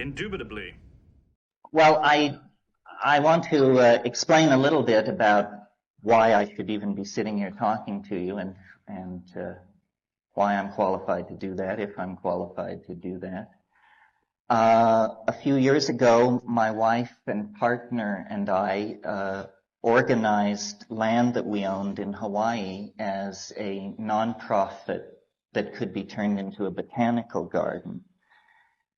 Indubitably. Well, I want to explain a little bit about why I should even be sitting here talking to you and why I'm qualified to do that, if I'm qualified to do that. A few years ago, my wife and partner and I organized land that we owned in Hawaii as a nonprofit that could be turned into a botanical garden.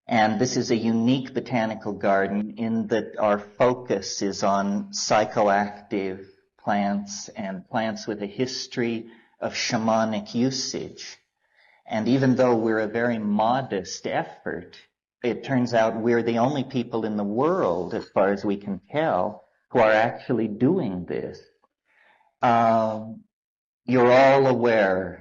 And this is a unique botanical garden in that our focus is on psychoactive plants and plants with a history of shamanic usage. And even though we're a very modest effort, it turns out we're the only people in the world, as far as we can tell, who are actually doing this. You're all aware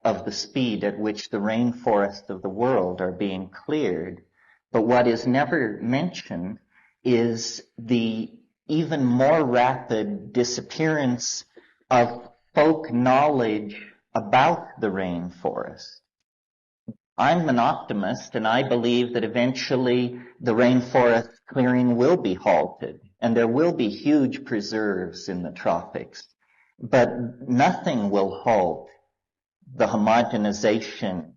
of the speed at which the rainforests of the world are being cleared. But what is never mentioned is the even more rapid disappearance of folk knowledge about the rainforest. I'm an optimist, and I believe that eventually the rainforest clearing will be halted, and there will be huge preserves in the tropics. But nothing will halt the homogenization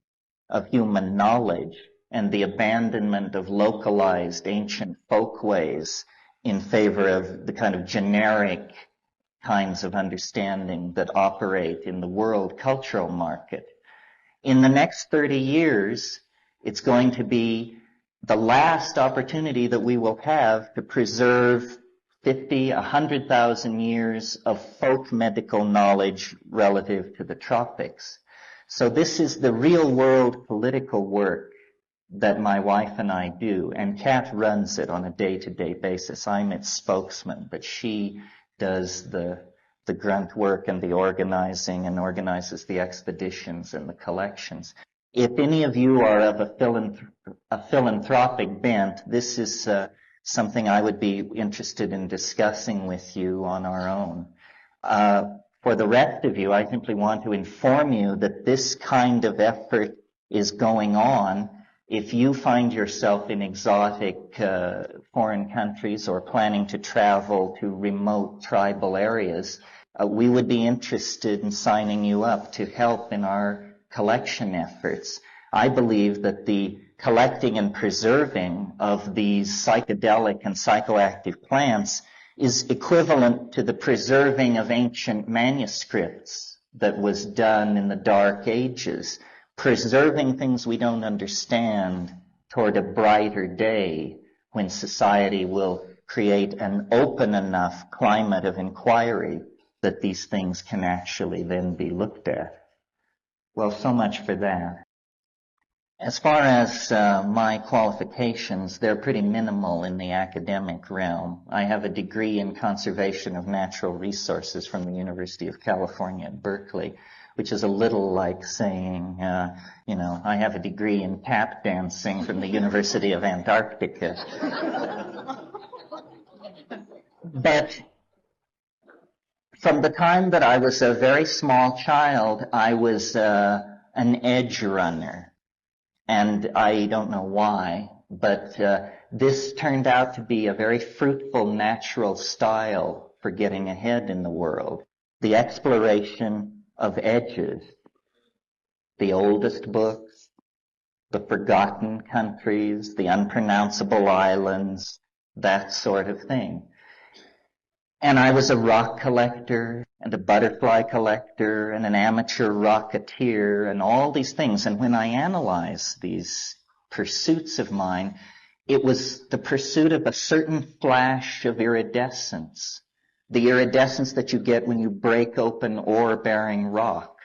of human knowledge and the abandonment of localized ancient folkways in favor of the kind of generic kinds of understanding that operate in the world cultural market. In the next 30 years, it's going to be the last opportunity that we will have to preserve 50, 100,000 years of folk medical knowledge relative to the tropics. So this is the real world political work that my wife and I do, and Kat runs it on a day-to-day basis. I'm its spokesman, but she does the grunt work and the organizing and organizes the expeditions and the collections. If any of you are of a philanthropic bent, this is something I would be interested in discussing with you on our own. For the rest of you, I simply want to inform you that this kind of effort is going on. If you find yourself in exotic foreign countries or planning to travel to remote tribal areas, we would be interested in signing you up to help in our collection efforts. I believe that the collecting and preserving of these psychedelic and psychoactive plants is equivalent to the preserving of ancient manuscripts that was done in the Dark Ages, preserving things we don't understand toward a brighter day when society will create an open enough climate of inquiry that these things can actually then be looked at. Well, so much for that. As far as my qualifications, they're pretty minimal in the academic realm. I have a degree in conservation of natural resources from the University of California at Berkeley, which is a little like saying, I have a degree in tap dancing from the University of Antarctica. But from the time that I was a very small child, I was an edge runner. And I don't know why, but this turned out to be a very fruitful natural style for getting ahead in the world. The exploration of edges, the oldest books, the forgotten countries, the unpronounceable islands, that sort of thing. And I was a rock collector and a butterfly collector and an amateur rocketeer and all these things. And when I analyze these pursuits of mine, it was the pursuit of a certain flash of iridescence, the iridescence that you get when you break open ore-bearing rock,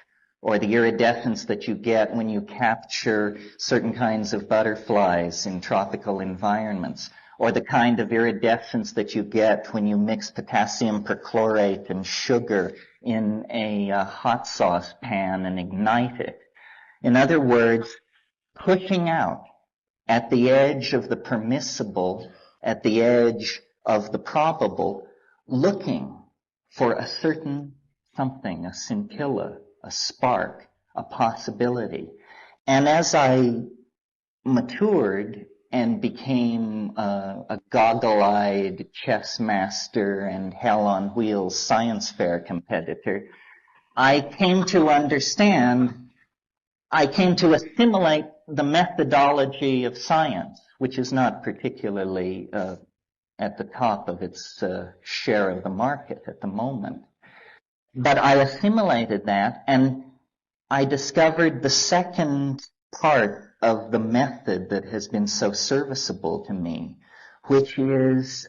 or the iridescence that you get when you capture certain kinds of butterflies in tropical environments, or the kind of iridescence that you get when you mix potassium perchlorate and sugar in a hot sauce pan and ignite it. In other words, pushing out at the edge of the permissible, at the edge of the probable, looking for a certain something, a scintilla, a spark, a possibility. And as I matured and became a goggle-eyed chess master and hell-on-wheels science fair competitor, I came to assimilate the methodology of science, which is not particularly at the top of its share of the market at the moment. But I assimilated that, and I discovered the second part of the method that has been so serviceable to me, which is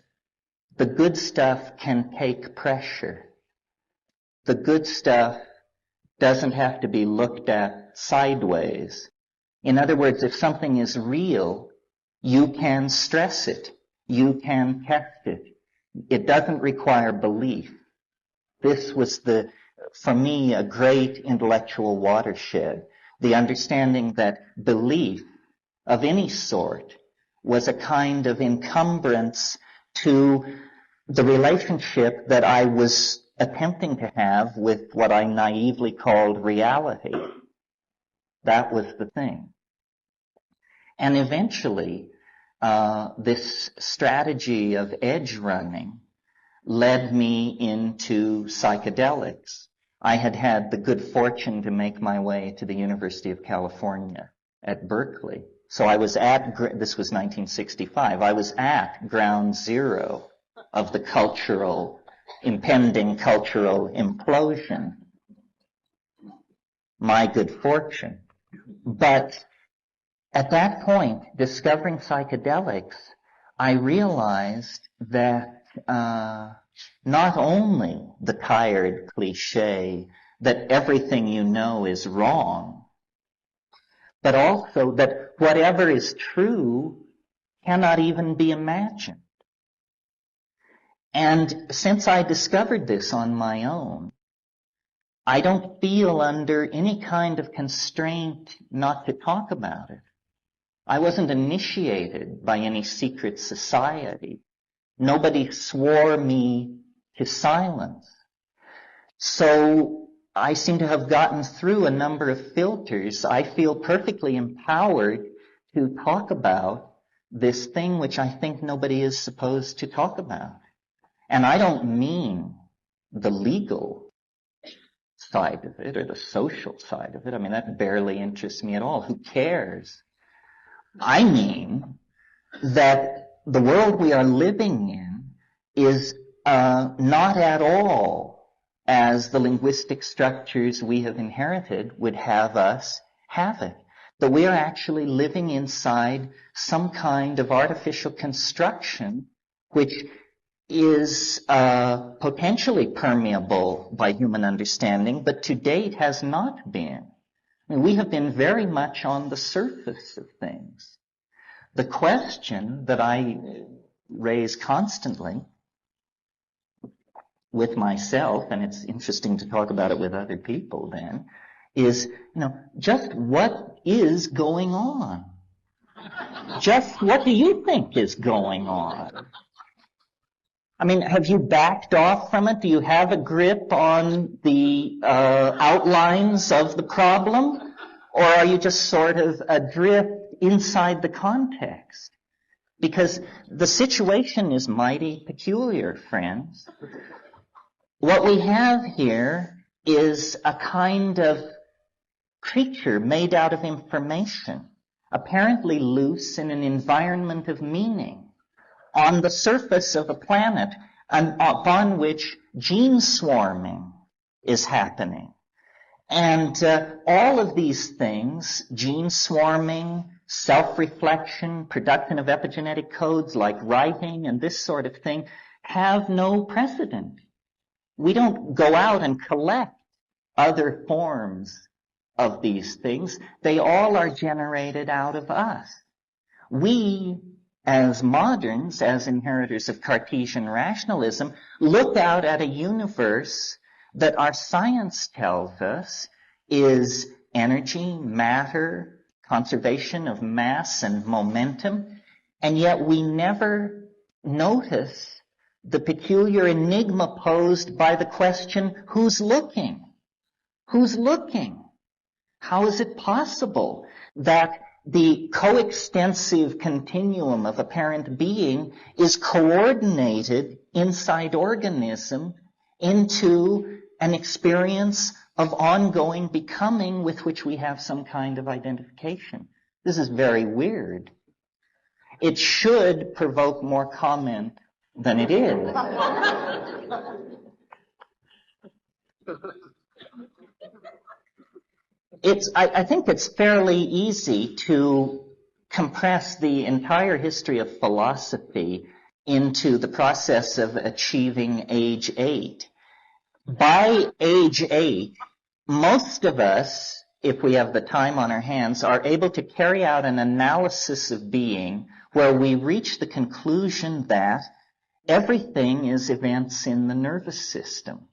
the good stuff can take pressure. The good stuff doesn't have to be looked at sideways. In other words, if something is real, you can stress it. You can test it. It doesn't require belief. This was for me, a great intellectual watershed. The understanding that belief of any sort was a kind of encumbrance to the relationship that I was attempting to have with what I naively called reality. That was the thing. And eventually, this strategy of edge running led me into psychedelics. I had had the good fortune to make my way to the University of California at Berkeley. So I was this was 1965, I was at ground zero of the impending cultural implosion. My good fortune. But at that point, discovering psychedelics, I realized that not only the tired cliche that everything you know is wrong, but also that whatever is true cannot even be imagined. And since I discovered this on my own, I don't feel under any kind of constraint not to talk about it. I wasn't initiated by any secret society. Nobody swore me to silence. So I seem to have gotten through a number of filters. I feel perfectly empowered to talk about this thing which I think nobody is supposed to talk about. And I don't mean the legal side of it or the social side of it. I mean, that barely interests me at all. Who cares? I mean that the world we are living in is not at all as the linguistic structures we have inherited would have us have it. That we are actually living inside some kind of artificial construction which is potentially permeable by human understanding, but to date has not been. I mean, we have been very much on the surface of things. The question that I raise constantly with myself, and it's interesting to talk about it with other people then, is, just what is going on? Just what do you think is going on? I mean, have you backed off from it? Do you have a grip on the outlines of the problem? Or are you just sort of adrift inside the context? Because the situation is mighty peculiar, friends. What we have here is a kind of creature made out of information, apparently loose in an environment of meaning, on the surface of a planet upon which gene swarming is happening. And all of these things, gene swarming, self-reflection, production of epigenetic codes like writing and this sort of thing, have no precedent. We don't go out and collect other forms of these things. They all are generated out of us. We, as moderns, as inheritors of Cartesian rationalism, look out at a universe that our science tells us is energy, matter, conservation of mass and momentum, and yet we never notice the peculiar enigma posed by the question, who's looking? Who's looking? How is it possible that the coextensive continuum of apparent being is coordinated inside organism into an experience of ongoing becoming with which we have some kind of identification. This is very weird. It should provoke more comment than it is. I think it's fairly easy to compress the entire history of philosophy into the process of achieving age 8. By age 8, most of us, if we have the time on our hands, are able to carry out an analysis of being where we reach the conclusion that everything is events in the nervous system.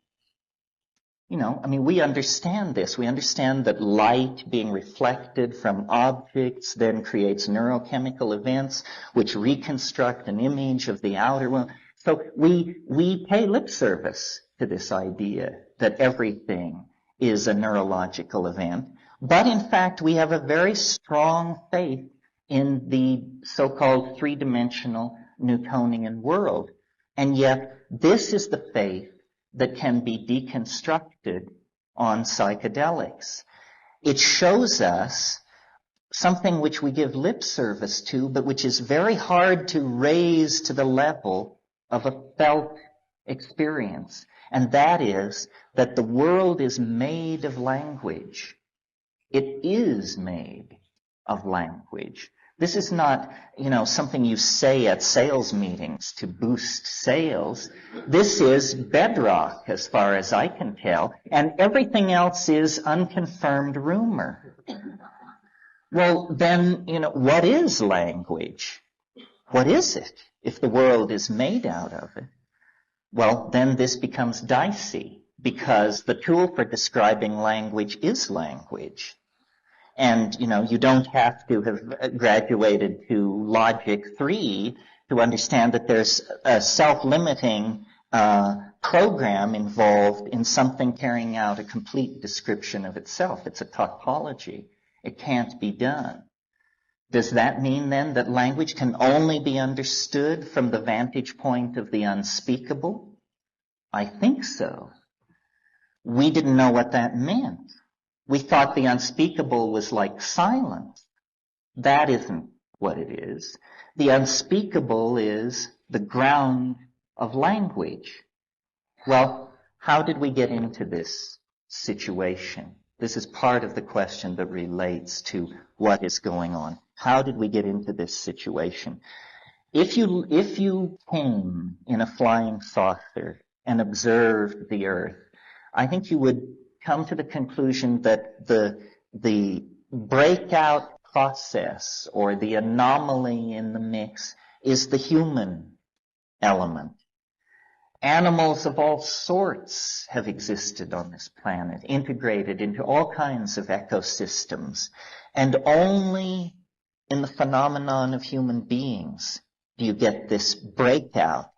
We understand this. We understand that light being reflected from objects then creates neurochemical events which reconstruct an image of the outer world. So we pay lip service to this idea that everything is a neurological event. But in fact, we have a very strong faith in the so-called three-dimensional Newtonian world. And yet, this is the faith that can be deconstructed on psychedelics. It shows us something which we give lip service to, but which is very hard to raise to the level of a felt experience. And that is that the world is made of language. It is made of language. This is not, something you say at sales meetings to boost sales. This is bedrock, as far as I can tell, and everything else is unconfirmed rumor. Well, then, what is language? What is it if the world is made out of it? Well, then this becomes dicey, because the tool for describing language is language. And, you don't have to have graduated to Logic 3 to understand that there's a self-limiting program involved in something carrying out a complete description of itself. It's a tautology. It can't be done. Does that mean then that language can only be understood from the vantage point of the unspeakable? I think so. We didn't know what that meant. We thought the unspeakable was like silence. That isn't what it is. The unspeakable is the ground of language. Well, how did we get into this situation? This is part of the question that relates to what is going on. How did we get into this situation? If you came in a flying saucer and observed the Earth, I think you would come to the conclusion that the breakout process or the anomaly in the mix is the human element. Animals of all sorts have existed on this planet, integrated into all kinds of ecosystems, and only in the phenomenon of human beings do you get this breakout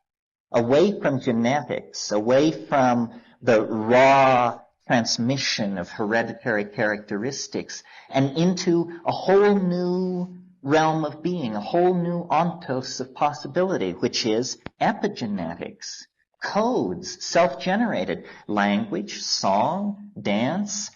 away from genetics, away from the raw transmission of hereditary characteristics, and into a whole new realm of being, a whole new ontos of possibility, which is epigenetics, codes, self-generated, language, song, dance,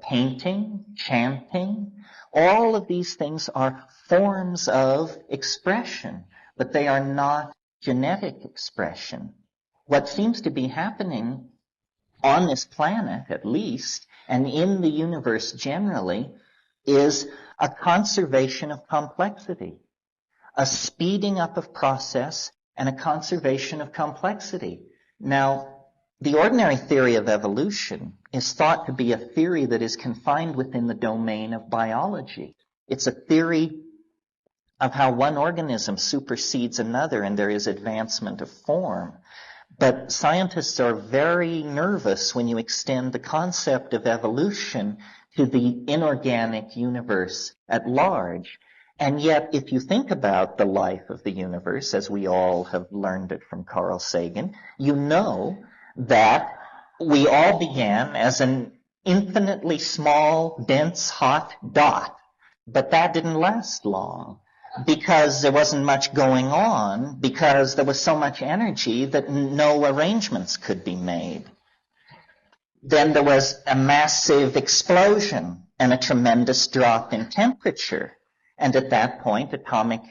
painting, chanting. All of these things are forms of expression, but they are not genetic expression. What seems to be happening on this planet, at least, and in the universe generally, is a conservation of complexity, a speeding up of process, and a conservation of complexity. Now, the ordinary theory of evolution is thought to be a theory that is confined within the domain of biology. It's a theory of how one organism supersedes another and there is advancement of form. But scientists are very nervous when you extend the concept of evolution to the inorganic universe at large. And yet, if you think about the life of the universe, as we all have learned it from Carl Sagan, you know that we all began as an infinitely small, dense, hot dot But that didn't last long because there wasn't much going on, because there was so much energy that no arrangements could be made. Then there was a massive explosion and a tremendous drop in temperature. And at that point, atomic,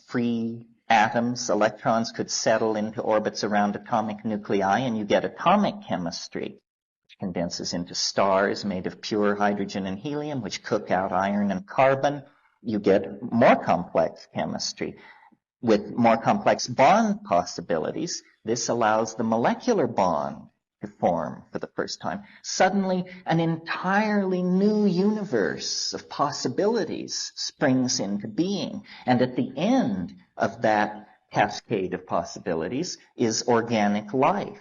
free atoms, electrons could settle into orbits around atomic nuclei, and you get atomic chemistry, which condenses into stars made of pure hydrogen and helium, which cook out iron and carbon. You get more complex chemistry with more complex bond possibilities. This allows the molecular bond to form for the first time. Suddenly, an entirely new universe of possibilities springs into being. And at the end of that cascade of possibilities is organic life.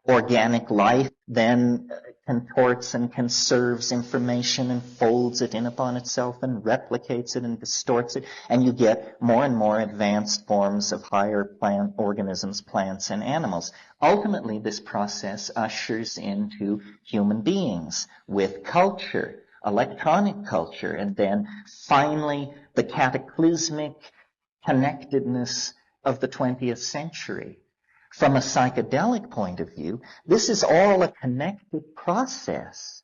Organic life then contorts and conserves information and folds it in upon itself and replicates it and distorts it, and you get more and more advanced forms of higher plant organisms, plants, and animals. Ultimately, this process ushers into human beings with culture, electronic culture, and then finally the cataclysmic connectedness of the 20th century. From a psychedelic point of view, this is all a connected process.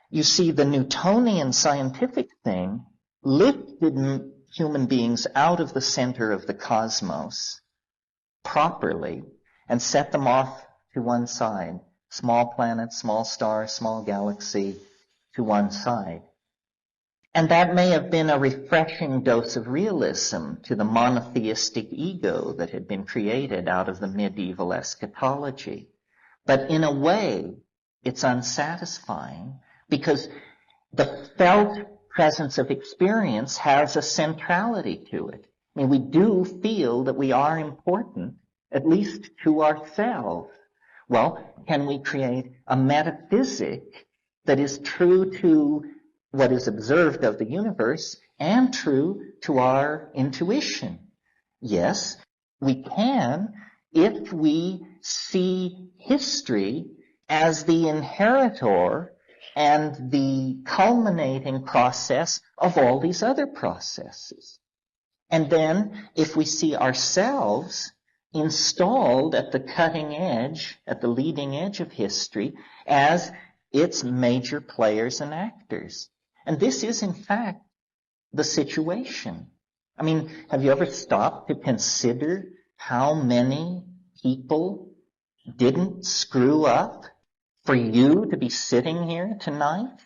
You see, the Newtonian scientific thing lifted human beings out of the center of the cosmos properly and set them off to one side. Small planet, small star, small galaxy, to one side. And that may have been a refreshing dose of realism to the monotheistic ego that had been created out of the medieval eschatology. But in a way, it's unsatisfying because the felt presence of experience has a centrality to it. I mean, we do feel that we are important, at least to ourselves. Well, can we create a metaphysic that is true to what is observed of the universe and true to our intuition? Yes, we can if we see history as the inheritor and the culminating process of all these other processes. And then if we see ourselves installed at the cutting edge, at the leading edge of history, as its major players and actors. And this is, in fact, the situation. I mean, have you ever stopped to consider how many people didn't screw up for you to be sitting here tonight?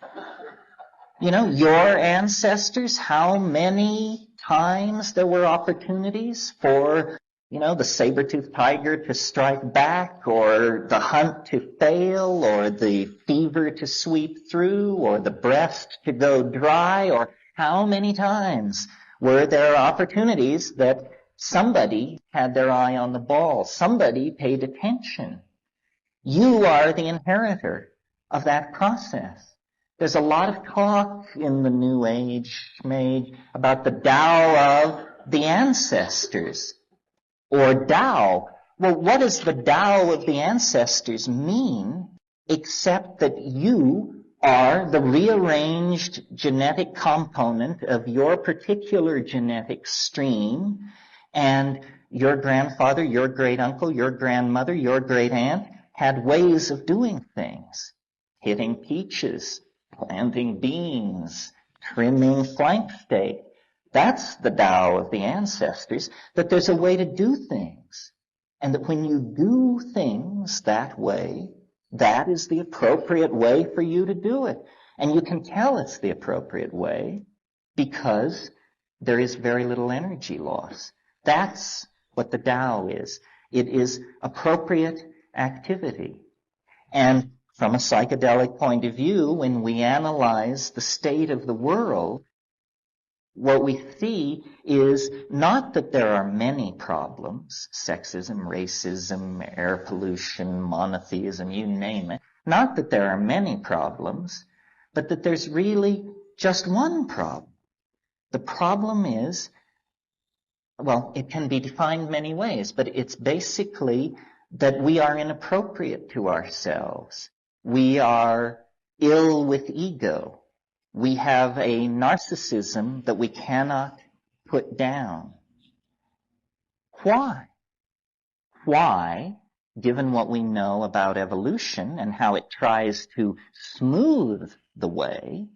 You know, your ancestors, how many times there were opportunities for, the saber-toothed tiger to strike back, or the hunt to fail, or the fever to sweep through, or the breast to go dry, or how many times were there opportunities that somebody had their eye on the ball, somebody paid attention? You are the inheritor of that process. There's a lot of talk in the New Age about the Tao of the ancestors, or Tao. Well, what does the Tao of the ancestors mean, except that you are the rearranged genetic component of your particular genetic stream, and your grandfather, your great-uncle, your grandmother, your great-aunt had ways of doing things. Hitting peaches, planting beans, trimming flank steak. That's the Tao of the ancestors, that there's a way to do things. And that when you do things that way, that is the appropriate way for you to do it. And you can tell it's the appropriate way because there is very little energy loss. That's what the Tao is. It is appropriate activity. And from a psychedelic point of view, when we analyze the state of the world, what we see is not that there are many problems, sexism, racism, air pollution, monotheism, you name it. Not that there are many problems, but that there's really just one problem. The problem is, well, it can be defined many ways, but it's basically that we are inappropriate to ourselves. We are ill with ego. We have a narcissism that we cannot put down. Why? Why, given what we know about evolution and how it tries to smooth the way,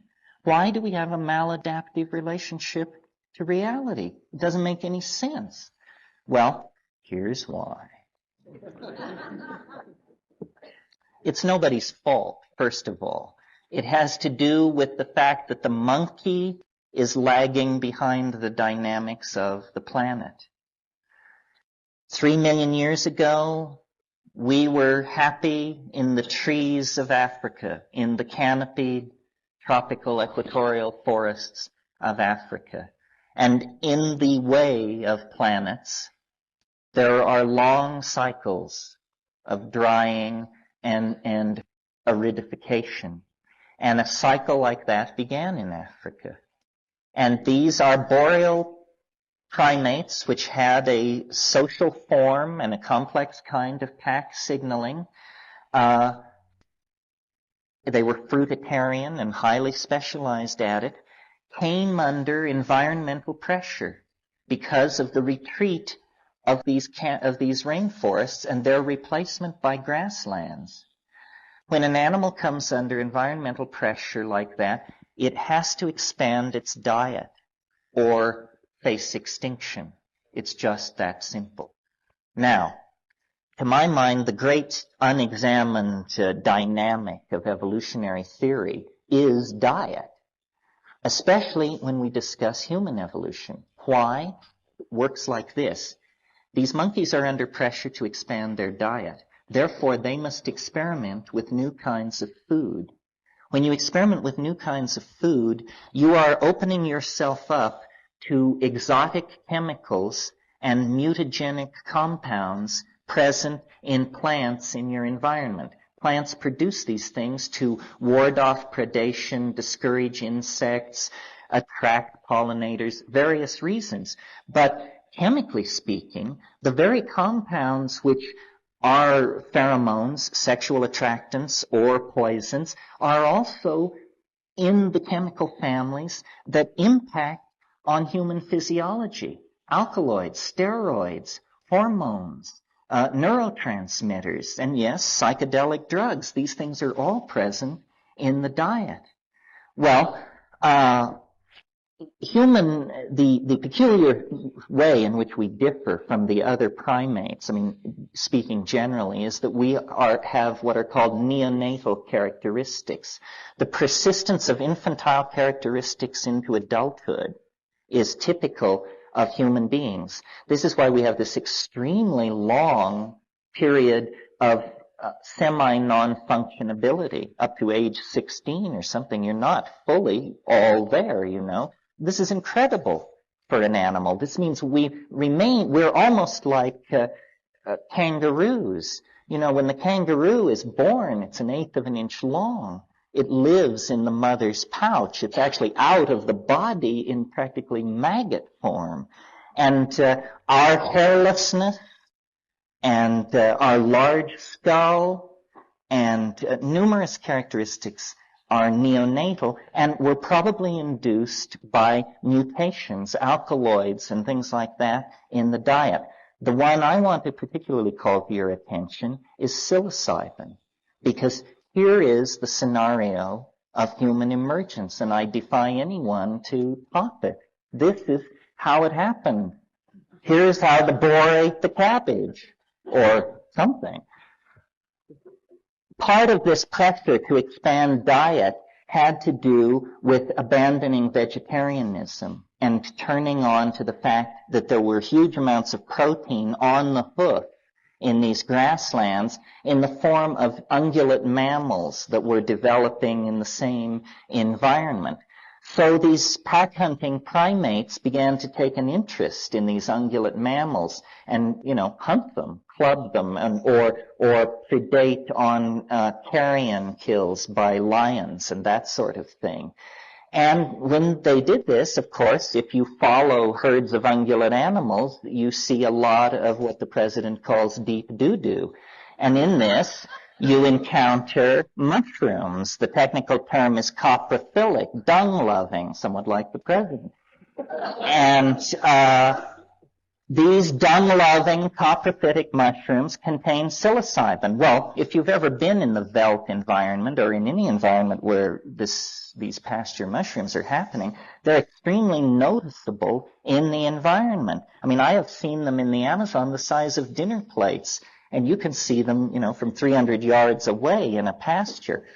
why do we have a maladaptive relationship to reality? It doesn't make any sense. Well, here's why. It's nobody's fault, first of all. It has to do with the fact that the monkey is lagging behind the dynamics of the planet. 3 million years ago, we were happy in the trees of Africa, in the canopied tropical equatorial forests of Africa. And in the way of planets, there are long cycles of drying and aridification. And a cycle like that began in Africa. And these arboreal primates, which had a social form and a complex kind of pack signaling, they were fruitarian and highly specialized at it, came under environmental pressure because of the retreat of these rainforests and their replacement by grasslands. When an animal comes under environmental pressure like that, it has to expand its diet or face extinction. It's just that simple. Now, to my mind, the great unexamined dynamic of evolutionary theory is diet, especially when we discuss human evolution. Why? It works like this. These monkeys are under pressure to expand their diet. Therefore, they must experiment with new kinds of food. When you experiment with new kinds of food, you are opening yourself up to exotic chemicals and mutagenic compounds present in plants in your environment. Plants produce these things to ward off predation, discourage insects, attract pollinators, various reasons. But chemically speaking, the very compounds which are pheromones, sexual attractants, or poisons are also in the chemical families that impact on human physiology. Alkaloids, steroids, hormones, neurotransmitters, and yes, psychedelic drugs. These things are all present in the diet. Well, the peculiar way in which we differ from the other primates, speaking generally, is that we have what are called neonatal characteristics. The persistence of infantile characteristics into adulthood is typical of human beings. This is why we have this extremely long period of semi-non-functionability. Up to age 16 or something, you're not fully all there, you know. This is incredible for an animal. This means we're almost like kangaroos. You know, when the kangaroo is born, it's 1/8 of an inch long. It lives in the mother's pouch. It's actually out of the body in practically maggot form. And our hairlessness and our large skull and numerous characteristics are neonatal and were probably induced by mutations, alkaloids, and things like that in the diet. The one I want to particularly call to your attention is psilocybin, because here is the scenario of human emergence, and I defy anyone to top it. This is how it happened. Here's how the boar ate the cabbage, or something. Part of this pressure to expand diet had to do with abandoning vegetarianism and turning on to the fact that there were huge amounts of protein on the hoof in these grasslands in the form of ungulate mammals that were developing in the same environment. So these pack-hunting primates began to take an interest in these ungulate mammals and, hunt them, club them, or predate on carrion kills by lions and that sort of thing. And when they did this, of course, if you follow herds of ungulate animals, you see a lot of what the president calls deep doo-doo. And in this, You encounter mushrooms. The technical term is coprophilic, dung-loving, somewhat like the president. And these dung-loving coprophilic mushrooms contain psilocybin. Well, if you've ever been in the veldt environment or in any environment where these pasture mushrooms are happening, they're extremely noticeable in the environment. I mean, I have seen them in the Amazon the size of dinner plates, and you can see them, from 300 yards away in a pasture.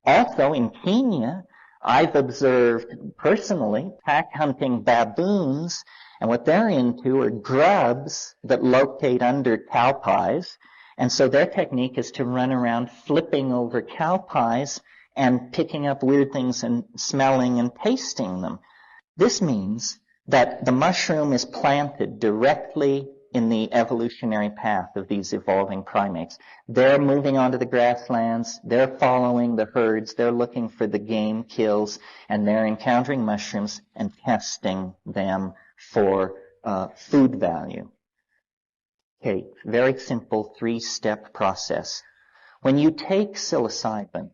Also, in Kenya, I've observed personally pack hunting baboons, and what they're into are grubs that locate under cow pies. And so their technique is to run around flipping over cow pies and picking up weird things and smelling and tasting them. This means that the mushroom is planted directly in the evolutionary path of these evolving primates. They're moving onto the grasslands, they're following the herds, they're looking for the game kills, and they're encountering mushrooms and testing them for food value. Okay, very simple 3-step process. When you take psilocybin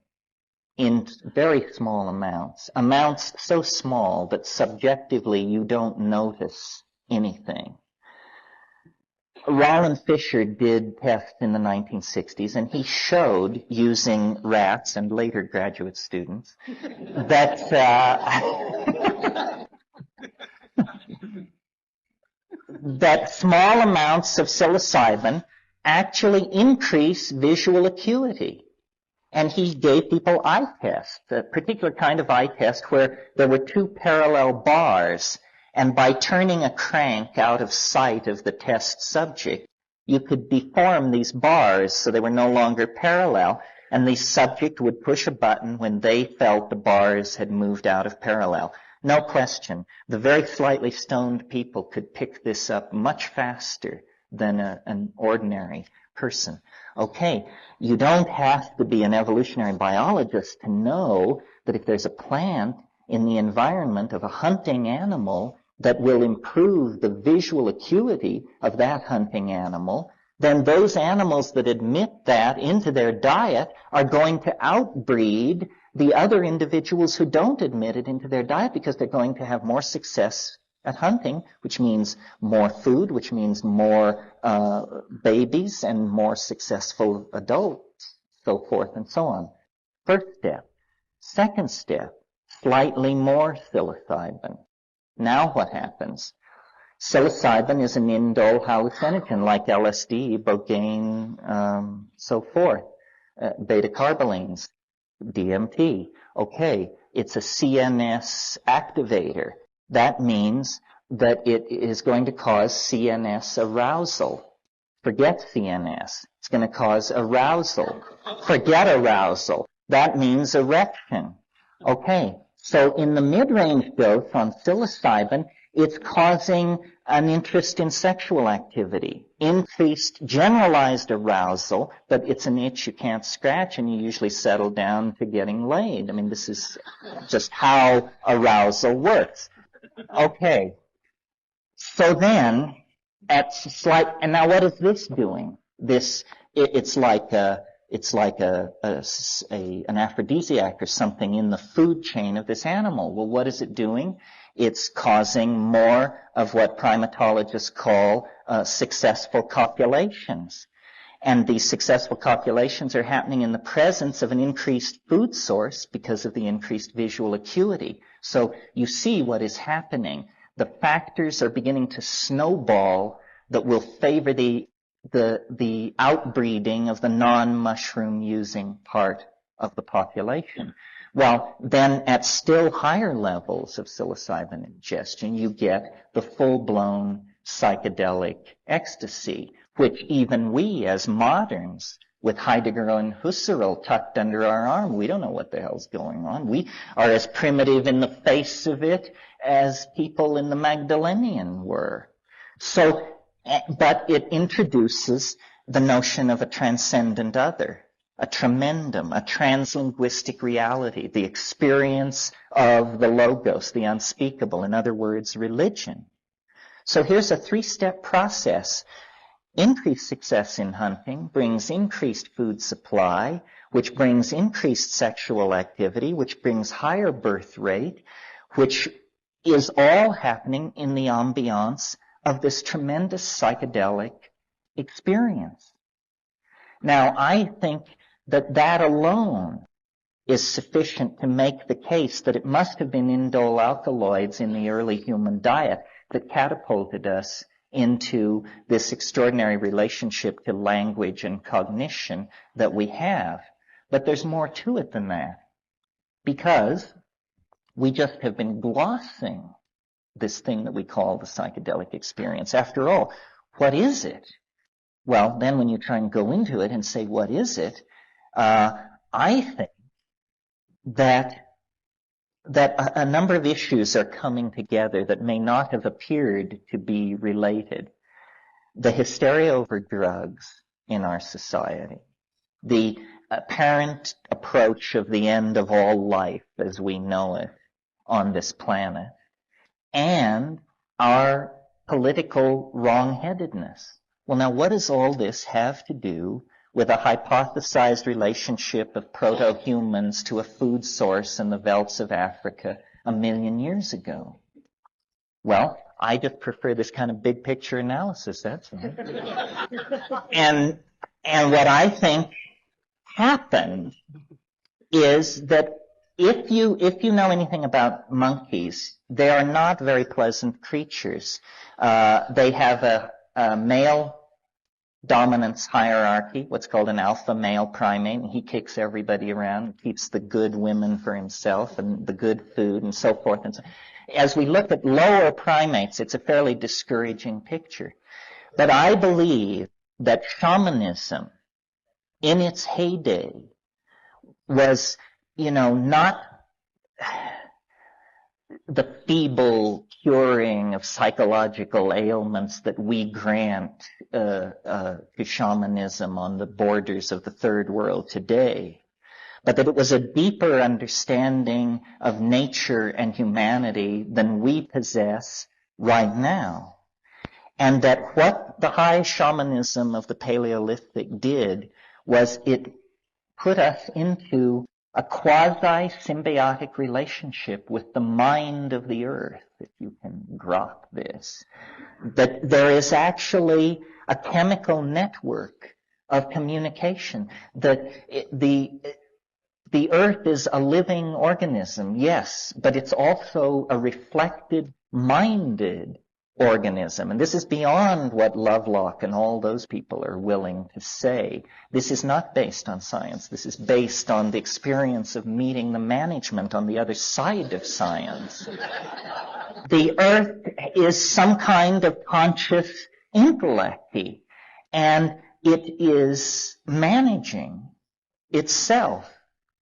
in very small amounts so small that subjectively you don't notice anything. Roland Fisher did tests in the 1960s, and he showed, using rats and later graduate students, that that small amounts of psilocybin actually increase visual acuity. And he gave people eye tests, a particular kind of eye test where there were 2 parallel bars, and by turning a crank out of sight of the test subject, you could deform these bars so they were no longer parallel, and the subject would push a button when they felt the bars had moved out of parallel. No question, the very slightly stoned people could pick this up much faster than an ordinary person. Okay, you don't have to be an evolutionary biologist to know that if there's a plant in the environment of a hunting animal that will improve the visual acuity of that hunting animal, then those animals that admit that into their diet are going to outbreed the other individuals who don't admit it into their diet, because they're going to have more success at hunting, which means more food, which means more babies and more successful adults, so forth and so on. First step. Second step, slightly more psilocybin. Now what happens? Psilocybin is an indole hallucinogen like LSD, Ibogaine, so forth, beta-carbolines, DMT. Okay, it's a CNS activator. That means that it is going to cause CNS arousal. Forget CNS. It's going to cause arousal. Forget arousal. That means erection. Okay, so in the mid-range dose on psilocybin, it's causing an interest in sexual activity, increased generalized arousal, but it's an itch you can't scratch, and you usually settle down to getting laid. I mean, this is just how arousal works. Okay, so then, and now what is this doing? It's like an aphrodisiac or something in the food chain of this animal. Well, what is it doing? It's causing more of what primatologists call successful copulations. And these successful copulations are happening in the presence of an increased food source because of the increased visual acuity. So you see what is happening. The factors are beginning to snowball that will favor the outbreeding of the non-mushroom using part of the population. Well, then at still higher levels of psilocybin ingestion, you get the full-blown psychedelic ecstasy, which even we as moderns, with Heidegger and Husserl tucked under our arm, we don't know what the hell's going on. We are as primitive in the face of it as people in the Magdalenian were. So, but it introduces the notion of a transcendent other, a tremendum, a translinguistic reality, the experience of the logos, the unspeakable, in other words, religion. So here's a 3-step process. increased success in hunting brings increased food supply, which brings increased sexual activity, which brings higher birth rate, which is all happening in the ambiance of this tremendous psychedelic experience. Now, I think that that alone is sufficient to make the case that it must have been indole alkaloids in the early human diet that catapulted us into this extraordinary relationship to language and cognition that we have. But there's more to it than that, because we just have been glossing this thing that we call the psychedelic experience. After all, what is it? Well, then when you try and go into it and say, what is it? I think that a number of issues are coming together that may not have appeared to be related. The hysteria over drugs in our society, the apparent approach of the end of all life as we know it on this planet, and our political wrongheadedness. Well, now, what does all this have to do with a hypothesized relationship of proto-humans to a food source in the velds of Africa 1 million years ago? Well, I just prefer this kind of big picture analysis, that's all. And what I think happened is that if you know anything about monkeys, they are not very pleasant creatures. They have a male dominance hierarchy, what's called an alpha male primate, and he kicks everybody around, keeps the good women for himself and the good food and so forth. And so, as we look at lower primates, it's a fairly discouraging picture. But I believe that shamanism, in its heyday, was, not the feeble curing of psychological ailments that we grant to shamanism on the borders of the third world today, but that it was a deeper understanding of nature and humanity than we possess right now. And that what the high shamanism of the Paleolithic did was it put us into a quasi-symbiotic relationship with the mind of the earth, if you can grok this. That there is actually a chemical network of communication. That the earth is a living organism, yes, but it's also a reflected, minded organism. And this is beyond what Lovelock and all those people are willing to say. This is not based on science. This is based on the experience of meeting the management on the other side of science. The earth is some kind of conscious intellect, and it is managing itself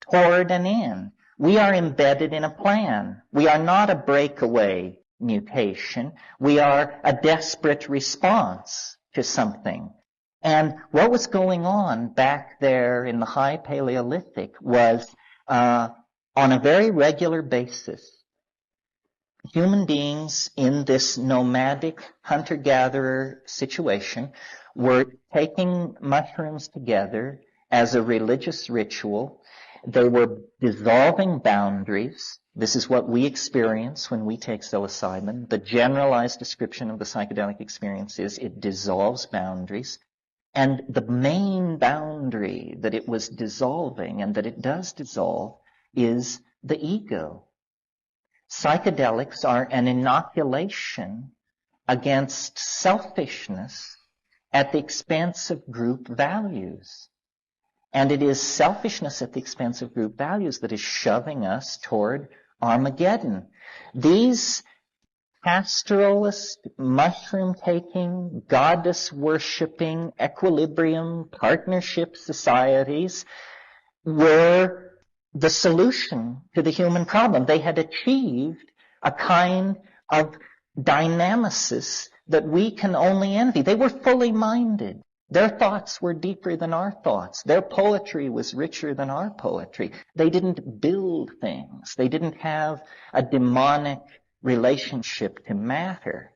toward an end. We are embedded in a plan. We are not a breakaway mutation. We are a desperate response to something. And what was going on back there in the high Paleolithic was, on a very regular basis, human beings in this nomadic hunter-gatherer situation were taking mushrooms together as a religious ritual. They were dissolving boundaries. This is what we experience when we take psilocybin. The generalized description of the psychedelic experience is it dissolves boundaries. And the main boundary that it was dissolving, and that it does dissolve, is the ego. Psychedelics are an inoculation against selfishness at the expense of group values. And it is selfishness at the expense of group values that is shoving us toward Armageddon. These pastoralist, mushroom-taking, goddess-worshipping, equilibrium, partnership societies were the solution to the human problem. They had achieved a kind of dynamicis that we can only envy. They were fully minded. Their thoughts were deeper than our thoughts. Their poetry was richer than our poetry. They didn't build things. They didn't have a demonic relationship to matter.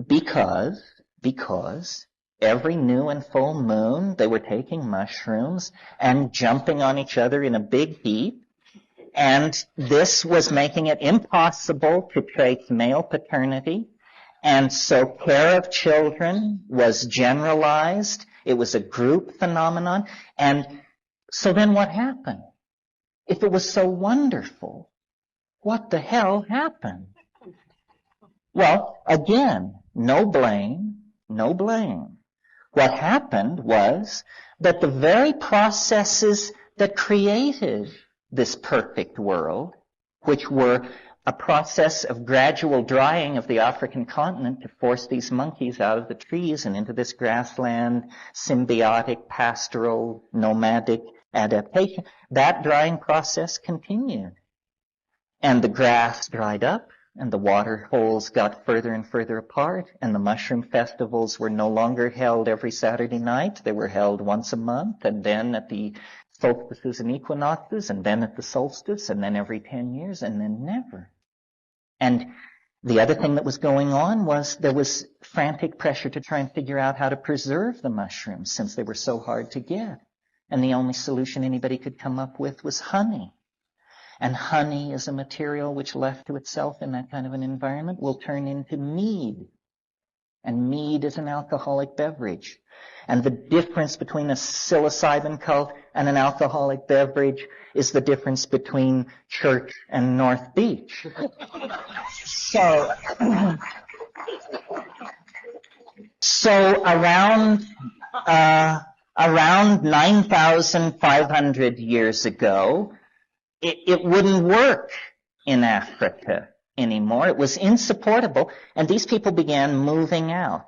Because Because every new and full moon, they were taking mushrooms and jumping on each other in a big heap. And this was making it impossible to trace male paternity. And so care of children was generalized. It was a group phenomenon. And so then what happened? If it was so wonderful, what the hell happened? Well, again, no blame, no blame. What happened was that the very processes that created this perfect world, which were a process of gradual drying of the African continent to force these monkeys out of the trees and into this grassland, symbiotic, pastoral, nomadic adaptation, that drying process continued. And the grass dried up, and the water holes got further and further apart, and the mushroom festivals were no longer held every Saturday night. They were held once a month, and then at the solstices and equinoxes, and then at the solstice, and then every 10 years, and then never. And the other thing that was going on was there was frantic pressure to try and figure out how to preserve the mushrooms since they were so hard to get. And the only solution anybody could come up with was honey. And honey is a material which, left to itself in that kind of an environment, will turn into mead. And mead is an alcoholic beverage. And the difference between a psilocybin cult and an alcoholic beverage is the difference between church and North Beach. So around 9,500 years ago, it wouldn't work in Africa anymore. It was insupportable, and these people began moving out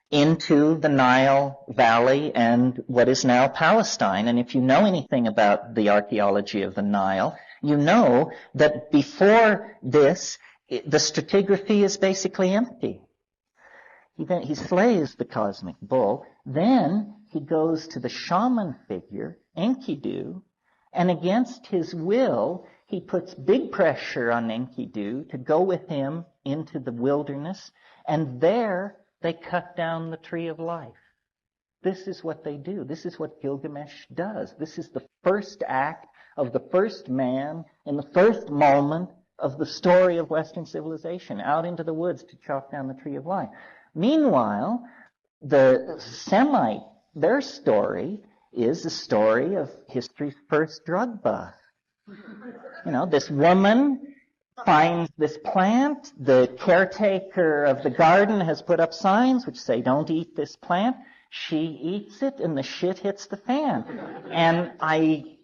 into the Nile Valley and what is now Palestine. And if you know anything about the archaeology of the Nile, you know that before this, the stratigraphy is basically empty. He slays the cosmic bull. Then he goes to the shaman figure, Enkidu, and against his will, he puts big pressure on Enkidu to go with him into the wilderness, and there they cut down the tree of life. This is what they do. This is what Gilgamesh does. This is the first act of the first man in the first moment of the story of Western civilization, out into the woods to chop down the tree of life. Meanwhile, the Semite, their story is the story of history's first drug bust. You know, this woman finds this plant. The caretaker of the garden has put up signs which say, don't eat this plant. She eats it, and the shit hits the fan. And I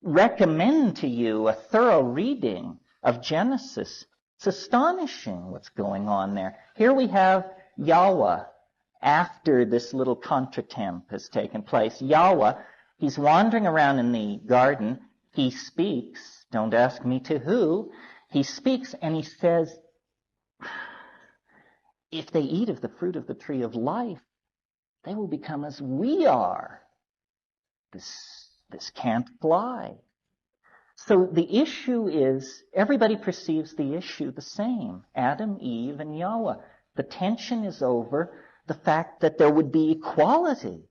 recommend to you a thorough reading of Genesis. It's astonishing what's going on there. Here we have Yahweh. After this little contretemps has taken place, Yahweh, he's wandering around in the garden. He speaks. Don't ask me to who. He speaks, and he says, if they eat of the fruit of the tree of life, they will become as we are. This can't fly. So the issue is, everybody perceives the issue the same. Adam, Eve, and Yahweh. The tension is over the fact that there would be equality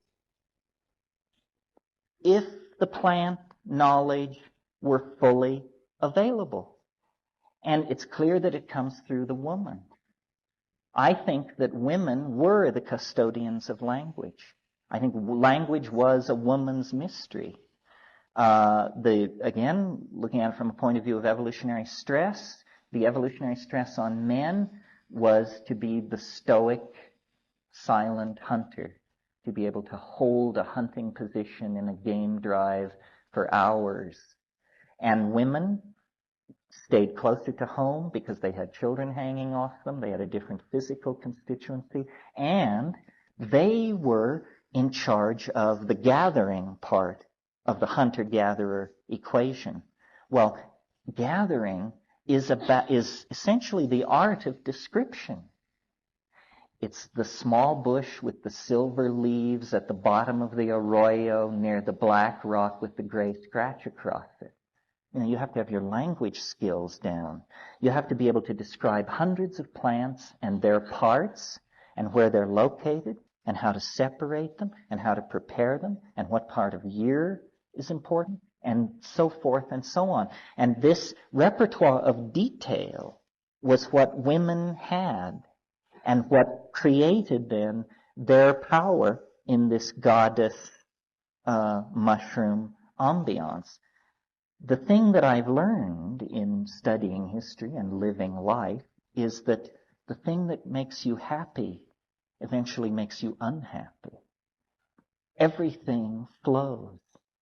if the plant knowledge were fully available. And it's clear that it comes through the woman. I think that women were the custodians of language. I think language was a woman's mystery. Again, looking at it from a point of view of evolutionary stress, the evolutionary stress on men was to be the stoic, silent hunter, to be able to hold a hunting position in a game drive for hours. And women stayed closer to home because they had children hanging off them. They had a different physical constituency. And they were in charge of the gathering part of the hunter-gatherer equation. Well, gathering is essentially the art of description. It's the small bush with the silver leaves at the bottom of the arroyo near the black rock with the gray scratch across it. You know, you have to have your language skills down. You have to be able to describe hundreds of plants and their parts and where they're located and how to separate them and how to prepare them and what part of year is important and so forth and so on. And this repertoire of detail was what women had and what created then their power in this goddess mushroom ambiance. The thing that I've learned in studying history and living life is that the thing that makes you happy eventually makes you unhappy. Everything flows.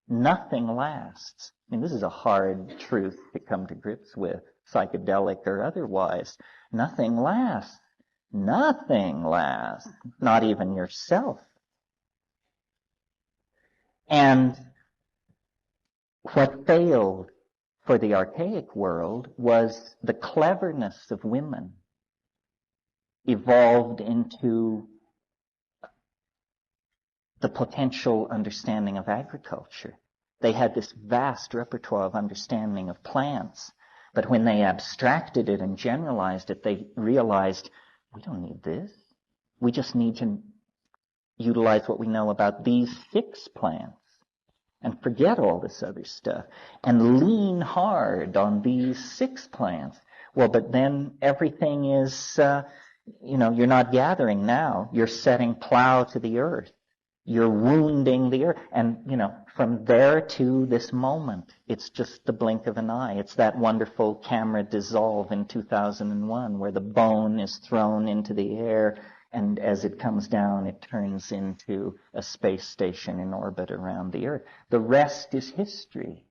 Nothing lasts. I mean, this is a hard truth to come to grips with, psychedelic or otherwise. Nothing lasts. Nothing lasts. Not even yourself. And what failed for the archaic world was the cleverness of women evolved into the potential understanding of agriculture. They had this vast repertoire of understanding of plants, but when they abstracted it and generalized it, they realized, we don't need this. We just need to utilize what we know about these 6 plants and forget all this other stuff and lean hard on these 6 plants. Well, but then everything is, you're not gathering now. You're setting plow to the earth. You're wounding the earth. And, from there to this moment, it's just the blink of an eye. It's that wonderful camera dissolve in 2001 where the bone is thrown into the air, and as it comes down, it turns into a space station in orbit around the earth. The rest is history,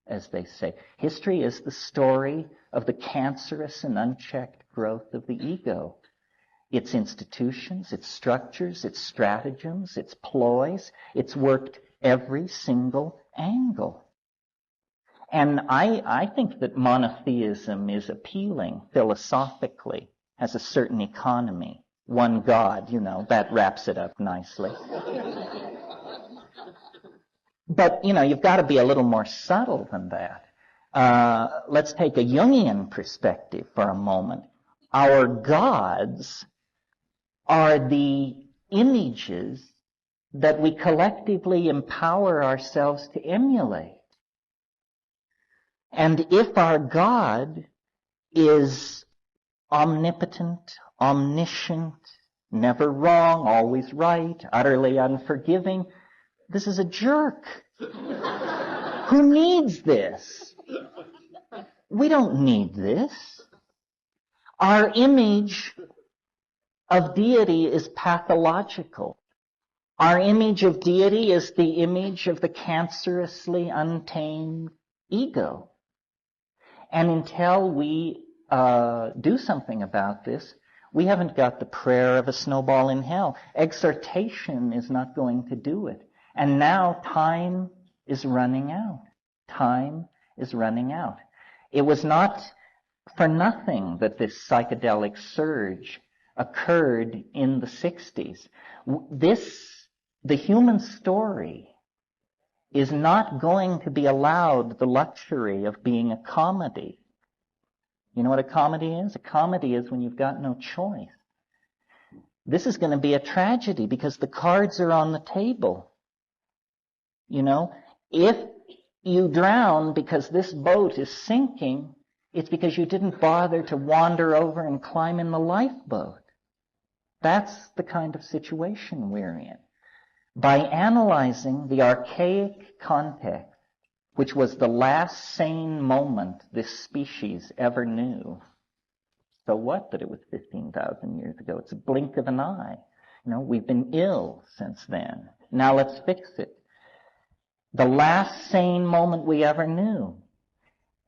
as they say. History is the story of the cancerous and unchecked growth of the ego. Its institutions, its structures, its stratagems, its ploys. It's worked every single angle. And I think that monotheism is appealing philosophically, has a certain economy. One God, that wraps it up nicely. But, you've got to be a little more subtle than that. Let's take a Jungian perspective for a moment. Our gods are the images that we collectively empower ourselves to emulate. And if our God is omnipotent, omniscient, never wrong, always right, utterly unforgiving, this is a jerk. Who needs this? We don't need this. Our image of deity is pathological. Our image of deity is the image of the cancerously untamed ego. And until we do something about this, we haven't got the prayer of a snowball in hell. Exhortation is not going to do it. And now time is running out. Time is running out. It was not for nothing that this psychedelic surge occurred in the 60s. The human story is not going to be allowed the luxury of being a comedy. You know what a comedy is? A comedy is when you've got no choice. This is going to be a tragedy because the cards are on the table. If you drown because this boat is sinking, it's because you didn't bother to wander over and climb in the lifeboat. That's the kind of situation we're in. By analyzing the archaic context, which was the last sane moment this species ever knew. So what that it was 15,000 years ago? It's a blink of an eye. We've been ill since then. Now let's fix it. The last sane moment we ever knew.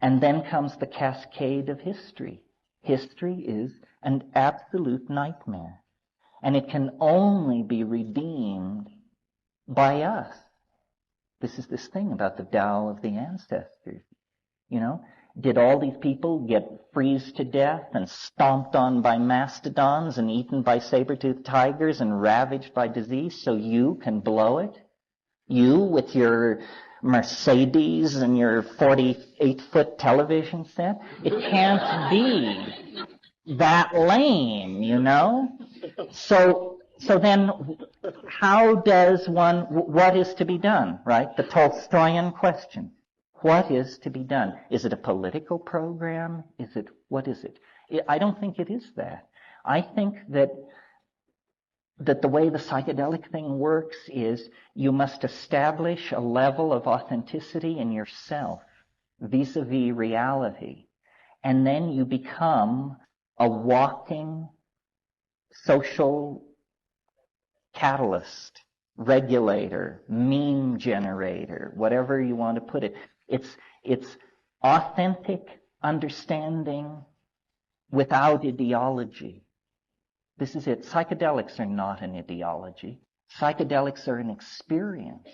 And then comes the cascade of history. History is an absolute nightmare. And it can only be redeemed by us. This is this thing about the Tao of the ancestors. Did all these people get freezed to death and stomped on by mastodons and eaten by saber-toothed tigers and ravaged by disease so you can blow it? You with your Mercedes and your 48-foot television set? It can't be that lame, So then, how does one, what is to be done, right? The Tolstoyan question. What is to be done? Is it a political program? What is it? I don't think it is that. I think that the way the psychedelic thing works is you must establish a level of authenticity in yourself vis-a-vis reality. And then you become a walking social catalyst, regulator, meme generator, whatever you want to put it. It's authentic understanding without ideology. This is it. Psychedelics are not an ideology. Psychedelics are an experience.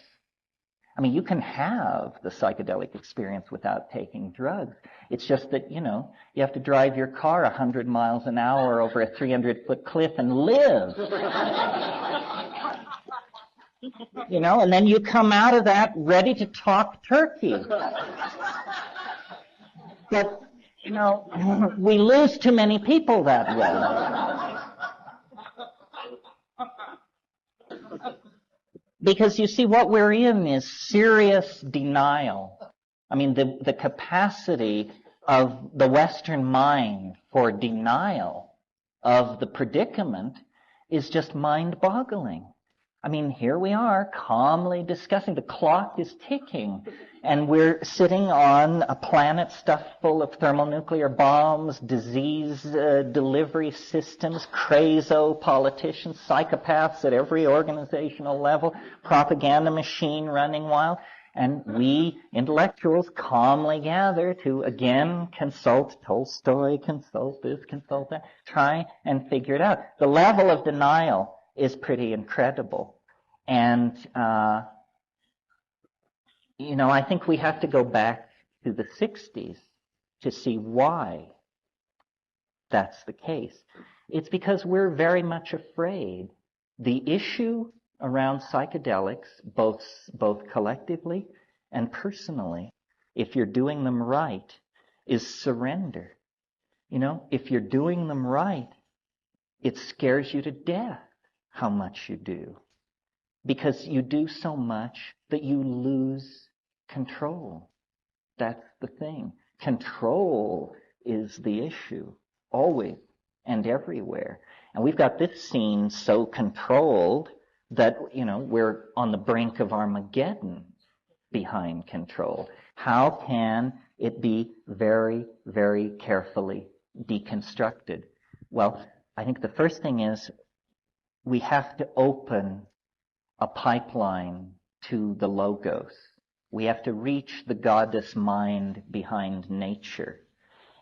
I mean, you can have the psychedelic experience without taking drugs. It's just that, you have to drive your car 100 miles an hour over a 300-foot cliff and live. And then you come out of that ready to talk turkey. But, we lose too many people that way. Because you see, what we're in is serious denial. I mean, the capacity of the Western mind for denial of the predicament is just mind-boggling. I mean, here we are calmly discussing. The clock is ticking, and we're sitting on a planet stuffed full of thermonuclear bombs, disease delivery systems, crazo politicians, psychopaths at every organizational level, propaganda machine running wild. And we intellectuals calmly gather to again consult Tolstoy, consult this, consult that, try and figure it out. The level of denial is pretty incredible. And, I think we have to go back to the 60s to see why that's the case. It's because we're very much afraid. The issue around psychedelics, both collectively and personally, if you're doing them right, is surrender. If you're doing them right, it scares you to death how much you do. Because you do so much that you lose control. That's the thing. Control is the issue, always and everywhere. And we've got this scene so controlled that, we're on the brink of Armageddon behind control. How can it be very, very carefully deconstructed? Well, I think the first thing is we have to open a pipeline to the logos. We have to reach the goddess mind behind nature.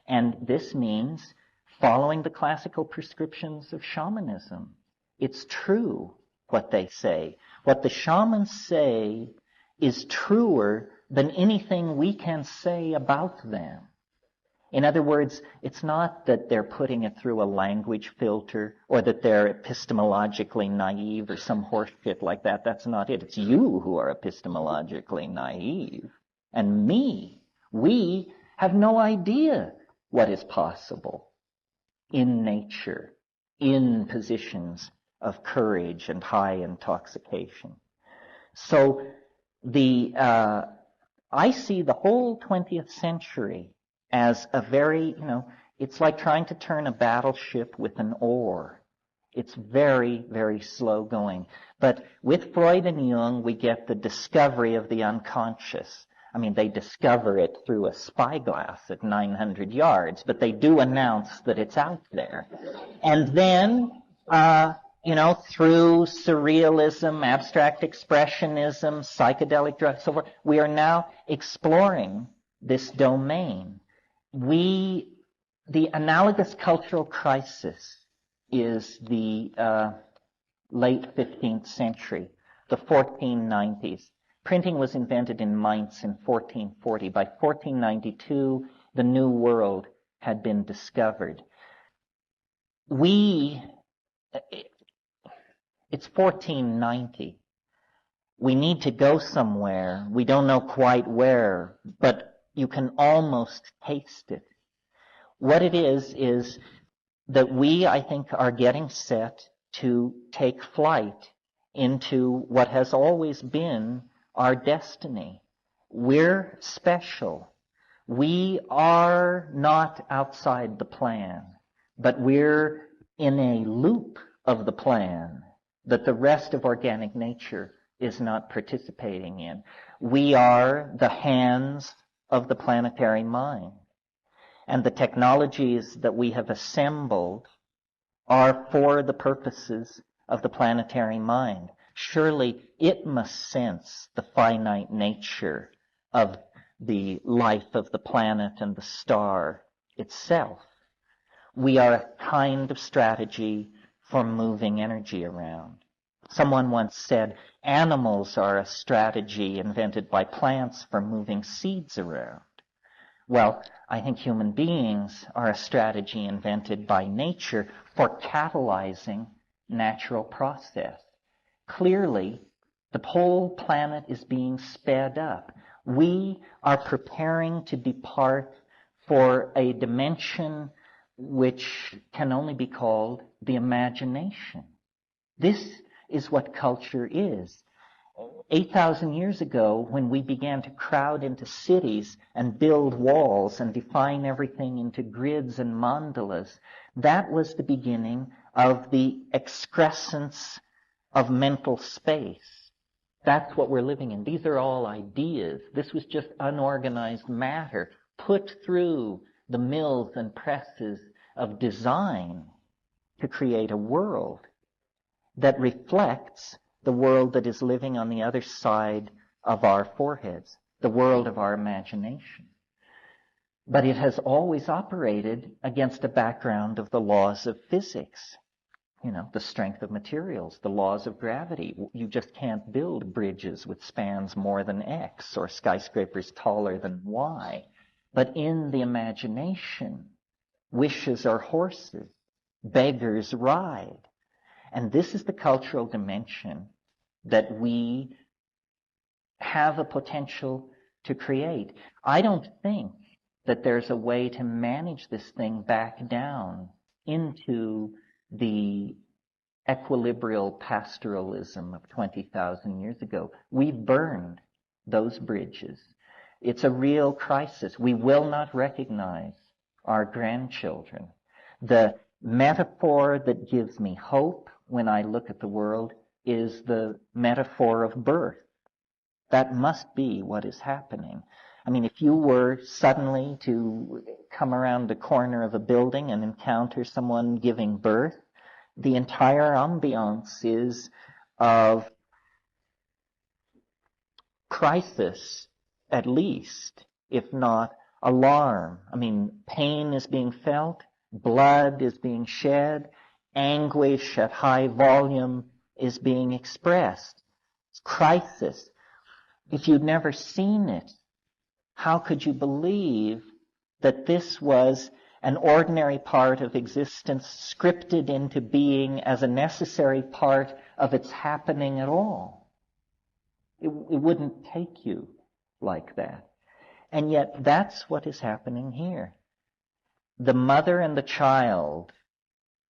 And this means following the classical prescriptions of shamanism. It's true what they say. What the shamans say is truer than anything we can say about them. In other words, it's not that they're putting it through a language filter or that they're epistemologically naive or some horse shit like that. That's not it. It's you who are epistemologically naive. And me. We have no idea what is possible in nature, in positions of courage and high intoxication. So I see the whole 20th century as a very, it's like trying to turn a battleship with an oar. It's very, very slow going. But with Freud and Jung, we get the discovery of the unconscious. I mean, they discover it through a spyglass at 900 yards, but they do announce that it's out there. And then, through surrealism, abstract expressionism, psychedelic drugs, so forth, we are now exploring this domain. The analogous cultural crisis is the late 15th century, the 1490s. Printing was invented in Mainz in 1440. By 1492, the New World had been discovered. It's 1490. We need to go somewhere. We don't know quite where, but you can almost taste it. What it is that we, I think, are getting set to take flight into what has always been our destiny. We're special. We are not outside the plan, but we're in a loop of the plan that the rest of organic nature is not participating in. We are the hands of the planetary mind. And the technologies that we have assembled are for the purposes of the planetary mind. Surely it must sense the finite nature of the life of the planet and the star itself. We are a kind of strategy for moving energy around. Someone once said, animals are a strategy invented by plants for moving seeds around. Well, I think human beings are a strategy invented by nature for catalyzing natural process. Clearly, the whole planet is being sped up. We are preparing to depart for a dimension which can only be called the imagination. This is what culture is. 8,000 years ago, when we began to crowd into cities and build walls and define everything into grids and mandalas, that was the beginning of the excrescence of mental space. That's what we're living in. These are all ideas. This was just unorganized matter put through the mills and presses of design to create a world that reflects the world that is living on the other side of our foreheads, the world of our imagination. But it has always operated against a background of the laws of physics. You know, the strength of materials, the laws of gravity. You just can't build bridges with spans more than X or skyscrapers taller than Y. But in the imagination, wishes are horses, beggars ride. And this is the cultural dimension that we have a potential to create. I don't think that there's a way to manage this thing back down into the equilibrial pastoralism of 20,000 years ago. We burned those bridges. It's a real crisis. We will not recognize our grandchildren. The metaphor that gives me hope when I look at the world is the metaphor of birth. That must be what is happening. I mean, if you were suddenly to come around the corner of a building and encounter someone giving birth, the entire ambiance is of crisis, at least, if not alarm. I mean, pain is being felt, blood is being shed, anguish at high volume is being expressed. It's crisis. If you'd never seen it, how could you believe that this was an ordinary part of existence scripted into being as a necessary part of its happening at all? It wouldn't take you like that. And yet that's what is happening here. The mother and the child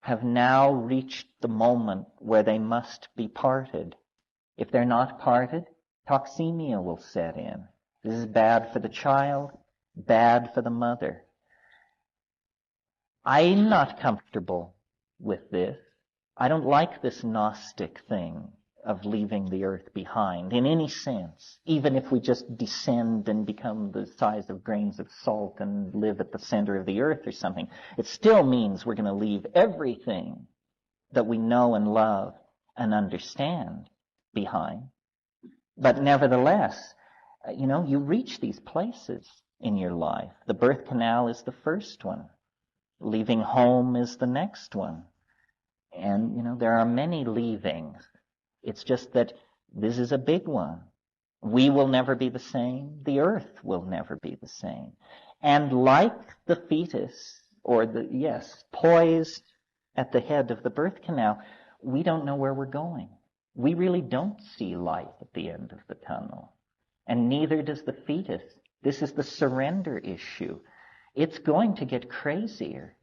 have now reached the moment where they must be parted. If they're not parted, toxemia will set in. This is bad for the child, bad for the mother. I'm not comfortable with this. I don't like this Gnostic thing of leaving the earth behind in any sense, even if we just descend and become the size of grains of salt and live at the center of the earth or something. It still means we're going to leave everything that we know and love and understand behind. But nevertheless, you reach these places in your life. The birth canal is the first one. Leaving home is the next one. And, there are many leavings. It's just that this is a big one. We will never be the same. The earth will never be the same. And like the fetus, poised at the head of the birth canal, we don't know where we're going. We really don't see light at the end of the tunnel. And neither does the fetus. This is the surrender issue. It's going to get crazier.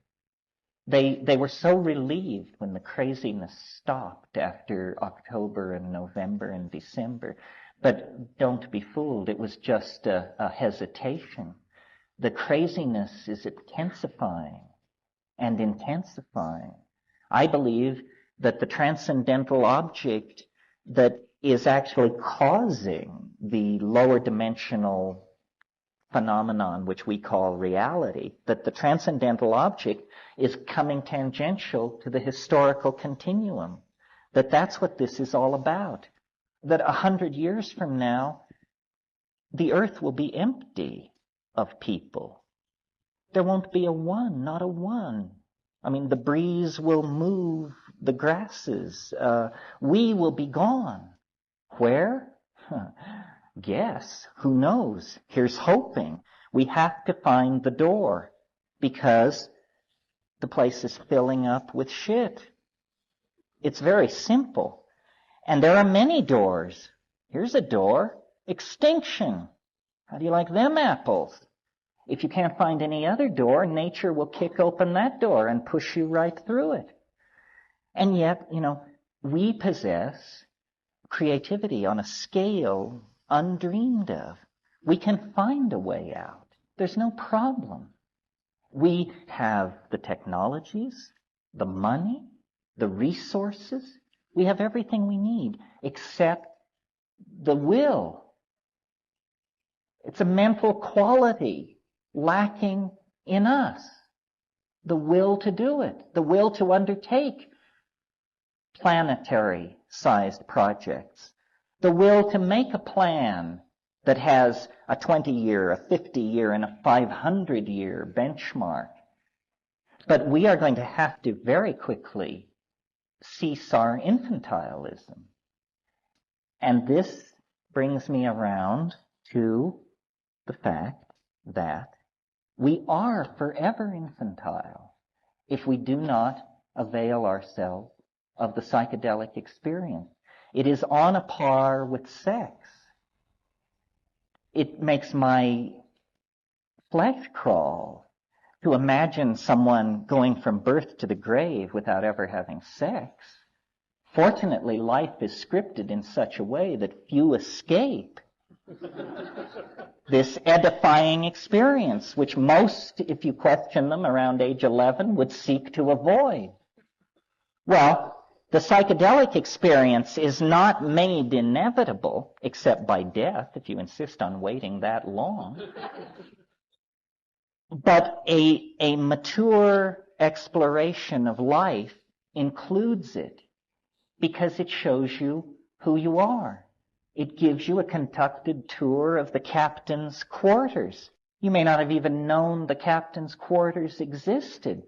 They were so relieved when the craziness stopped after October and November and December. But don't be fooled, it was just a hesitation. The craziness is intensifying and intensifying. I believe that the transcendental object that is actually causing the lower dimensional phenomenon which we call reality, that the transcendental object is coming tangential to the historical continuum, that that's what this is all about, that 100 years from now, the earth will be empty of people. There won't be a one, not a one. I mean, the breeze will move the grasses. We will be gone. Where? Guess. Who knows? Here's hoping. We have to find the door because the place is filling up with shit. It's very simple. And there are many doors. Here's a door. Extinction. How do you like them apples? If you can't find any other door, nature will kick open that door and push you right through it. And yet, we possess creativity on a scale undreamed of. We can find a way out. There's no problem. We have the technologies, the money, the resources. We have everything we need except the will. It's a mental quality lacking in us. The will to do it, the will to undertake planetary-sized projects, the will to make a plan that has a 20-year, a 50-year, and a 500-year benchmark. But we are going to have to very quickly cease our infantilism. And this brings me around to the fact that we are forever infantile if we do not avail ourselves of the psychedelic experience. It is on a par with sex. It makes my flesh crawl to imagine someone going from birth to the grave without ever having sex. Fortunately, life is scripted in such a way that few escape this edifying experience, which most, if you question them around age 11, would seek to avoid. Well, the psychedelic experience is not made inevitable, except by death, if you insist on waiting that long. But a mature exploration of life includes it because it shows you who you are. It gives you a conducted tour of the captain's quarters. You may not have even known the captain's quarters existed.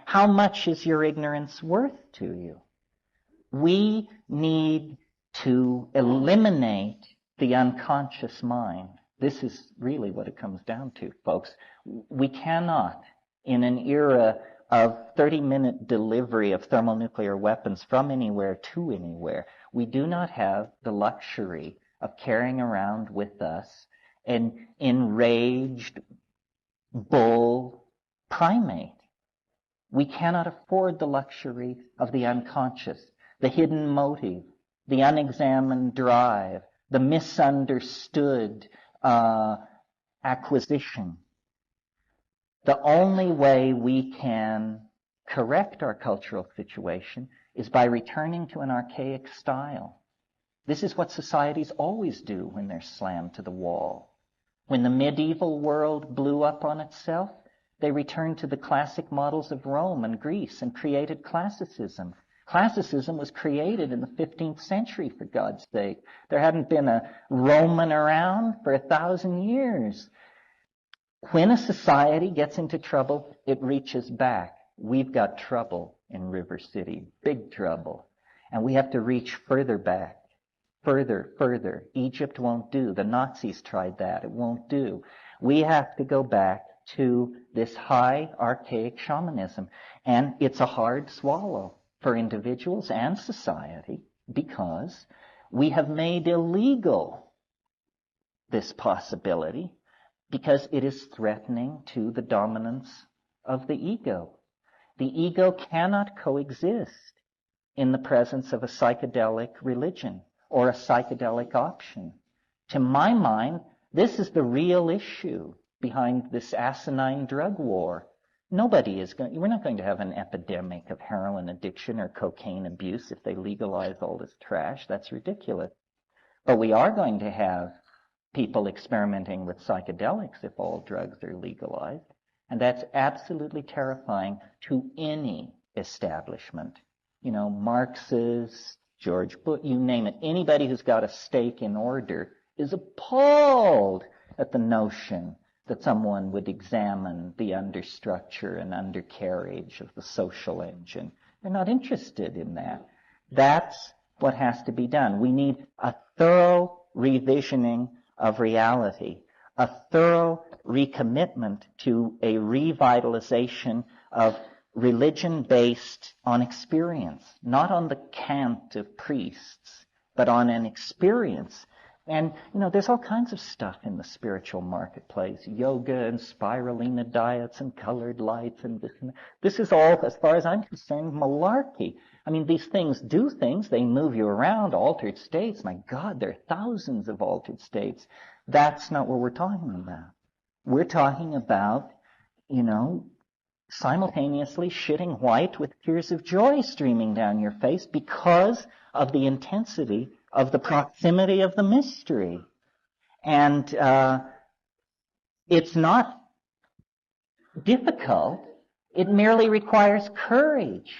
How much is your ignorance worth to you? We need to eliminate the unconscious mind. This is really what it comes down to, folks. We cannot, in an era of 30-minute delivery of thermonuclear weapons from anywhere to anywhere, we do not have the luxury of carrying around with us an enraged bull primate. We cannot afford the luxury of the unconscious, the hidden motive, the unexamined drive, the misunderstood acquisition. The only way we can correct our cultural situation is by returning to an archaic style. This is what societies always do when they're slammed to the wall. When the medieval world blew up on itself, they returned to the classic models of Rome and Greece and created classicism. Classicism was created in the 15th century, for God's sake. There hadn't been a Roman around for 1,000 years. When a society gets into trouble, it reaches back. We've got trouble in River City, big trouble. And we have to reach further back, further. Egypt won't do. The Nazis tried that. It won't do. We have to go back to this high archaic shamanism. And it's a hard swallow for individuals and society because we have made illegal this possibility because it is threatening to the dominance of the ego. The ego cannot coexist in the presence of a psychedelic religion or a psychedelic option. To my mind, this is the real issue behind this asinine drug war. We're not going to have an epidemic of heroin addiction or cocaine abuse if they legalize all this trash. That's ridiculous. But we are going to have people experimenting with psychedelics if all drugs are legalized. And that's absolutely terrifying to any establishment. Marxists, George Bush, you name it. Anybody who's got a stake in order is appalled at the notion that someone would examine the understructure and undercarriage of the social engine. They're not interested in that. That's what has to be done. We need a thorough revisioning of reality, a thorough recommitment to a revitalization of religion based on experience, not on the cant of priests, but on an experience. And, there's all kinds of stuff in the spiritual marketplace, yoga and spirulina diets and colored lights and this and that. This is all, as far as I'm concerned, malarkey. I mean, these things do things. They move you around, altered states. My God, there are thousands of altered states. That's not what we're talking about. We're talking about, simultaneously shitting white with tears of joy streaming down your face because of the intensity of the proximity of the mystery. And it's not difficult. It merely requires courage.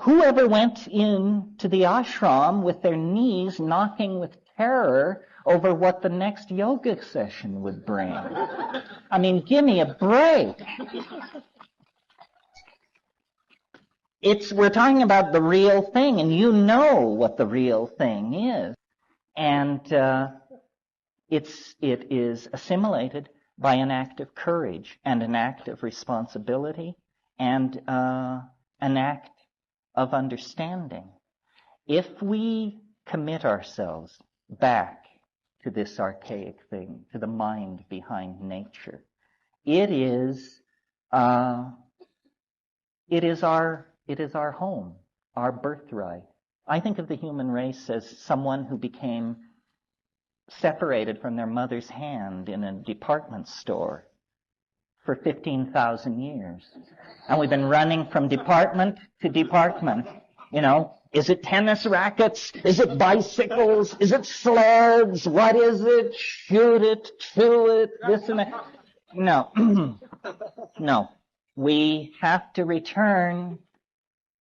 Whoever went into the ashram with their knees knocking with terror over what the next yoga session would bring? I mean, give me a break. We're talking about the real thing, and you know what the real thing is. And it is assimilated by an act of courage and an act of responsibility and an act of understanding. If we commit ourselves back to this archaic thing, to the mind behind nature, it is our home, our birthright. I think of the human race as someone who became separated from their mother's hand in a department store for 15,000 years. And we've been running from department to department. Is it tennis rackets? Is it bicycles? Is it sleds? What is it? Shoot it, chew it, this and that. No. No. We have to return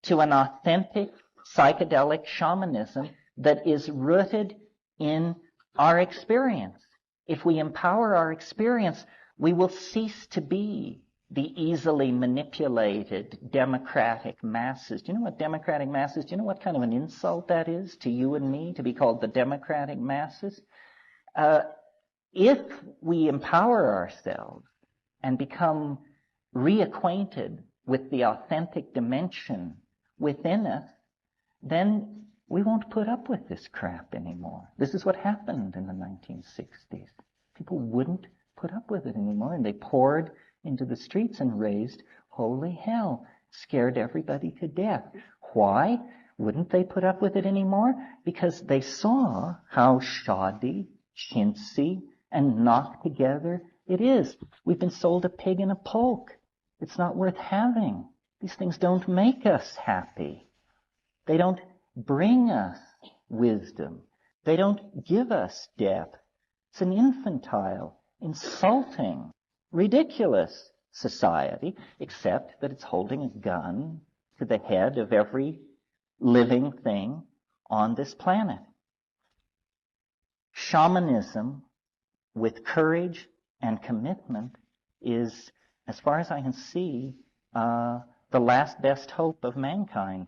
to an authentic psychedelic shamanism that is rooted in our experience. If we empower our experience, we will cease to be the easily manipulated democratic masses. Do you know what democratic masses? Do you know what kind of an insult that is to you and me to be called the democratic masses? If we empower ourselves and become reacquainted with the authentic dimension within us, then we won't put up with this crap anymore. This is what happened in the 1960s. People wouldn't put up with it anymore, and they poured into the streets and raised holy hell, scared everybody to death. Why wouldn't they put up with it anymore? Because they saw how shoddy, chintzy, and knocked together it is. We've been sold a pig in a poke. It's not worth having. These things don't make us happy. They don't bring us wisdom. They don't give us depth. It's an infantile, insulting, ridiculous society, except that it's holding a gun to the head of every living thing on this planet. Shamanism, with courage and commitment, is, as far as I can see, the last best hope of mankind.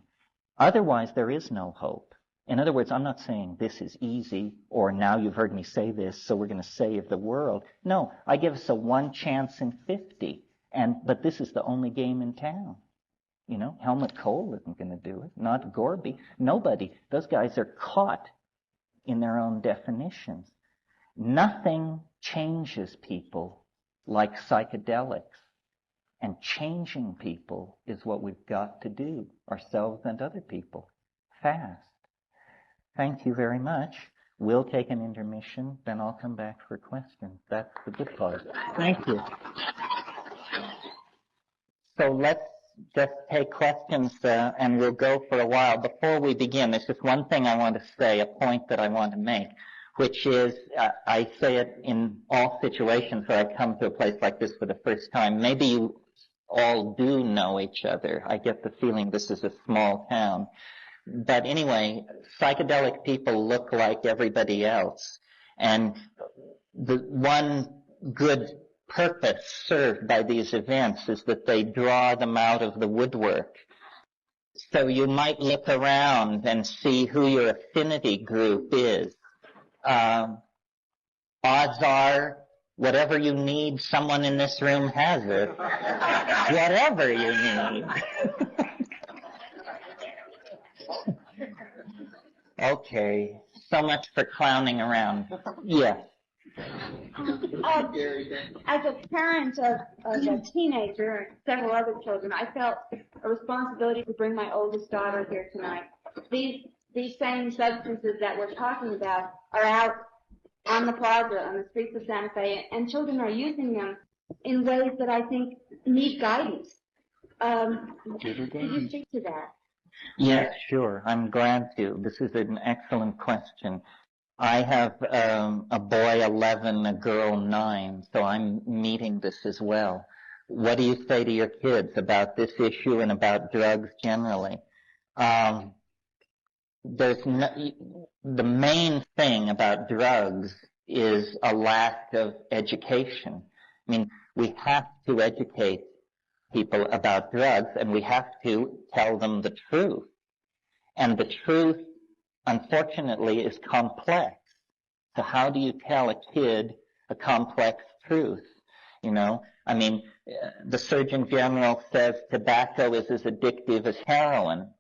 Otherwise, there is no hope. In other words, I'm not saying this is easy, or now you've heard me say this, so we're going to save the world. No, I give us a 1 chance in 50, but this is the only game in town. Helmut Kohl isn't going to do it, not Gorby, nobody. Those guys are caught in their own definitions. Nothing changes people like psychedelics. And changing people is what we've got to do, ourselves and other people, fast. Thank you very much. We'll take an intermission, then I'll come back for questions. That's the good part. Thank you. So let's just take questions, and we'll go for a while. Before we begin, there's just one thing I want to say, a point that I want to make, which is, I say it in all situations where I come to a place like this for the first time. Maybe you all do know each other. I get the feeling this is a small town. But anyway, psychedelic people look like everybody else. And the one good purpose served by these events is that they draw them out of the woodwork. So you might look around and see who your affinity group is. Odds are, whatever you need, someone in this room has it. Whatever you need. Okay, so much for clowning around. Yes. As a parent of a teenager and several other children, I felt a responsibility to bring my oldest daughter here tonight. These same substances that we're talking about are out on the plaza, on the streets of Santa Fe, and children are using them in ways that I think need guidance. Could you speak to that? Yes, sure. I'm glad to. This is an excellent question. I have a boy 11, a girl 9, so I'm meeting this as well. What do you say to your kids about this issue and about drugs generally? The main thing about drugs is a lack of education. I mean, we have to educate people about drugs, and we have to tell them the truth. And the truth, unfortunately, is complex. So how do you tell a kid a complex truth? You know, I mean, the Surgeon General says tobacco is as addictive as heroin.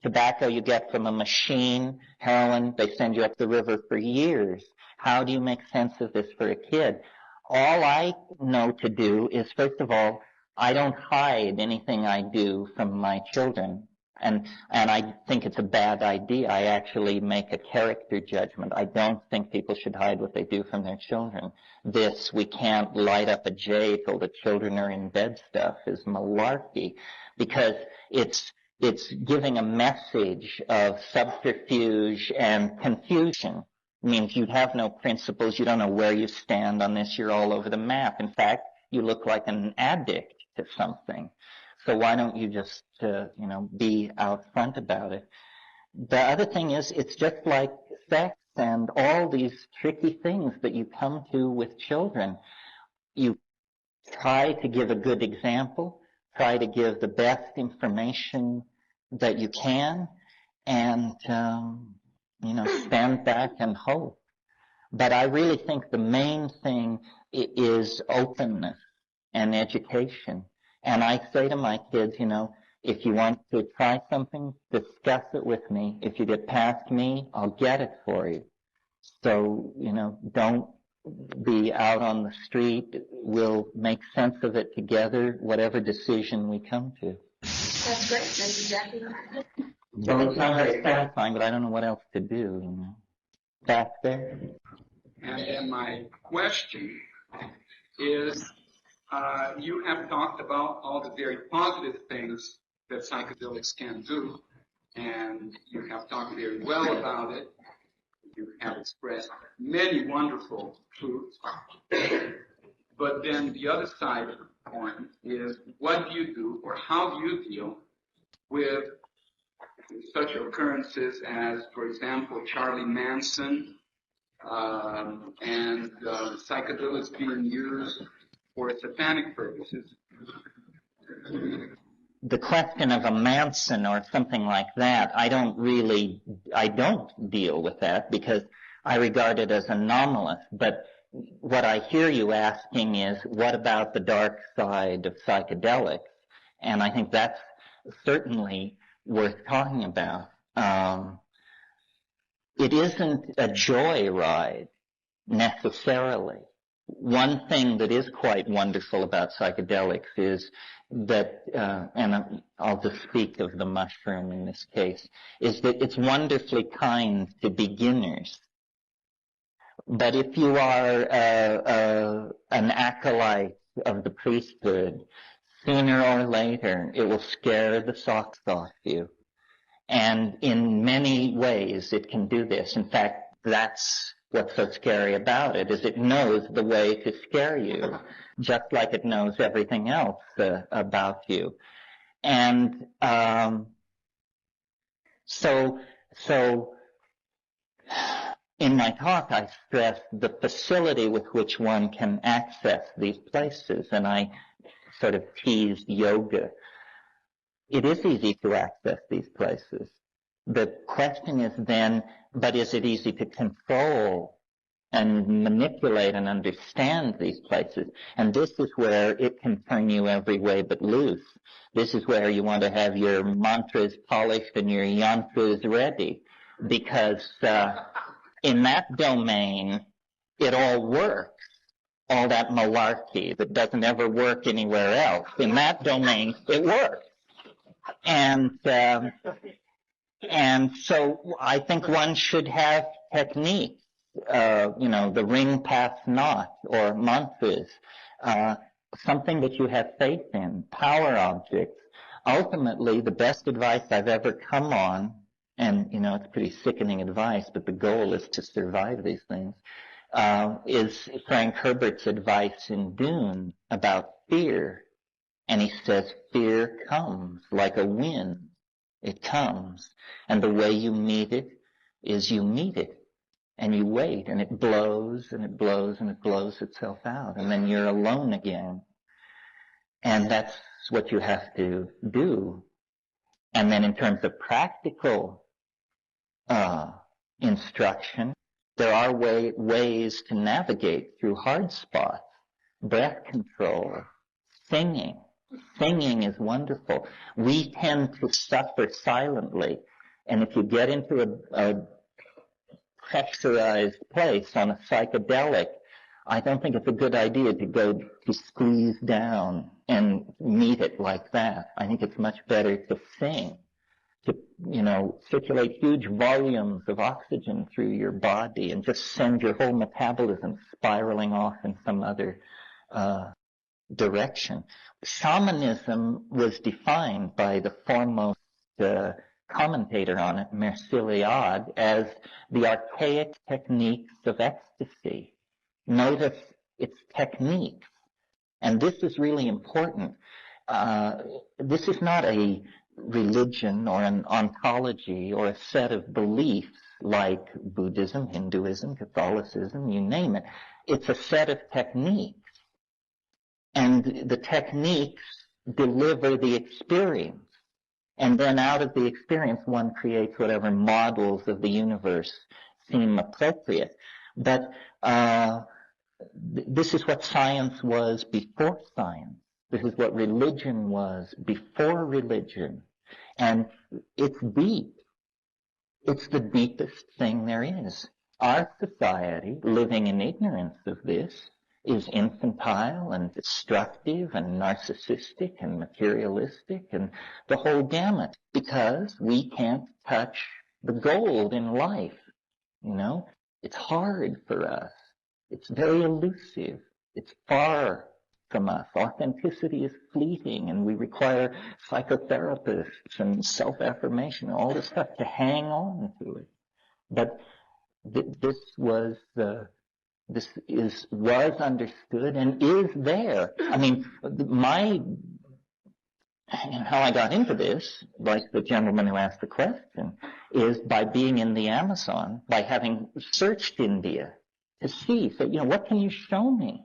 Tobacco you get from a machine, heroin, they send you up the river for years. How do you make sense of this for a kid? All I know to do is, first of all, I don't hide anything I do from my children. And I think it's a bad idea. I actually make a character judgment. I don't think people should hide what they do from their children. This, we can't light up a J till the children are in bed stuff is malarkey, because it's giving a message of subterfuge and confusion. It means you have no principles. You don't know where you stand on this. You're all over the map. In fact, you look like an addict to something. So why don't you just, be out front about it? The other thing is, it's just like sex and all these tricky things that you come to with children. You try to give a good example, try to give the best information that you can, and, stand back and hope. But I really think the main thing is openness and education. And I say to my kids, if you want to try something, discuss it with me. If you get past me, I'll get it for you. So, don't be out on the street. We'll make sense of it together, whatever decision we come to. That's great. That's exactly right. Well, it's not very satisfying, but I don't know what else to do, Back there. And then my question is, you have talked about all the very positive things that psychedelics can do, and you have talked very well about it. You have expressed many wonderful truths. But then the other side of the coin is, what do you do, or how do you deal with such occurrences as, for example, Charlie Manson, and psychedelics being used for satanic purposes? The question of a Manson or something like that, I don't deal with that because I regard it as anomalous. But what I hear you asking is, what about the dark side of psychedelics? And I think that's certainly worth talking about. It isn't a joyride necessarily. one thing that is quite wonderful about psychedelics is that, and I'll just speak of the mushroom in this case, is that it's wonderfully kind to beginners. But if you are an acolyte of the priesthood, sooner or later it will scare the socks off you. And in many ways it can do this. In fact, that's what's so scary about it, is it knows the way to scare you, just like it knows everything else about you. And so in my talk, I stress the facility with which one can access these places, and I sort of teased yoga. It is easy to access these places. The question is then, but is it easy to control and manipulate and understand these places? And this is where it can turn you every way but loose. This is where you want to have your mantras polished and your yantras ready, because in that domain, it all works. All that malarkey that doesn't ever work anywhere else. In that domain, it works. And so I think one should have techniques, the ring pass not, or mantras, something that you have faith in, power objects. Ultimately, the best advice I've ever come on, and it's pretty sickening advice, but the goal is to survive these things, is Frank Herbert's advice in Dune about fear. And he says, fear comes like a wind. It comes. And the way you meet it is you meet it. And you wait, and it blows, and it blows, and it blows itself out. And then you're alone again. And that's what you have to do. And then in terms of practical instruction, there are ways to navigate through hard spots. Breath control, singing. Singing is wonderful. We tend to suffer silently. And if you get into a pressurized place on a psychedelic, I don't think it's a good idea to go to squeeze down and meet it like that. I think it's much better to sing, to, circulate huge volumes of oxygen through your body and just send your whole metabolism spiraling off in some other direction. Shamanism was defined by the foremost commentator on it, Merciliade, as the archaic techniques of ecstasy. Notice its techniques. And this is really important. This is not a religion or an ontology or a set of beliefs like Buddhism, Hinduism, Catholicism, you name it. It's a set of techniques. And the techniques deliver the experience. And then out of the experience, one creates whatever models of the universe seem appropriate. But this is what science was before science. This is what religion was before religion. And it's deep. It's the deepest thing there is. Our society, living in ignorance of this, is infantile and destructive and narcissistic and materialistic and the whole gamut, because we can't touch the gold in life. It's hard for us. It's very elusive. It's far from us. Authenticity is fleeting, and we require psychotherapists and self-affirmation, all this stuff to hang on to it. But this was understood and is there. I mean, how I got into this, like the gentleman who asked the question, is by being in the Amazon, by having searched India to see, so, what can you show me?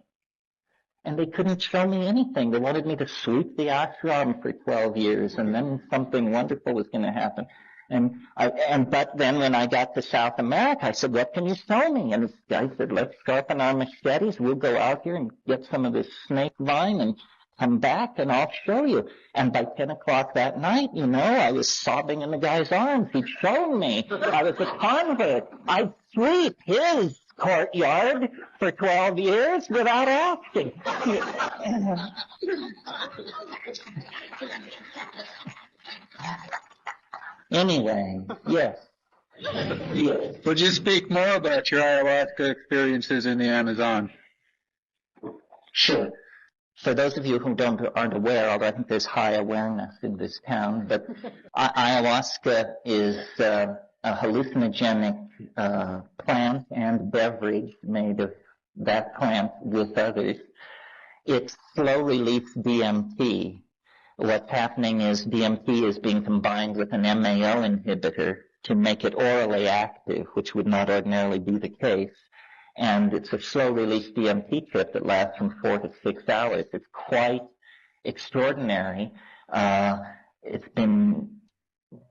And they couldn't show me anything. They wanted me to sweep the ashram for 12 years, and then something wonderful was going to happen. But then when I got to South America, I said, what can you show me? And this guy said, let's sharpen our machetes. We'll go out here and get some of this snake vine and come back and I'll show you. And by 10 o'clock that night, I was sobbing in the guy's arms. He'd shown me. I was a convert. I'd sweep his courtyard for 12 years without asking. Anyway, yes. Yes. Would you speak more about your ayahuasca experiences in the Amazon? Sure. For those of you who aren't aware, although I think there's high awareness in this town, but ayahuasca is a hallucinogenic plant and beverage made of that plant with others. It's slow-release DMT. What's happening is DMT is being combined with an MAO inhibitor to make it orally active, which would not ordinarily be the case. And it's a slow-release DMT trip that lasts from 4 to 6 hours. It's quite extraordinary.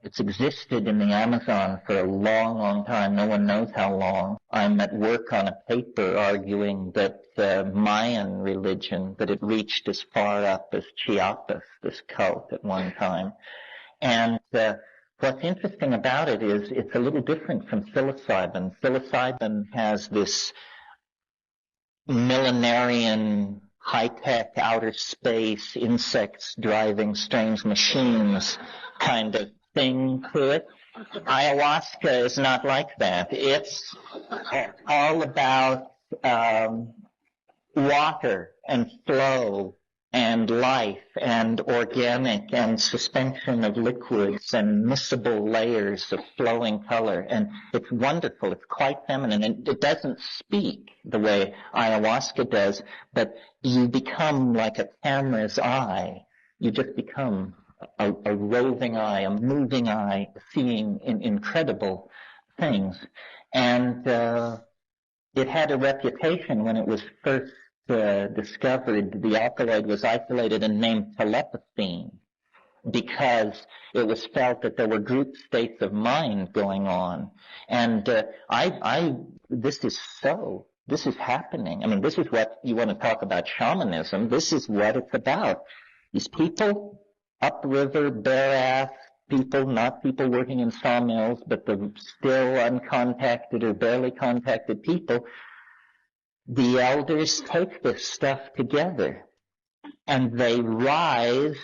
It's existed in the Amazon for a long, long time. No one knows how long. I'm at work on a paper arguing that Mayan religion, that it reached as far up as Chiapas, this cult, at one time. And what's interesting about it is it's a little different from psilocybin. Psilocybin has this millenarian, high-tech, outer space, insects driving strange machines kind of thing to it. Ayahuasca is not like that. It's all about water and flow and life and organic and suspension of liquids and miscible layers of flowing color. And it's wonderful. It's quite feminine. And it doesn't speak the way ayahuasca does, but you become like a camera's eye. You just become a roving eye, a moving eye, seeing incredible things. And it had a reputation when it was first discovered. The alkaloid was isolated and named telepathine because it was felt that there were group states of mind going on. And this is happening. I mean, this is what you want to talk about shamanism. This is what it's about. These people, upriver, bare-ass people, not people working in sawmills, but the still uncontacted or barely contacted people, the elders take this stuff together and they rise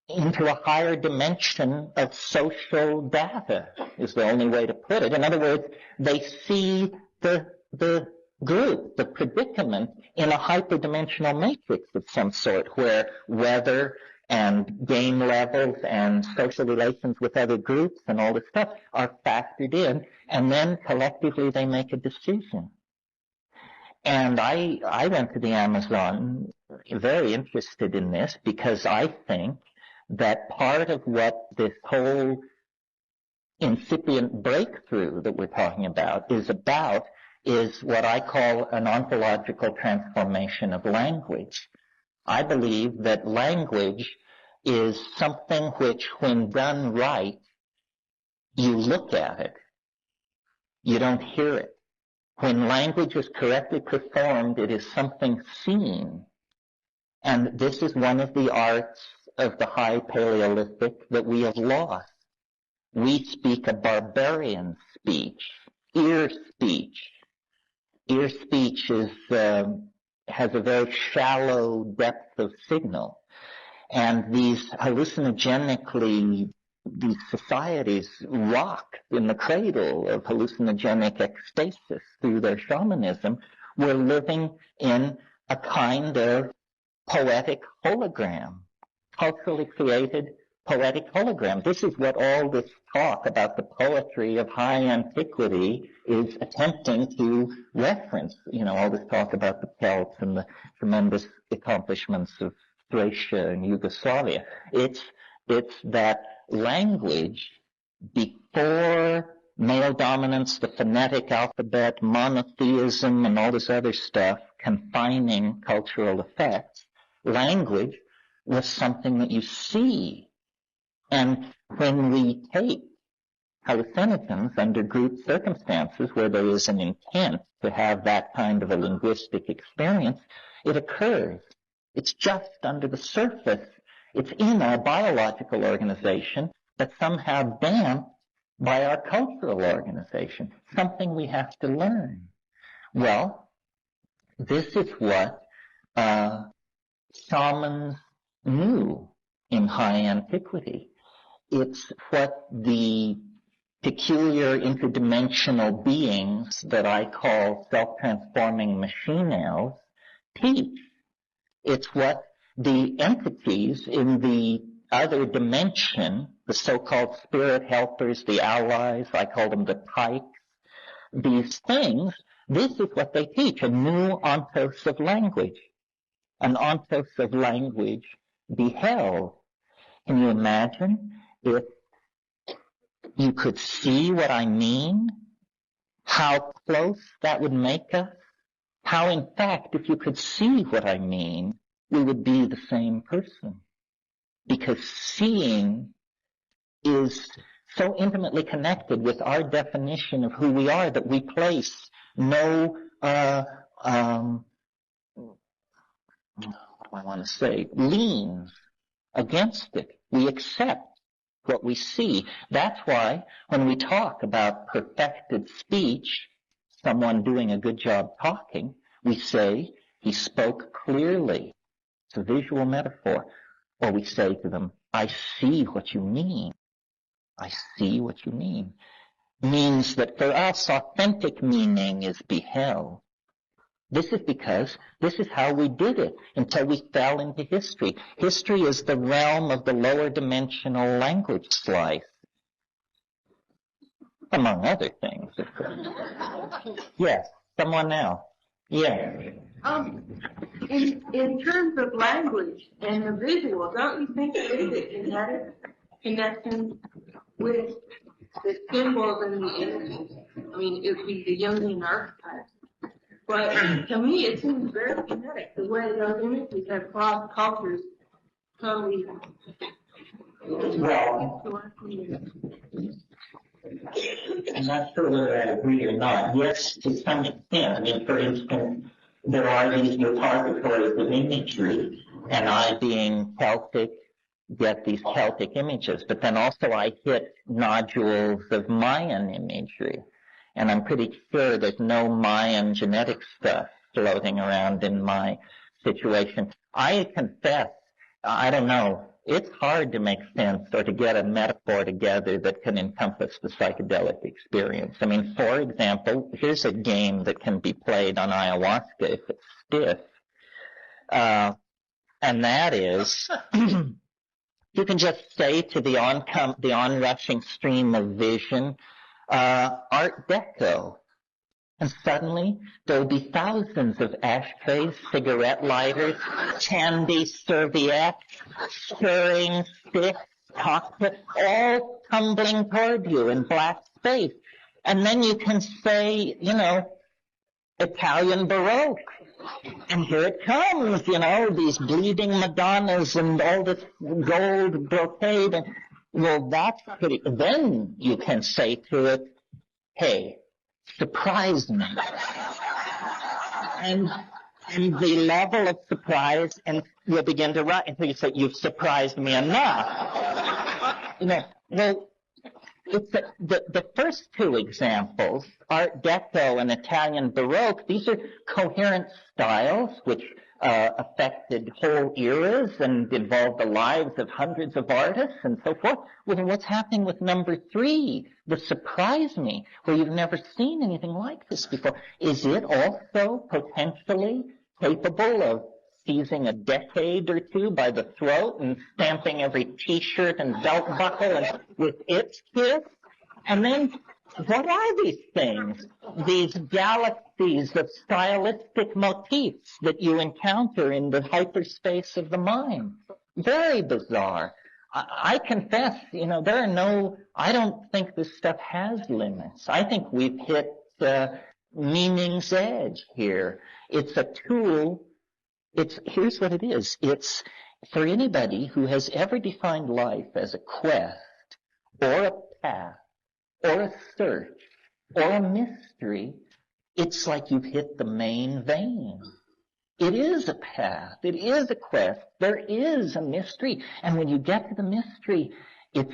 into a higher dimension of social data, is the only way to put it. In other words, they see the group, the predicament, in a hyperdimensional matrix of some sort, where weather and gain levels and social relations with other groups and all this stuff are factored in, and then collectively they make a decision. And I went to the Amazon very interested in this because I think that part of what this whole incipient breakthrough that we're talking about is what I call an ontological transformation of language. I believe that language is something which, when done right, you look at it. You don't hear it. When language is correctly performed, it is something seen. And this is one of the arts of the high Paleolithic that we have lost. We speak a barbarian speech, ear speech. Ear speech has a very shallow depth of signal. And these societies rock in the cradle of hallucinogenic ecstasis through their shamanism. We're living in a kind of poetic hologram, culturally created poetic hologram. This is what all this talk about the poetry of high antiquity is attempting to reference. You know, all this talk about the Celts and the tremendous accomplishments of Thracia and Yugoslavia. It's that language before male dominance, the phonetic alphabet, monotheism, and all this other stuff, confining cultural effects. Language was something that you see. And when we take hallucinogens under group circumstances where there is an intent to have that kind of a linguistic experience, it occurs. It's just under the surface. It's in our biological organization, but somehow damped by our cultural organization, something we have to learn. Well, this is what shamans knew in high antiquity. It's what the peculiar interdimensional beings that I call self-transforming machine elves teach. It's what the entities in the other dimension, the so-called spirit helpers, the allies, I call them the types, these things, this is what they teach, a new ontos of language. An ontos of language beheld. Can you imagine if you could see what I mean? How close that would make us? How, in fact, if you could see what I mean, we would be the same person. Because seeing is so intimately connected with our definition of who we are that we place no, liens against it. We accept what we see. That's why when we talk about perfected speech, someone doing a good job talking, we say he spoke clearly. It's a visual metaphor. Or we say to them, I see what you mean. I see what you mean. Means that for us, authentic meaning is beheld. This is because this is how we did it until we fell into history. History is the realm of the lower dimensional language slice, among other things, of course. Yes, someone else. Yes. In terms of language and the visual, don't you think there is a genetic connection with the symbols and the images? I mean, it would be the Jungian archetypes. But to me, it seems very genetic, the way those images have crossed cultures totally. Well, I'm not sure whether I agree or not. Yes, to some extent. I mean, for instance, there are these repositories of imagery, and I, being Celtic, get these Celtic images. But then also I hit nodules of Mayan imagery. And I'm pretty sure there's no Mayan genetic stuff floating around in my situation. I confess, I don't know, it's hard to make sense or to get a metaphor together that can encompass the psychedelic experience. I mean, for example, here's a game that can be played on ayahuasca if it's stiff. And that is, you can just say to the onrushing stream of vision, Art Deco. And suddenly, there'll be thousands of ashtrays, cigarette lighters, candy serviettes, stirring sticks, cocktails, all tumbling toward you in black space. And then you can say, Italian Baroque. And here it comes, these bleeding Madonnas and all this gold brocade. And, well, that's pretty. Then you can say to it, hey, surprise me. And the level of surprise and will begin to rise until you say, you've surprised me enough. Well, it's the first two examples, Art Deco and Italian Baroque, these are coherent styles which affected whole eras and involved the lives of hundreds of artists and so forth. Well, what's happening with number three, the surprise me, where you've never seen anything like this before? Is it also potentially capable of seizing a decade or two by the throat and stamping every T-shirt and belt buckle and with its kiss? And then, what are these things? These galaxies of stylistic motifs that you encounter in the hyperspace of the mind. Very bizarre. I confess, I don't think this stuff has limits. I think we've hit meaning's edge here. It's a tool. Here's what it is. It's for anybody who has ever defined life as a quest or a path or a search or a mystery, it's like you've hit the main vein. It is a path. It is a quest. There is a mystery. And when you get to the mystery, it's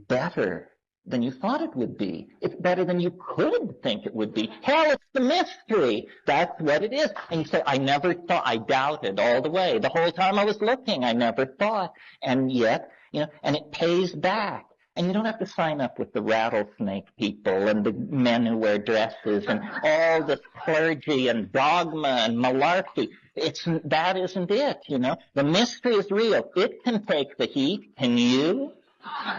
better than you thought it would be. It's better than you could think it would be. Hell, it's the mystery. That's what it is. And you say, I never thought, I doubted all the way. The whole time I was looking, I never thought. And yet, and it pays back. And you don't have to sign up with the rattlesnake people and the men who wear dresses and all this clergy and dogma and malarkey. That isn't it, The mystery is real. It can take the heat. Can you?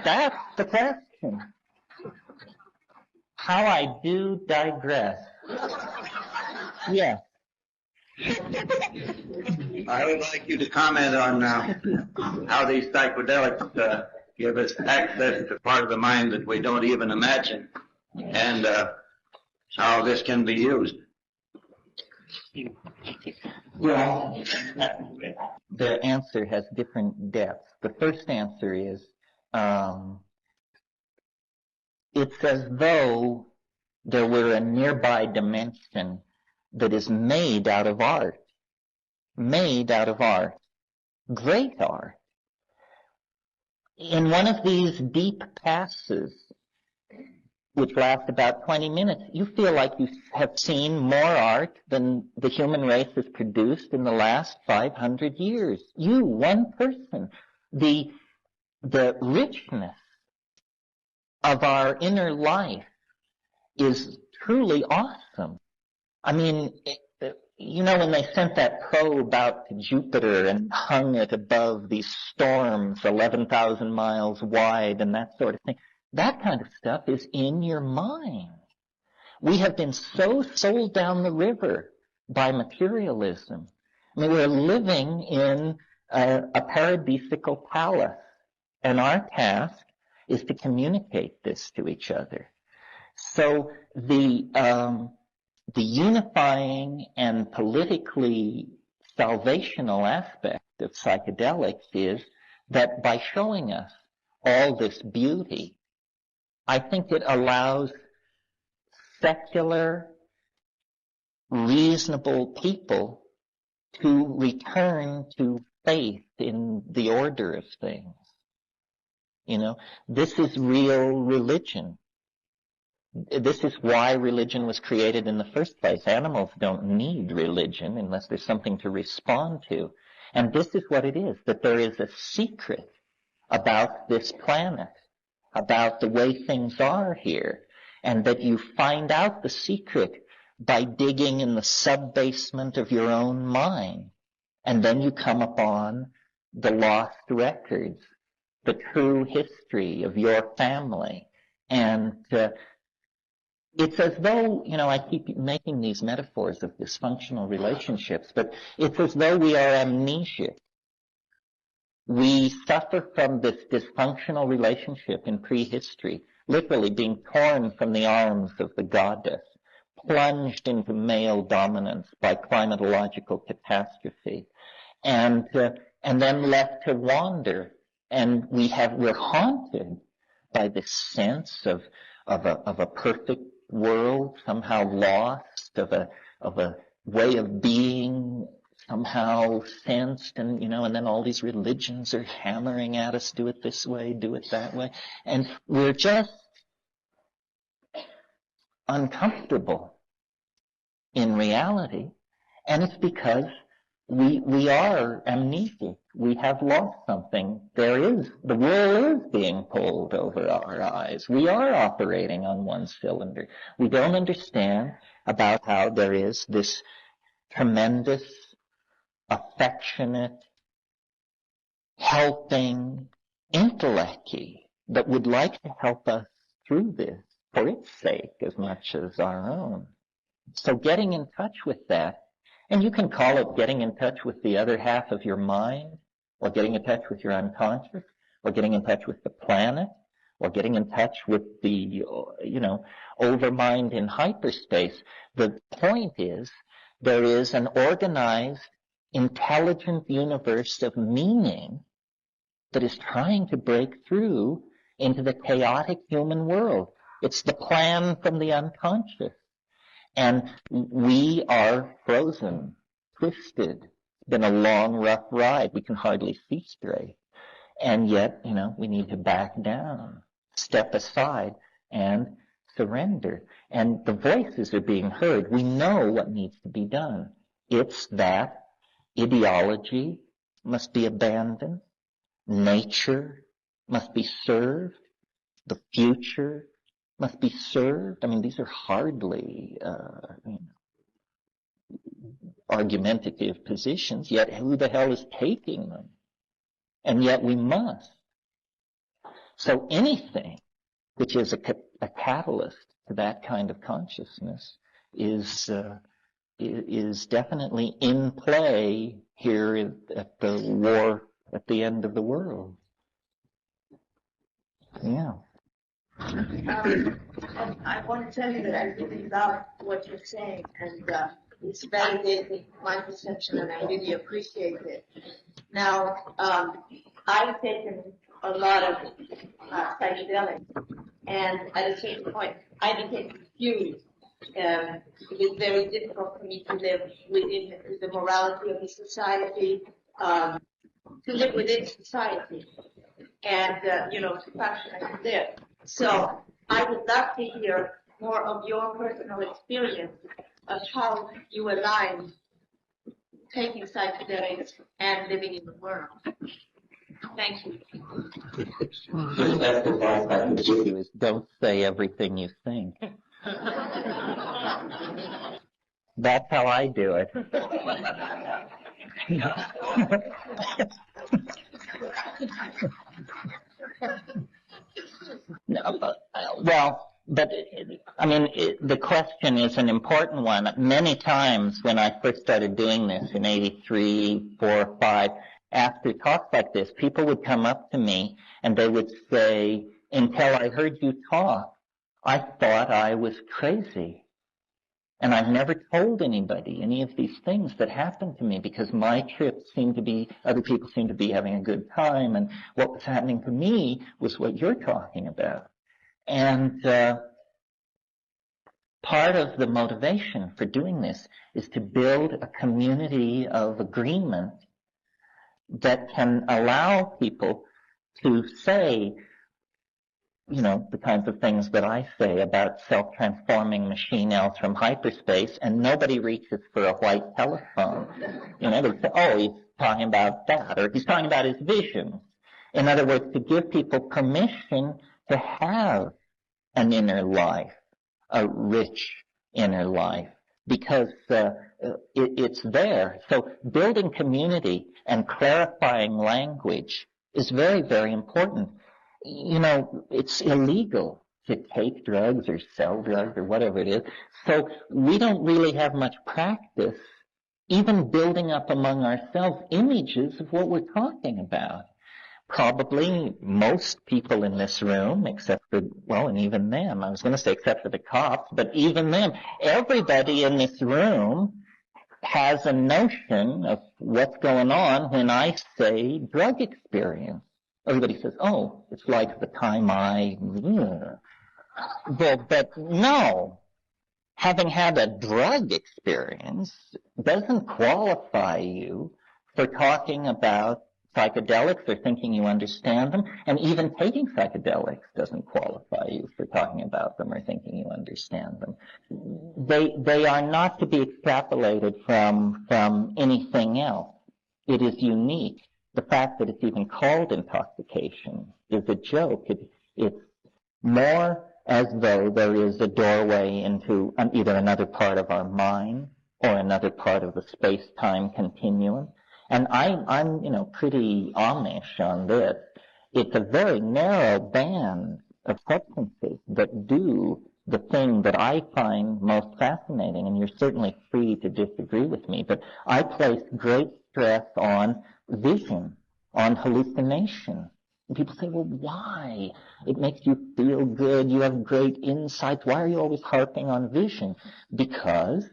That's the question. How I do digress. Yes. I would like you to comment on how these psychedelics give us access to part of the mind that we don't even imagine, and how this can be used. Well, the answer has different depths. The first answer is, it's as though there were a nearby dimension that is made out of art. Made out of art. Great art. In one of these deep passes, which last about 20 minutes, you feel like you have seen more art than the human race has produced in the last 500 years. You, one person. The richness of our inner life is truly awesome. I mean, when they sent that probe out to Jupiter and hung it above these storms 11,000 miles wide and that sort of thing, that kind of stuff is in your mind. We have been so sold down the river by materialism. I mean, we're living in a paradisical palace, and our task is to communicate this to each other. So the unifying and politically salvational aspect of psychedelics is that by showing us all this beauty, I think it allows secular, reasonable people to return to faith in the order of things. This is real religion. This is why religion was created in the first place. Animals don't need religion unless there's something to respond to. And this is what it is, that there is a secret about this planet, about the way things are here, and that you find out the secret by digging in the sub-basement of your own mind. And then you come upon the lost records, the true history of your family. And it's as though, I keep making these metaphors of dysfunctional relationships, but it's as though we are amnesic. We suffer from this dysfunctional relationship in prehistory, literally being torn from the arms of the goddess, plunged into male dominance by climatological catastrophe, and then left to wander. And we're haunted by this sense of a perfect world, somehow lost, of a way of being somehow sensed, and then all these religions are hammering at us, do it this way, do it that way, and we're just uncomfortable in reality, and it's because we are amnesic. We have lost something. The world is being pulled over our eyes. We are operating on one cylinder. We don't understand about how there is this tremendous, affectionate, helping intellect that would like to help us through this for its sake as much as our own. So getting in touch with that, and you can call it getting in touch with the other half of your mind, or getting in touch with your unconscious, or getting in touch with the planet, or getting in touch with the, overmind in hyperspace. The point is, there is an organized, intelligent universe of meaning that is trying to break through into the chaotic human world. It's the plan from the unconscious. And we are frozen, twisted. It's been a long, rough ride. We can hardly see straight. And yet, we need to back down. step aside and surrender. And the voices are being heard. We know what needs to be done. It's that ideology must be abandoned, nature must be served, the future must be served. I mean, these are hardly argumentative positions, yet who the hell is taking them? And yet we must. So anything which is a catalyst to that kind of consciousness is definitely in play here at the war at the end of the world. Yeah. I want to tell you that I really love what you're saying, and it's validating my perception, and I really appreciate it. Now, I've taken a lot of psychedelics, and at a certain point, I became confused. It was very difficult for me to live within the morality of the society, to live within society, and, to function as there. So I would love to hear more of your personal experience of how you align taking psychedelics and living in the world. Thank you. The best advice I can give you is don't say everything you think. That's how I do it. The question is an important one. Many times when I first started doing this in 83, 4, 5, after talks like this, people would come up to me and they would say, until I heard you talk, I thought I was crazy. And I've never told anybody any of these things that happened to me because my trips seemed to be, other people seemed to be having a good time, and what was happening to me was what you're talking about. And part of the motivation for doing this is to build a community of agreement that can allow people to say, the kinds of things that I say about self-transforming machine elves from hyperspace, and nobody reaches for a white telephone. They say, oh, he's talking about that, or he's talking about his vision. In other words, to give people permission to have an inner life, a rich inner life, because it's there. So building community and clarifying language is very, very important. It's illegal to take drugs or sell drugs or whatever it is. So we don't really have much practice even building up among ourselves images of what we're talking about. Probably most people in this room, except for, and even them, I was going to say except for the cops, but even them, everybody in this room has a notion of what's going on when I say drug experience. Everybody says, oh, it's like the time but no. Having had a drug experience doesn't qualify you for talking about psychedelics or thinking you understand them, and even taking psychedelics doesn't qualify you for talking about them or thinking you understand them. They are not to be extrapolated from anything else. It is unique. The fact that it's even called intoxication is a joke. It's more as though there is a doorway into either another part of our mind or another part of the space-time continuum. And I'm pretty Amish on this. It's a very narrow band of substances that do the thing that I find most fascinating, and you're certainly free to disagree with me, but I place great stress on vision, on hallucination. And people say, well, why? It makes you feel good, you have great insights. Why are you always harping on vision? Because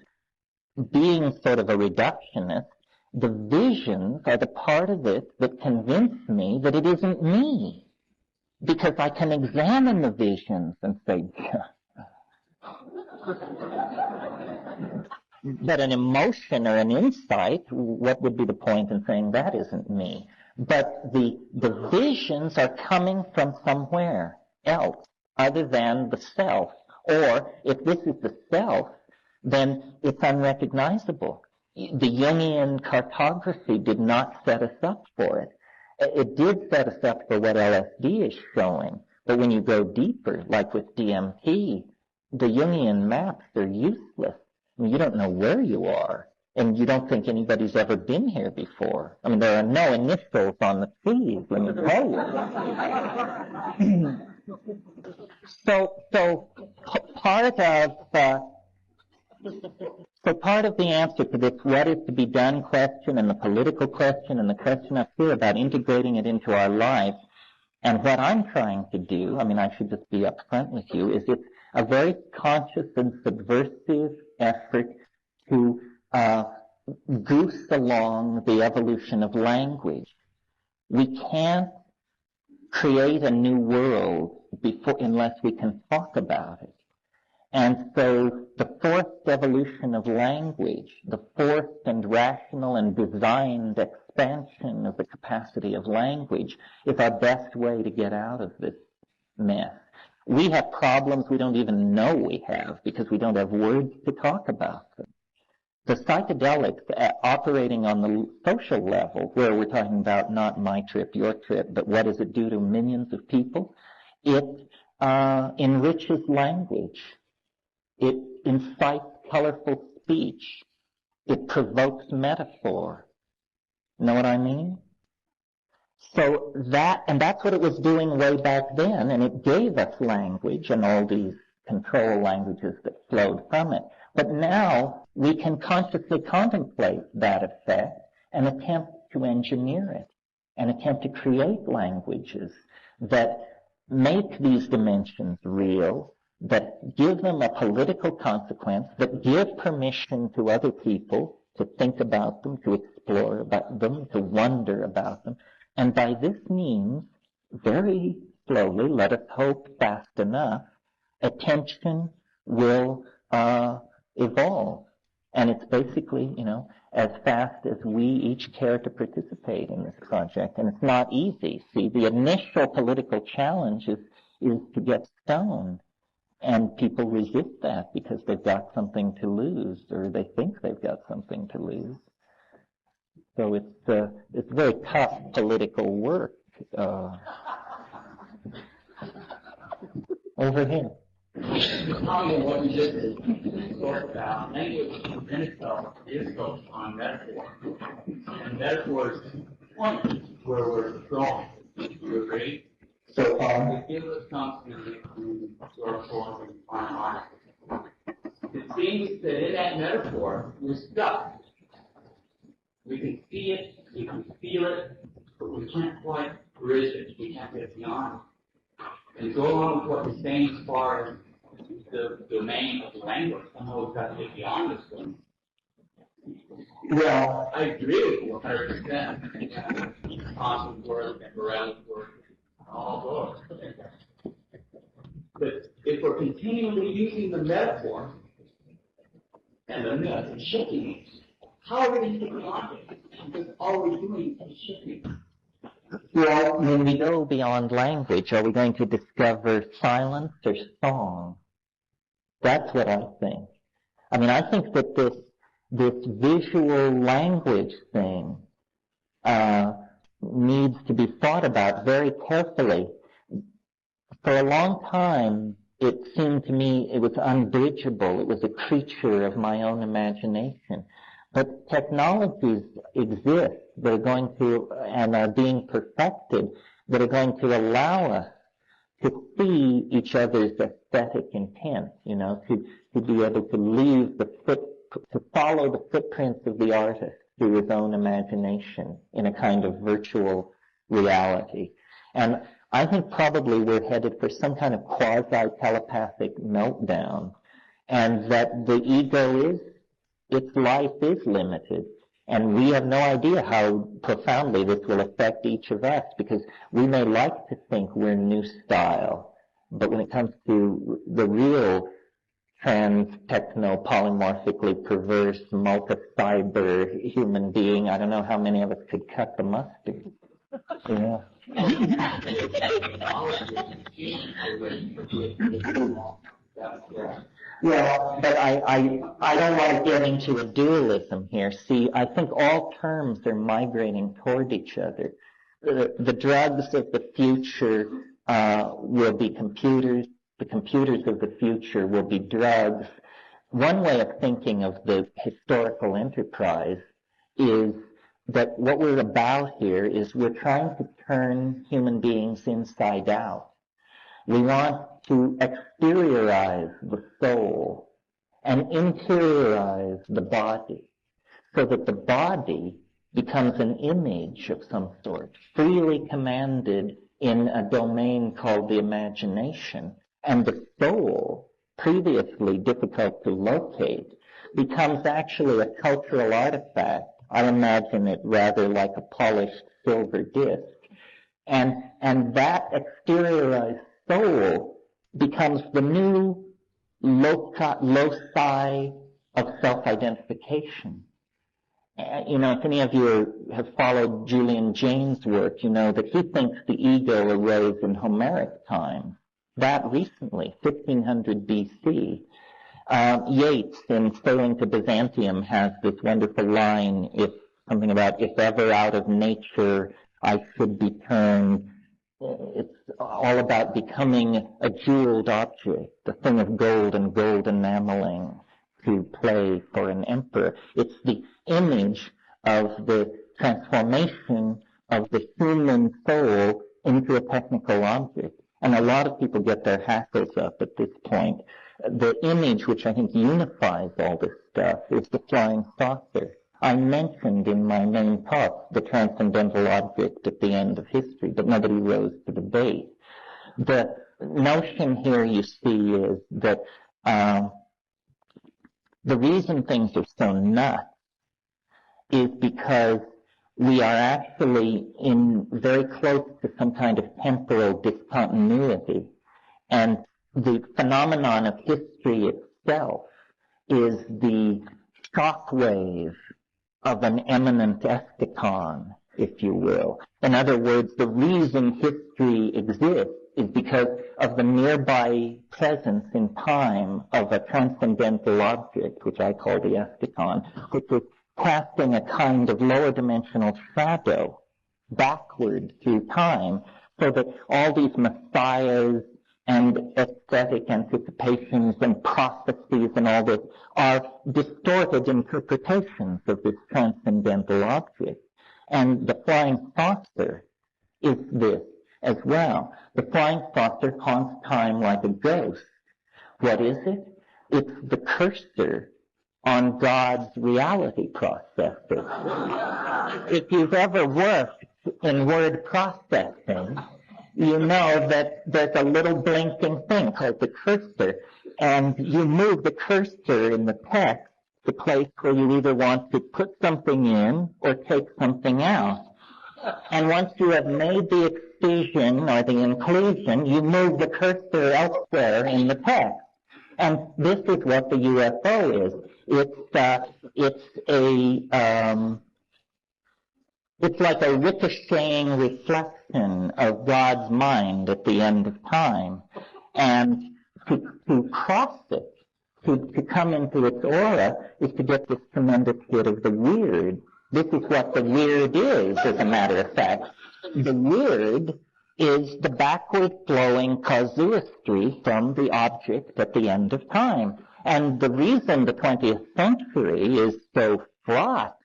being sort of a reductionist, the visions are the part of it that convince me that it isn't me. Because I can examine the visions and say, but an emotion or an insight, what would be the point in saying that isn't me? But the visions are coming from somewhere. else other than the self. Or if this is the self, then it's unrecognizable. The Jungian cartography did not set us up for it. It did set us up for what LSD is showing, but when you go deeper, like with DMT, the Jungian maps are useless. I mean, you don't know where you are, and you don't think anybody's ever been here before. I mean, there are no initials on the trees, let me tell you. So part of the answer to this what is to be done question and the political question and the question up here about integrating it into our lives, and what I'm trying to do, I mean, I should just be upfront with you, is it's a very conscious and subversive effort to goose along the evolution of language. We can't create a new world unless we can talk about it. And so the forced evolution of language, the forced and rational and designed expansion of the capacity of language is our best way to get out of this mess. We have problems we don't even know we have because we don't have words to talk about them. The psychedelics operating on the social level, where we're talking about not my trip, your trip, but what does it do to millions of people? It enriches language. It incites colorful speech. It provokes metaphor. Know what I mean? So that's what it was doing way back then, and it gave us language and all these control languages that flowed from it. But now we can consciously contemplate that effect and attempt to engineer it and attempt to create languages that make these dimensions real, that give them a political consequence, that give permission to other people to think about them, to explore about them, to wonder about them. And by this means, very slowly, let us hope fast enough, attention will evolve. And it's basically, as fast as we each care to participate in this project. And it's not easy. See, the initial political challenge is to get stoned. And people resist that because they've got something to lose, or they think they've got something to lose. So it's very tough political work. Over here. Comment what you just spoke about. Language in itself is focused on metaphor. And metaphors point where we're going. Do you agree? So it gives us something to sort of form and find on. It seems that in that metaphor, we're stuck. We can see it, we can feel it, but we can't quite bridge it. We can't get beyond it. And go along with what you're saying as far as the domain of the language. Somehow we've got to get beyond this one. Well, I agree with you 100%. Constant work and morality work, all those. But if we're continually using the metaphor and the myth and shifting it, how are we going to get beyond it? Because all we're doing is shifting. Well, when we go beyond language, are we going to discover silence or song? That's what I think. I mean, I think that this visual language thing needs to be thought about very carefully. For a long time, it seemed to me it was unbridgeable. It was a creature of my own imagination. But technologies exist that are going to, and are being perfected, that are going to allow us to see each other's aesthetic intent, to be able to leave to follow the footprints of the artist through his own imagination in a kind of virtual reality. And I think probably we're headed for some kind of quasi-telepathic meltdown, and that the ego its life is limited, and we have no idea how profoundly this will affect each of us, because we may like to think we're new style, but when it comes to the real trans-techno-polymorphically perverse, multi-fiber human being, I don't know how many of us could cut the mustard. Well, but I don't want to get into a dualism here. See, I think all terms are migrating toward each other. The drugs of the future will be computers. The computers of the future will be drugs. One way of thinking of the historical enterprise is that what we're about here is we're trying to turn human beings inside out. We want to exteriorize the soul and interiorize the body so that the body becomes an image of some sort, freely commanded in a domain called the imagination, and the soul, previously difficult to locate, becomes actually a cultural artifact. I imagine it rather like a polished silver disc. And that exteriorized soul becomes the new loci of self-identification. If any of you have followed Julian Jaynes' work, you know that he thinks the ego arose in Homeric time. That recently, 1500 BC. Yeats, in Sailing to Byzantium, has this wonderful line, something about, if ever out of nature I should be turned. It's all about becoming a jeweled object, a thing of gold and gold enameling to play for an emperor. It's the image of the transformation of the human soul into a technical object. And a lot of people get their hackles up at this point. The image which I think unifies all this stuff is the flying saucer. I mentioned in my main talk the transcendental object at the end of history, but nobody rose to the bait. The notion here, you see, is that the reason things are so nuts is because we are actually very close to some kind of temporal discontinuity. And the phenomenon of history itself is the shock wave of an eminent eschaton, if you will. In other words, the reason history exists is because of the nearby presence in time of a transcendental object, which I call the eschaton, which is casting a kind of lower dimensional shadow backward through time, so that all these messiahs and aesthetic anticipations and prophecies and all this are distorted interpretations of this transcendental object. And the flying saucer is this as well. The flying saucer haunts time like a ghost. What is it? It's the cursor on God's reality processor. If you've ever worked in word processing, you know that there's a little blinking thing called the cursor, and you move the cursor in the text to place where you either want to put something in or take something out. And once you have made the excision or the inclusion, you move the cursor elsewhere in the text. And this is what the UFO is. It's like a ricocheting reflection of God's mind at the end of time. And to cross it, to come into its aura, is to get this tremendous hit of the weird. This is what the weird is, as a matter of fact. The weird is the backward flowing casuistry from the object at the end of time. And the reason the 20th century is so fraught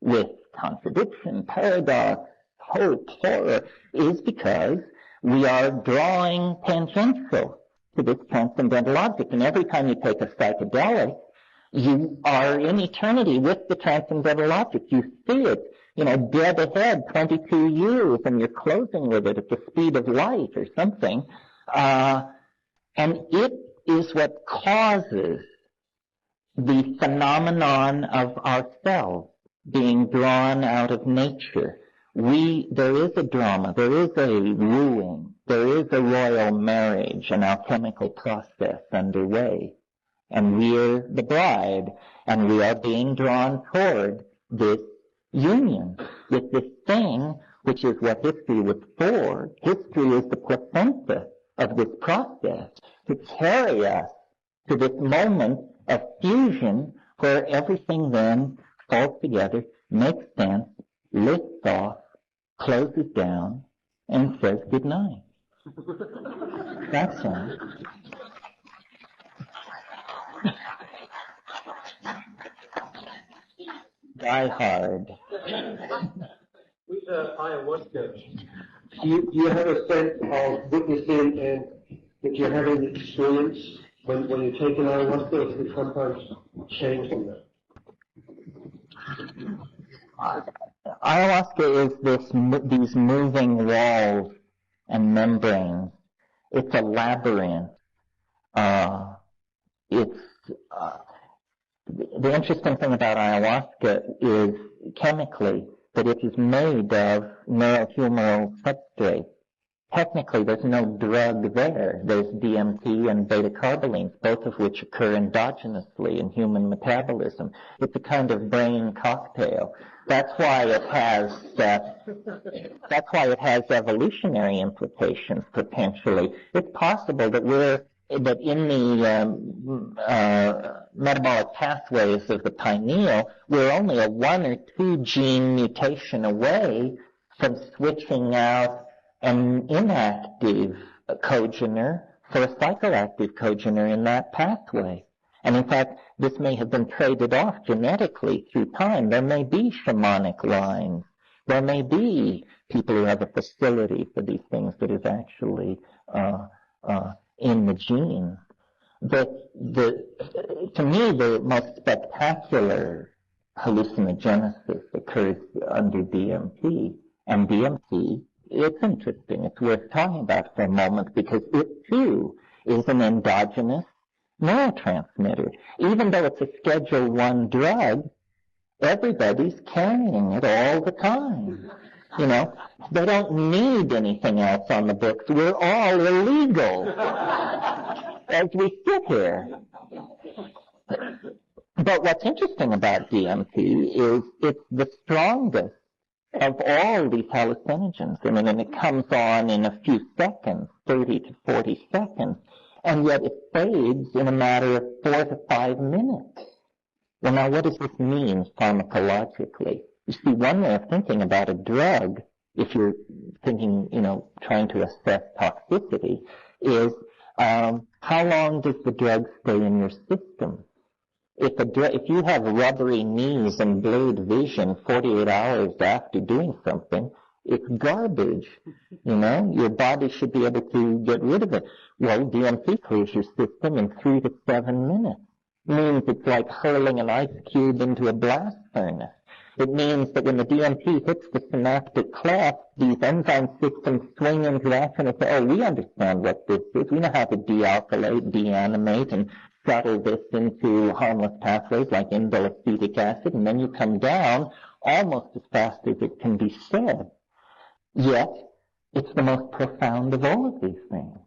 with contradiction, paradox, hope, horror, is because we are drawing tangential to this transcendental object. And every time you take a psychedelic, you are in eternity with the transcendental object. You see it, dead ahead, 22 years, and you're closing with it at the speed of light or something. And it is what causes the phenomenon of ourselves being drawn out of nature. There is a drama, there is a wooing, there is a royal marriage, an alchemical process underway. And we're the bride, and we are being drawn toward this union with this thing which is what history was for. History is the placenta of this process to carry us to this moment of fusion where everything then falls together, makes sense, lifts off, closes down, and says goodnight. That's all. Die hard. With ayahuasca, do you have a sense of witnessing and that you're having the experience when you're taking ayahuasca, or does it sometimes change from that? Ayahuasca is these moving walls and membranes. It's a labyrinth. The interesting thing about ayahuasca is chemically that it is made of neurohumoral substrate. Technically, there's no drug there. There's DMT and beta-carbolines, both of which occur endogenously in human metabolism. It's a kind of brain cocktail. That's why it has evolutionary implications potentially. It's possible that in the metabolic pathways of the pineal, we're only a 1 or 2 gene mutation away from switching out an inactive cogener for a psychoactive cogener in that pathway. And in fact, this may have been traded off genetically through time. There may be shamanic lines. There may be people who have a facility for these things that is actually in the gene. To me, the most spectacular hallucinogenesis occurs under DMT. And DMT, it's interesting. It's worth talking about for a moment because it, too, is an endogenous neurotransmitter. Even though it's a Schedule 1 drug, everybody's carrying it all the time. You know, they don't need anything else on the books. We're all illegal as we sit here. But what's interesting about DMT is it's the strongest of all these hallucinogens. I mean, and it comes on in a few seconds, 30 to 40 seconds, and yet it fades in a matter of 4 to 5 minutes. Well, now, what does this mean pharmacologically? You see, one way of thinking about a drug, if you're thinking, trying to assess toxicity, is how long does the drug stay in your system? If you have rubbery knees and blurred vision 48 hours after doing something, it's garbage. Your body should be able to get rid of it. Well, DMT clears your system in 3 to 7 minutes. It means it's like hurling an ice cube into a blast furnace. It means that when the DMT hits the synaptic cleft, these enzyme systems swing into action and say, oh, we understand what this is. We know how to dealkylate, deanimate, and shuttle this into harmless pathways like indole acid, and then you come down almost as fast as it can be said. Yet, it's the most profound of all of these things.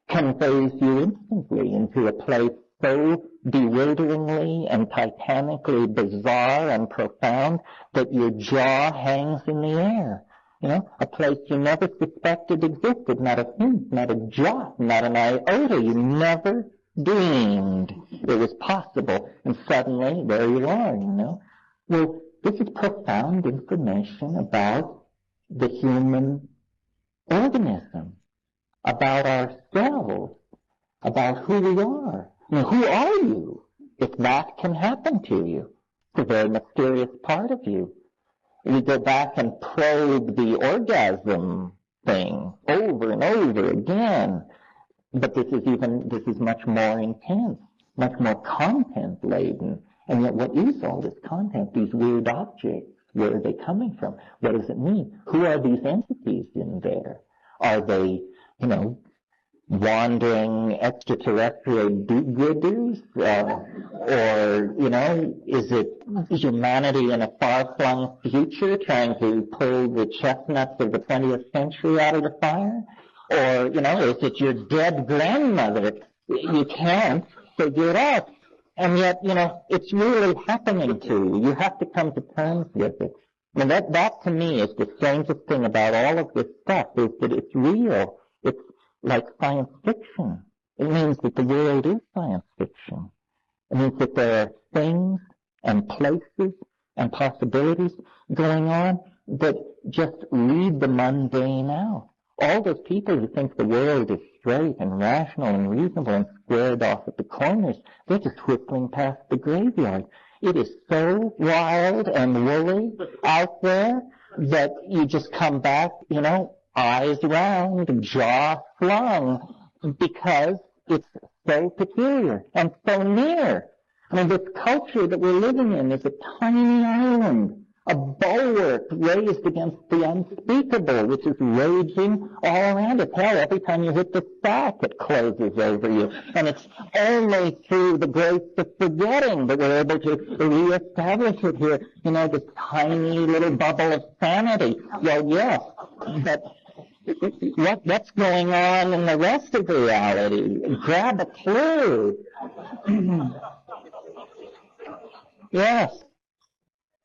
Conveys you instantly into a place so bewilderingly and titanically bizarre and profound that your jaw hangs in the air. A place you never suspected existed, not a hint, not a jot, not an iota. You never dreamed it was possible, and suddenly there you are, Well, this is profound information about the human organism, about ourselves, about who we are. Who are you if that can happen to you? It's a very mysterious part of you. We go back and probe the orgasm thing over and over again. But this is much more intense, much more content-laden. And yet what is all this content, these weird objects? Where are they coming from? What does it mean? Who are these entities in there? Are they, wandering extraterrestrial do-gooders? Or, is it humanity in a far-flung future trying to pull the chestnuts of the 20th century out of the fire? Or, is it your dead grandmother? You can't figure it out. And yet, it's really happening to you. You have to come to terms with it. I mean, that to me is the strangest thing about all of this stuff, is that it's real. It's like science fiction. It means that the world is science fiction. It means that there are things and places and possibilities going on that just lead the mundane out. All those people who think the world is straight and rational and reasonable and squared off at the corners, they're just whistling past the graveyard. It is so wild and woolly out there that you just come back, eyes round, jaw flung, because it's so peculiar and so near. I mean, this culture that we're living in is a tiny island, a bulwark raised against the unspeakable, which is raging all around us. Hell, every time you hit the stack, it closes over you. And it's only through the grace of forgetting that we're able to reestablish it here, this tiny little bubble of sanity. Well, yes, but what's going on in the rest of reality? Grab a clue. Yes.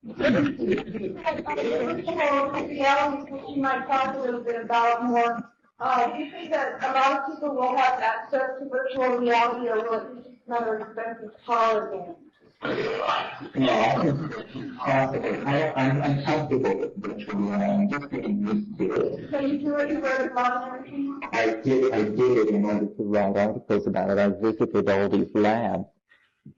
Reality, which you might talk a little bit about more. Do you think that a lot of people will have access to virtual reality, or will it be just another expensive hologram? I'm comfortable with virtual reality. I'm just getting used to it. So you do it for monitoring? I did it in order to write articles about it. I visited all these labs.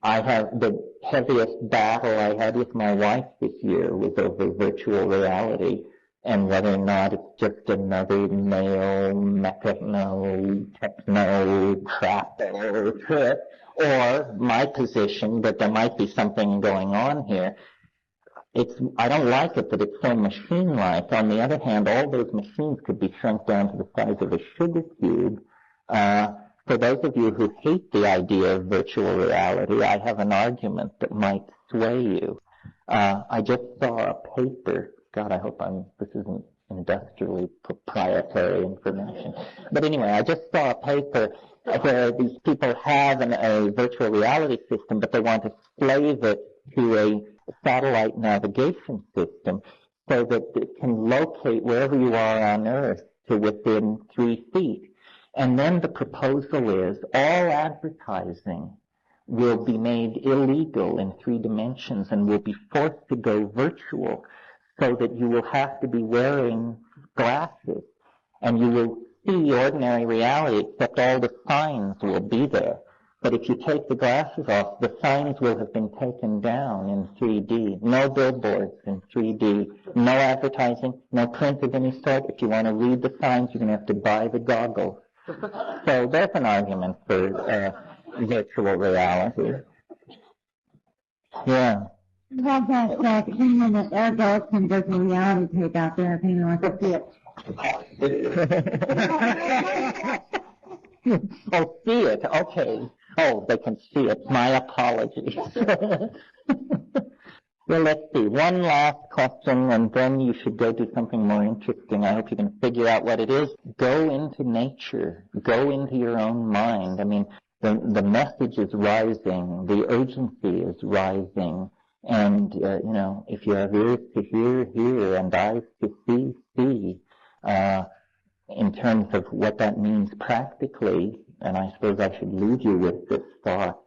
I have the heaviest battle I had with my wife this year was over virtual reality and whether or not it's just another male techno crap trip, or my position that there might be something going on here. I don't like it that it's so machine-like. On the other hand, all those machines could be shrunk down to the size of a sugar cube. For those of you who hate the idea of virtual reality, I have an argument that might sway you. I just saw a paper. God, I hope this isn't industrially proprietary information. But anyway, I just saw a paper where these people have a virtual reality system, but they want to slave it to a satellite navigation system so that it can locate wherever you are on Earth to within 3 feet. And then the proposal is all advertising will be made illegal in 3 dimensions and will be forced to go virtual so that you will have to be wearing glasses and you will see ordinary reality except all the signs will be there. But if you take the glasses off, the signs will have been taken down in 3D. No billboards in 3D. No advertising, no print of any sort. If you want to read the signs, you're going to have to buy the goggles. So there's an argument for virtual reality. Yeah. You have that 10-minute air dose and virtual reality tape out there if anyone wants to see it. Oh, see it. Okay. Oh, they can see it. My apologies. Well, let's see. One last question, and then you should go do something more interesting. I hope you can figure out what it is. Go into nature. Go into your own mind. I mean, the message is rising. The urgency is rising. And, if you have ears to hear, hear, and eyes to see, see. In terms of what that means practically, and I suppose I should leave you with this thought,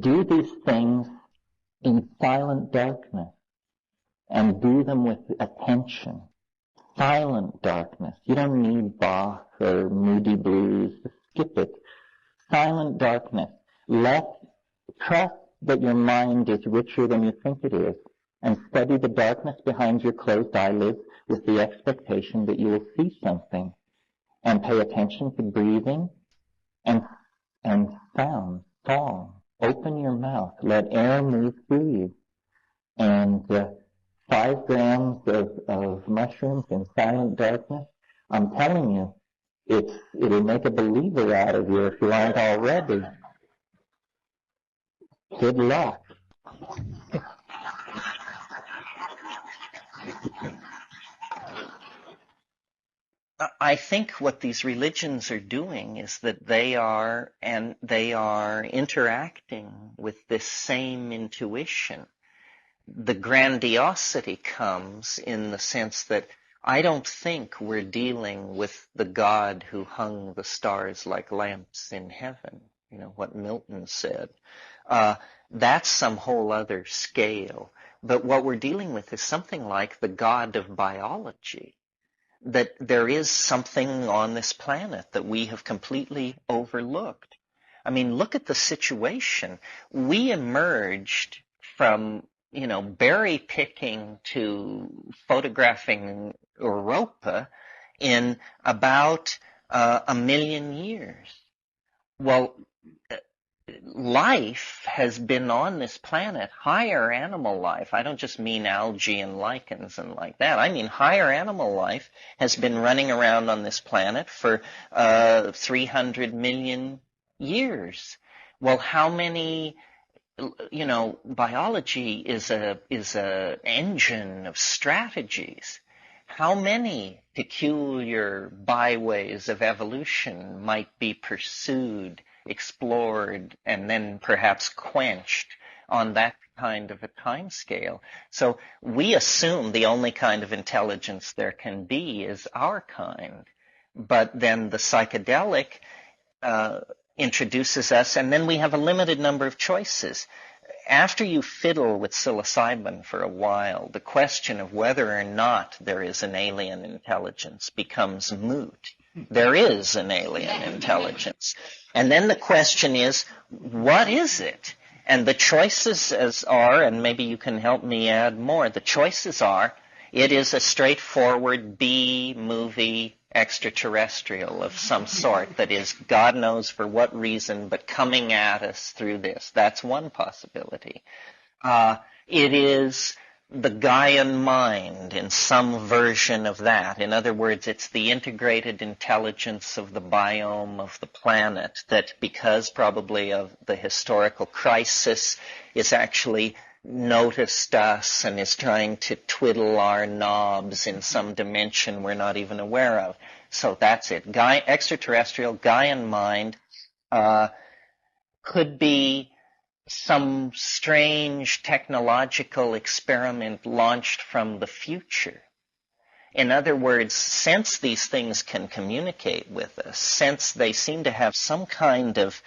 do these things in silent darkness and do them with attention. Silent darkness. You don't need Bach or Moody Blues. Skip it. Silent darkness. Trust that your mind is richer than you think it is, and study the darkness behind your closed eyelids with the expectation that you will see something, and pay attention to breathing and sound, song. Open your mouth. Let air move through you. And 5 grams of mushrooms in silent darkness, I'm telling you, it'll make a believer out of you if you aren't already. Good luck. I think what these religions are doing is that they are interacting with this same intuition. the grandiosity comes in the sense that I don't think we're dealing with the God who hung the stars like lamps in heaven, what Milton said. That's some whole other scale. But what we're dealing with is something like the God of biology, that there is something on this planet that we have completely overlooked. I mean, look at the situation. We emerged from, berry picking to photographing Europa in about 1,000,000 years. Well, life has been on this planet, higher animal life. I don't just mean algae and lichens and like that. I mean higher animal life has been running around on this planet for 300 million years. Well, how many, biology is a engine of strategies. How many peculiar byways of evolution might be pursued, explored, and then perhaps quenched on that kind of a time scale? So we assume the only kind of intelligence there can be is our kind. But then the psychedelic introduces us, and then we have a limited number of choices. After you fiddle with psilocybin for a while, the question of whether or not there is an alien intelligence becomes moot. There is an alien intelligence. And then the question is, what is it? And the choices are, and maybe you can help me add more, the choices are, it is a straightforward B-movie extraterrestrial of some sort that is, God knows for what reason, but coming at us through this. That's one possibility. It is the Gaian mind in some version of that. In other words, it's the integrated intelligence of the biome of the planet that, because probably of the historical crisis, is actually noticed us and is trying to twiddle our knobs in some dimension we're not even aware of. So that's it. Extraterrestrial, Gaian mind could be some strange technological experiment launched from the future. In other words, since these things can communicate with us, since they seem to have some kind of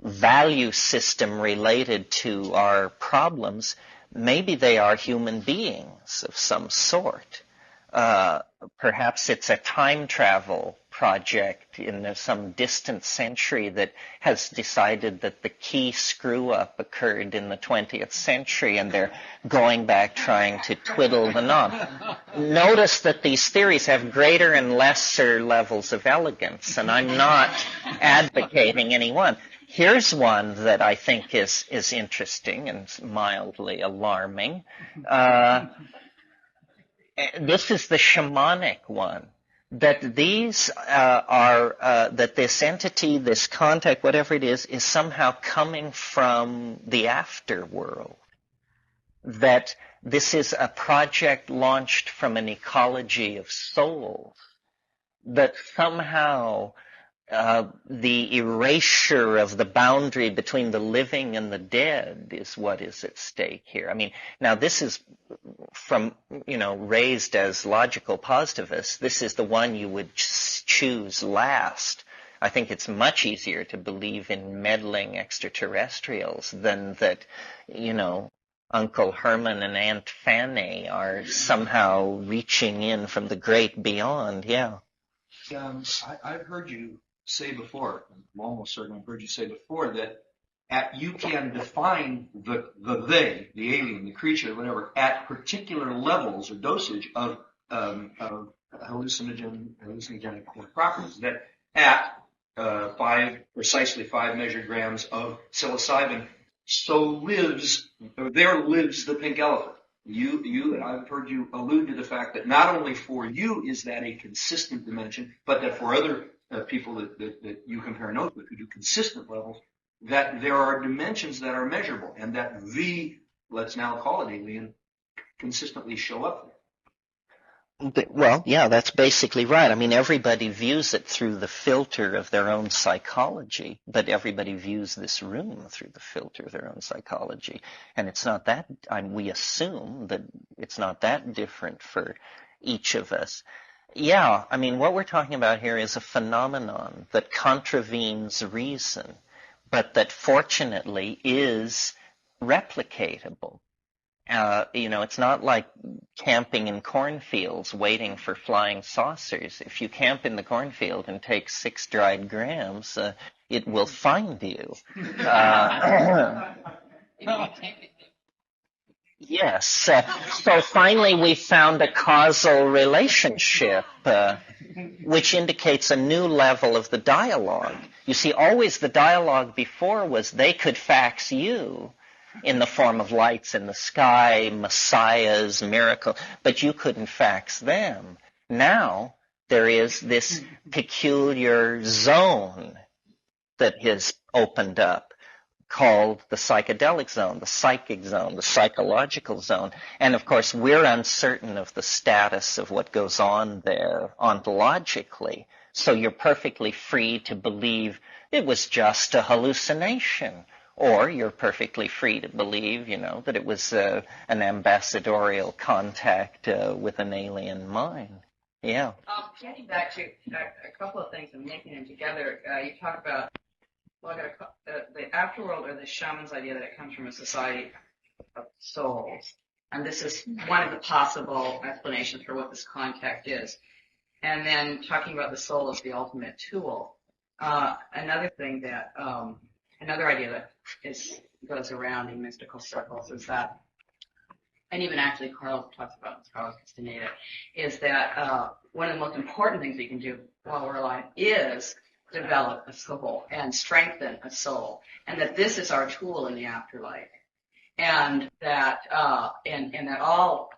value system related to our problems, maybe they are human beings of some sort. Perhaps it's a time travel project in some distant century that has decided that the key screw-up occurred in the 20th century and they're going back trying to twiddle the knob. Notice that these theories have greater and lesser levels of elegance, and I'm not advocating any one. Here's one that I think is interesting and mildly alarming. This is the shamanic one. That these that this entity, this contact, whatever it is somehow coming from the afterworld. That this is a project launched from an ecology of souls. That somehow the erasure of the boundary between the living and the dead is what is at stake here. I mean, now this is from, raised as logical positivists. This is the one you would choose last. I think it's much easier to believe in meddling extraterrestrials than that, Uncle Herman and Aunt Fanny are somehow reaching in from the great beyond. Yeah. I've heard you say before, I'm almost certain I've heard you say before, that you can define the they, the alien, the creature, whatever, at particular levels or dosage of hallucinogenic properties. That at precisely 5 measured grams of psilocybin, there lives the pink elephant. And I've heard you allude to the fact that not only for you is that a consistent dimension, but that for other people that you compare notes with who do consistent levels, that there are dimensions that are measurable and that let's now call it alien, consistently show up there. Well, yeah, that's basically right. I mean, everybody views it through the filter of their own psychology, but everybody views this room through the filter of their own psychology. And it's not that, we assume that it's not that different for each of us. Yeah, I mean, what we're talking about here is a phenomenon that contravenes reason, but that fortunately is replicatable. It's not like camping in cornfields waiting for flying saucers. If you camp in the cornfield and take 6 dried grams, it will find you. Yes. So finally we found a causal relationship, which indicates a new level of the dialogue. You see, always the dialogue before was they could fax you in the form of lights in the sky, messiahs, miracle, but you couldn't fax them. Now there is this peculiar zone that has opened up called the psychedelic zone, the psychic zone, the psychological zone. And of course, we're uncertain of the status of what goes on there ontologically. So you're perfectly free to believe it was just a hallucination. Or you're perfectly free to believe, that it was an ambassadorial contact with an alien mind. Yeah. Getting back to a couple of things and linking them together, you talk about the afterworld, or the shaman's idea that it comes from a society of souls. And this is one of the possible explanations for what this contact is. And then talking about the soul as the ultimate tool. Another thing that, another idea that goes around in mystical circles is that, and even actually Carl talks about this, Carl Castaneda, is that one of the most important things we can do while we're alive is develop a soul and strengthen a soul, and that this is our tool in the afterlife, and that that all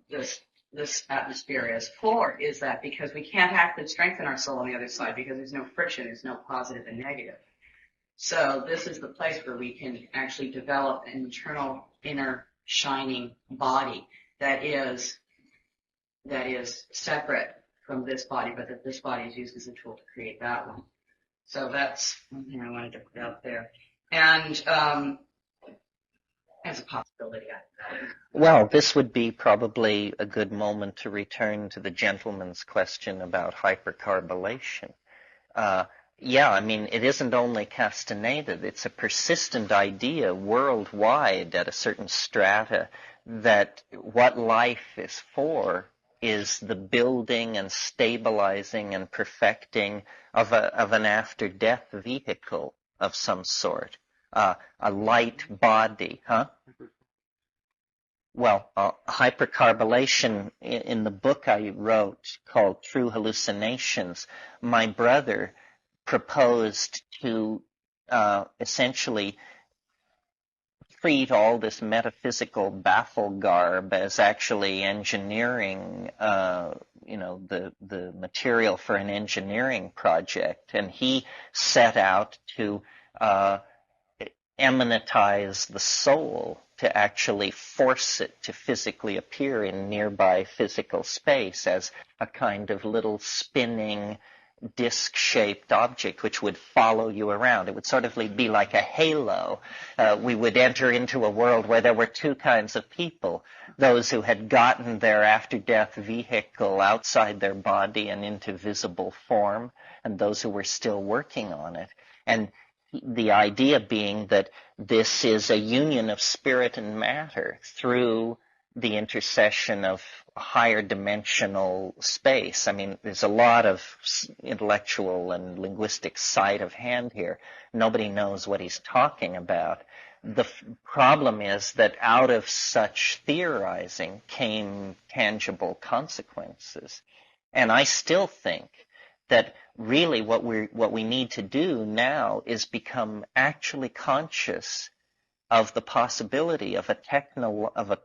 this atmosphere is for is that because we can't actually strengthen our soul on the other side because there's no friction, there's no positive and negative. So this is the place where we can actually develop an internal, inner, shining body that is separate from this body, but that this body is used as a tool to create that one. So that's one thing I wanted to put out there. And as a possibility. Well, this would be probably a good moment to return to the gentleman's question about hypercarbylation. Yeah, I mean, it isn't only Castaneda. It's a persistent idea worldwide at a certain strata that what life is for is the building and stabilizing and perfecting of an after-death vehicle of some sort, a light body, huh? Well, hypercarbylation, in the book I wrote called True Hallucinations, my brother proposed to essentially treat all this metaphysical baffle garb as actually engineering, the material for an engineering project. And he set out to eminentize the soul, to actually force it to physically appear in nearby physical space as a kind of little spinning disc-shaped object which would follow you around. It would sort of be like a halo. We would enter into a world where there were two kinds of people, those who had gotten their after-death vehicle outside their body and into visible form, and those who were still working on it. And the idea being that this is a union of spirit and matter through the intercession of higher dimensional space. I mean, there's a lot of intellectual and linguistic sleight of hand here. Nobody knows what he's talking about. The problem is that out of such theorizing came tangible consequences. And I still think that really what we need to do now is become actually conscious of the possibility of a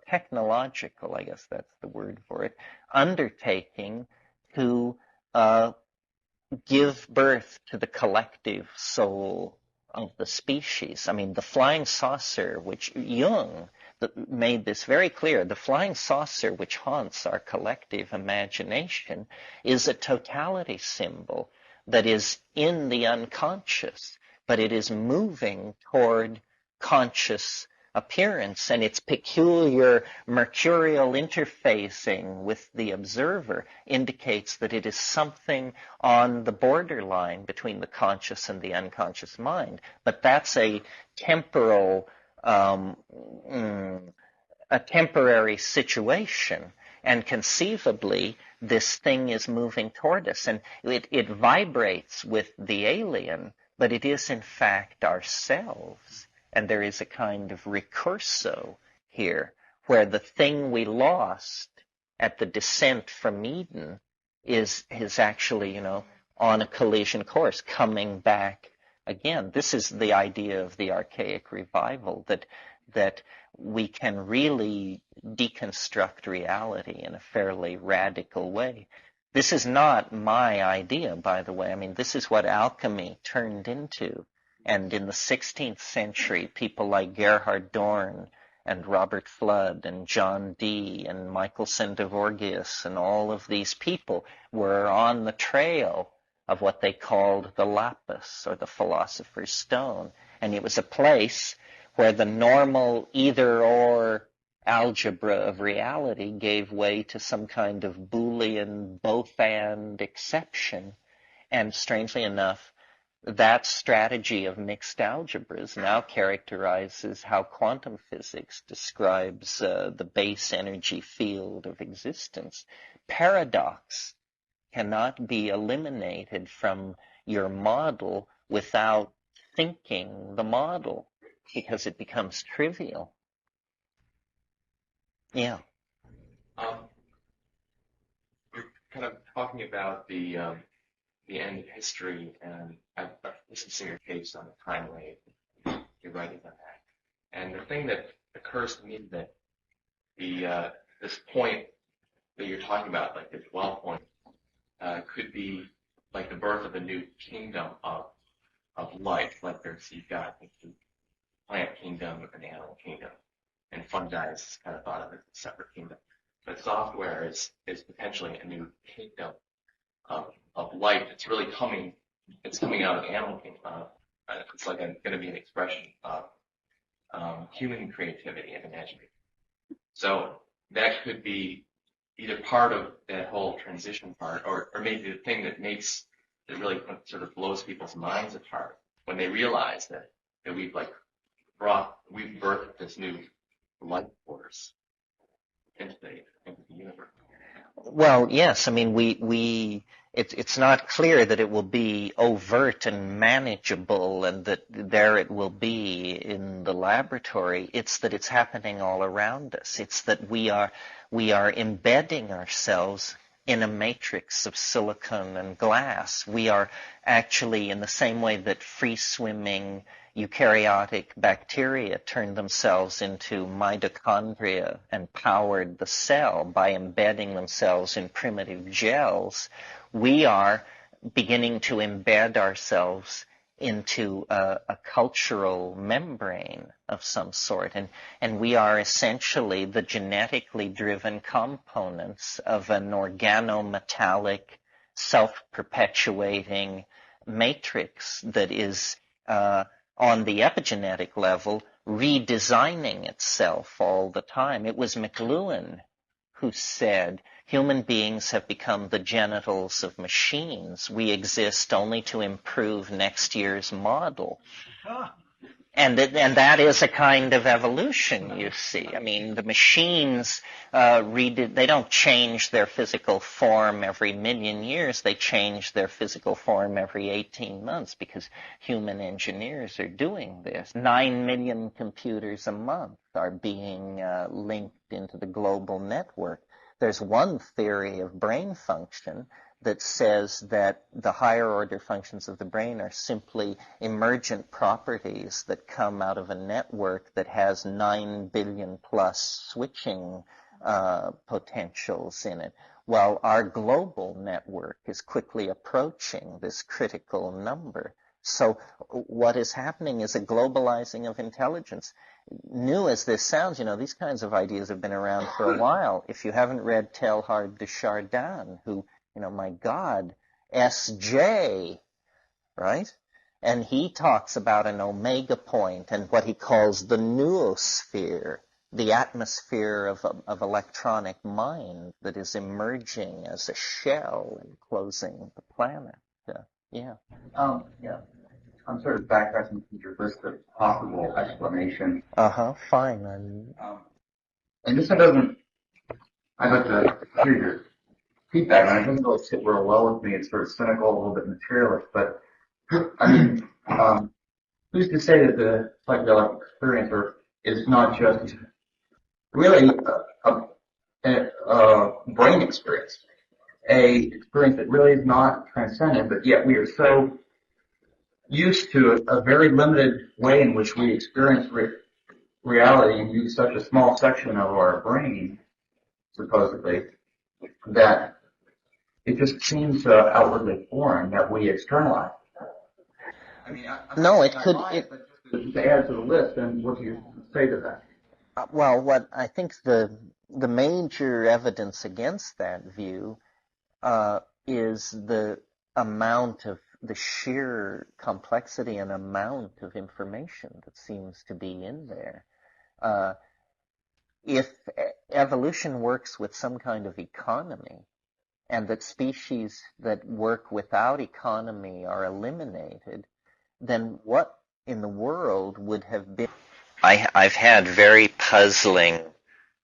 technological, I guess that's the word for it, undertaking to give birth to the collective soul of the species. I mean, the flying saucer, which Jung made this very clear. The flying saucer, which haunts our collective imagination, is a totality symbol that is in the unconscious, but it is moving toward conscious appearance, and its peculiar mercurial interfacing with the observer indicates that it is something on the borderline between the conscious and the unconscious mind. But that's a temporal, a temporary situation, and conceivably this thing is moving toward us, and it vibrates with the alien, but it is in fact ourselves. And there is a kind of recurso here, where the thing we lost at the descent from Eden is actually, on a collision course, coming back again. This is the idea of the archaic revival, that we can really deconstruct reality in a fairly radical way. This is not my idea, by the way. I mean, this is what alchemy turned into. And in the 16th century, people like Gerhard Dorn and Robert Flood and John Dee and Michael Sendivorgius and all of these people were on the trail of what they called the lapis, or the philosopher's stone. And it was a place where the normal either-or algebra of reality gave way to some kind of Boolean both-and exception. And strangely enough, that strategy of mixed algebras now characterizes how quantum physics describes the base energy field of existence. Paradox cannot be eliminated from your model without thinking the model, because it becomes trivial. Yeah. You're kind of talking about the end of history, and I've listened to your tapes on the time wave. You're writing on that. And the thing that occurs to me that this point that you're talking about, like the dwell point, could be like the birth of a new kingdom of life. Like you've got the plant kingdom and the animal kingdom, and fungi is kind of thought of as a separate kingdom. But software is potentially a new kingdom of life. It's really coming out of the animal kingdom. It's like going to be an expression of human creativity and imagination. So that could be either part of that whole transition part, or maybe the thing that really sort of blows people's minds apart when they realize that we've birthed this new life force into the universe. Well, yes. I mean, it's not clear that it will be overt and manageable and that there it will be in the laboratory. It's that it's happening all around us. It's that we are embedding ourselves in a matrix of silicon and glass. We are actually, in the same way that free-swimming eukaryotic bacteria turned themselves into mitochondria and powered the cell by embedding themselves in primitive gels, we are beginning to embed ourselves into a cultural membrane of some sort. And we are essentially the genetically driven components of an organometallic, self-perpetuating matrix that is on the epigenetic level, redesigning itself all the time. It was McLuhan who said, human beings have become the genitals of machines. We exist only to improve next year's model. And that is a kind of evolution, you see. I mean, the machines, they don't change their physical form every million years. They change their physical form every 18 months because human engineers are doing this. 9 million computers a month are being linked into the global network. There's one theory of brain function that says that the higher order functions of the brain are simply emergent properties that come out of a network that has 9 billion plus switching potentials in it, while our global network is quickly approaching this critical number. So what is happening is a globalizing of intelligence. New as this sounds, these kinds of ideas have been around for a while. If you haven't read Teilhard de Chardin, who, my God, S.J., right? And he talks about an omega point and what he calls the noosphere, the atmosphere of electronic mind that is emerging as a shell enclosing the planet. Yeah. Yeah. I'm sort of backtracking from your list of possible explanations. Fine. And this one doesn't, I'd like to hear your feedback on it. It doesn't really sit real well with me. It's sort of cynical, a little bit materialist, but I mean, who's to say that the psychedelic experience is not just really a brain experience, a experience that really is not transcendent, but yet we are so used to a very limited way in which we experience reality and use such a small section of our brain, supposedly, that it just seems outwardly foreign that we externalize. I mean, no, it could. But to add to the list, then what do you say to that? Well, what I think the major evidence against that view is the amount of the sheer complexity and amount of information that seems to be in there. If evolution works with some kind of economy, and that species that work without economy are eliminated, then what in the world would have been? I've had very puzzling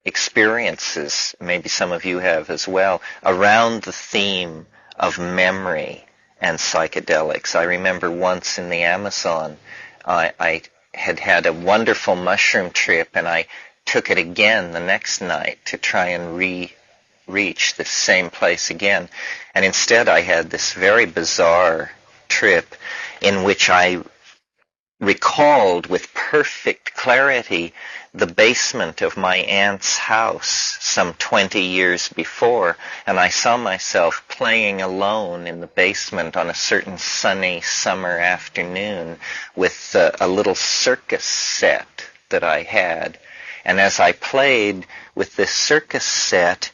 experiences, maybe some of you have as well, around the theme of memory and psychedelics. I remember once in the Amazon, I had a wonderful mushroom trip, and I took it again the next night to try and reach the same place again. And instead I had this very bizarre trip in which I recalled with perfect clarity the basement of my aunt's house some 20 years before, and I saw myself playing alone in the basement on a certain sunny summer afternoon with a little circus set that I had. And as I played with this circus set,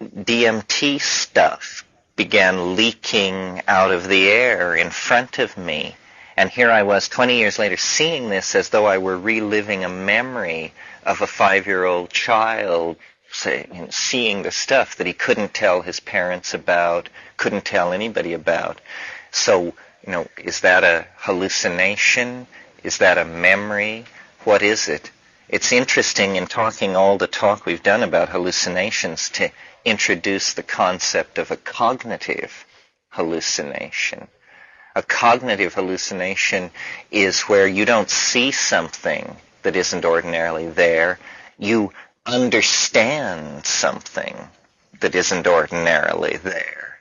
DMT stuff began leaking out of the air in front of me. And here I was 20 years later seeing this as though I were reliving a memory of a 5-year-old child, seeing the stuff that he couldn't tell his parents about, couldn't tell anybody about. So, is that a hallucination? Is that a memory? What is it? It's interesting in all the talk we've done about hallucinations to introduce the concept of a cognitive hallucination. A cognitive hallucination is where you don't see something that isn't ordinarily there. You understand something that isn't ordinarily there.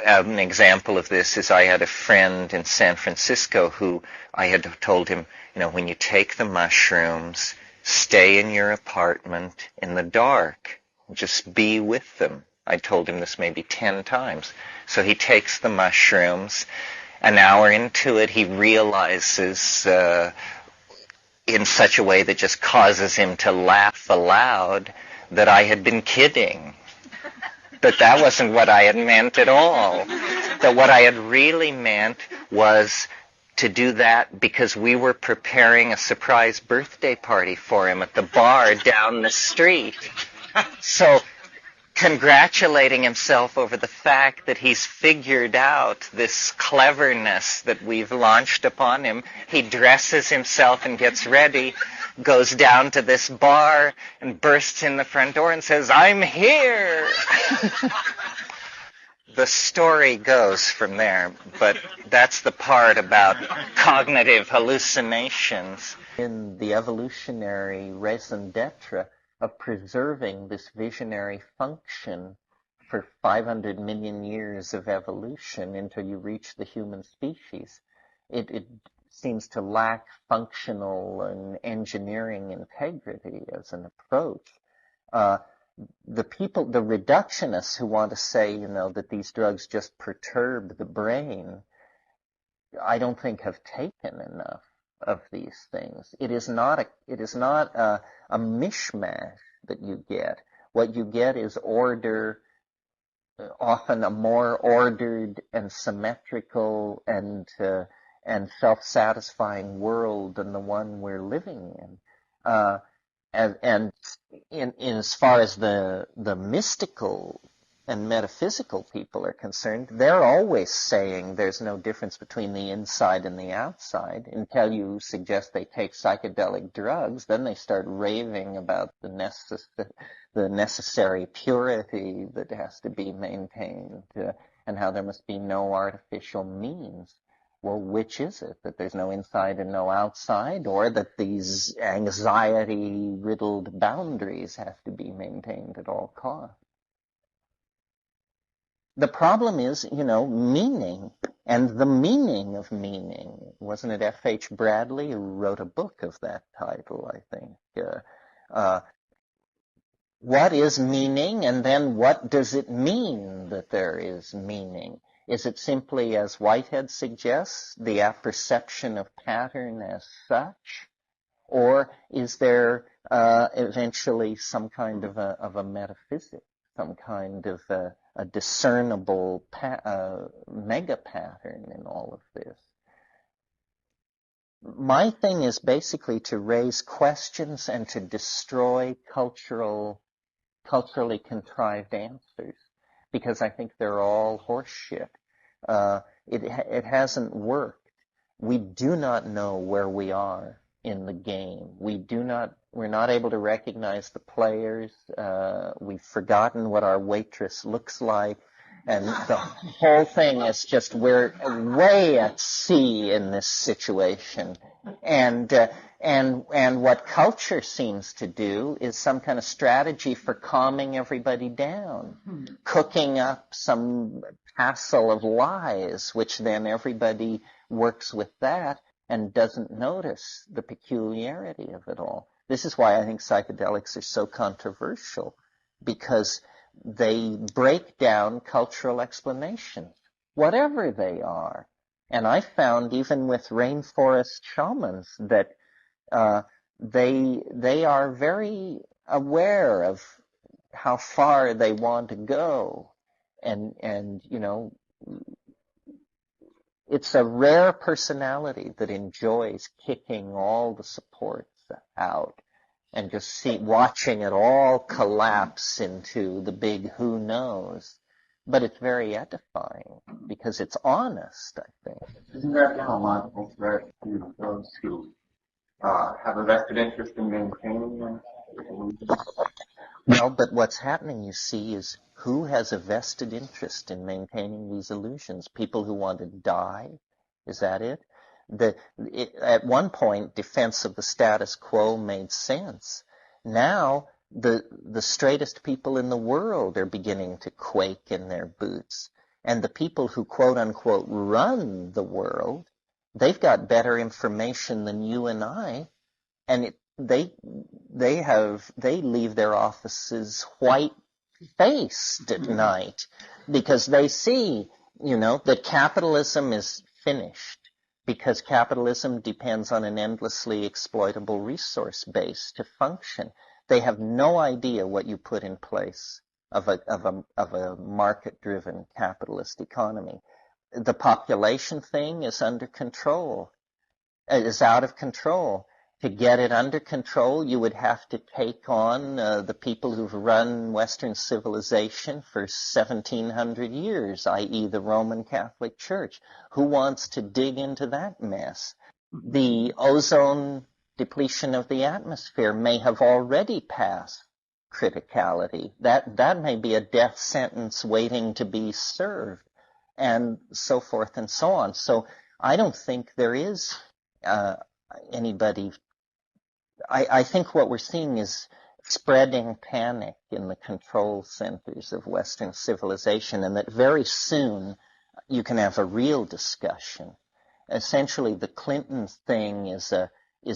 An example of this is I had a friend in San Francisco who I had told him, when you take the mushrooms, stay in your apartment in the dark. Just be with them. I told him this maybe 10 times. So he takes the mushrooms. An hour into it, he realizes in such a way that just causes him to laugh aloud that I had been kidding. That wasn't what I had meant at all. That what I had really meant was to do that because we were preparing a surprise birthday party for him at the bar down the street. So, congratulating himself over the fact that he's figured out this cleverness that we've launched upon him, he dresses himself and gets ready, goes down to this bar and bursts in the front door and says, "I'm here!" The story goes from there, but that's the part about cognitive hallucinations. In the evolutionary raison d'etre of preserving this visionary function for 500 million years of evolution until you reach the human species, it seems to lack functional and engineering integrity as an approach. The reductionists who want to say, that these drugs just perturb the brain, I don't think have taken enough of these things. It is not a mishmash that you get. What you get is order, often a more ordered and symmetrical and self-satisfying world than the one we're living in. And in as far as the mystical and metaphysical people are concerned, they're always saying there's no difference between the inside and the outside until you suggest they take psychedelic drugs. Then they start raving about the necessary purity that has to be maintained and how there must be no artificial means. Well, which is it? That there's no inside and no outside, or that these anxiety-riddled boundaries have to be maintained at all costs? The problem is, meaning, and the meaning of meaning. Wasn't it F.H. Bradley who wrote a book of that title, I think? What is meaning, and then what does it mean that there is meaning? Is it simply, as Whitehead suggests, the apperception of pattern as such? Or is there eventually some kind of a metaphysic, some kind of a discernible mega pattern in all of this? My thing is basically to raise questions and to destroy culturally contrived answers, because I think they're all horseshit. It hasn't worked. We do not know where we are in the game. We're not able to recognize the players. We've forgotten what our waitress looks like. And the whole thing is just, we're way at sea in this situation. And what culture seems to do is some kind of strategy for calming everybody down, cooking up some hassle of lies, which then everybody works with that and doesn't notice the peculiarity of it all. This is why I think psychedelics are so controversial, because they break down cultural explanations, whatever they are. And I found even with rainforest shamans that they are very aware of how far they want to go. And it's a rare personality that enjoys kicking all the supports out and just watching it all collapse into the big who knows. But it's very edifying because it's honest, I think. Isn't that a logical threat to those who have a vested interest in maintaining them? Well, but what's happening, you see, is who has a vested interest in maintaining these illusions? People who want to die? Is that it? At one point, defense of the status quo made sense. Now, the straightest people in the world are beginning to quake in their boots. And the people who, quote unquote, run the world, they've got better information than you and I, and they leave their offices white-faced at night because they see, that capitalism is finished, because capitalism depends on an endlessly exploitable resource base to function. They have no idea what you put in place of a market-driven capitalist economy. The population thing is under control. It is out of control. To get it under control, you would have to take on the people who've run Western civilization for 1,700 years, i.e. the Roman Catholic Church. Who wants to dig into that mess? The ozone depletion of the atmosphere may have already passed criticality. That may be a death sentence waiting to be served, and so forth and so on. So I don't think there is anybody. I think what we're seeing is spreading panic in the control centers of Western civilization, and that very soon you can have a real discussion. Essentially, the Clinton thing is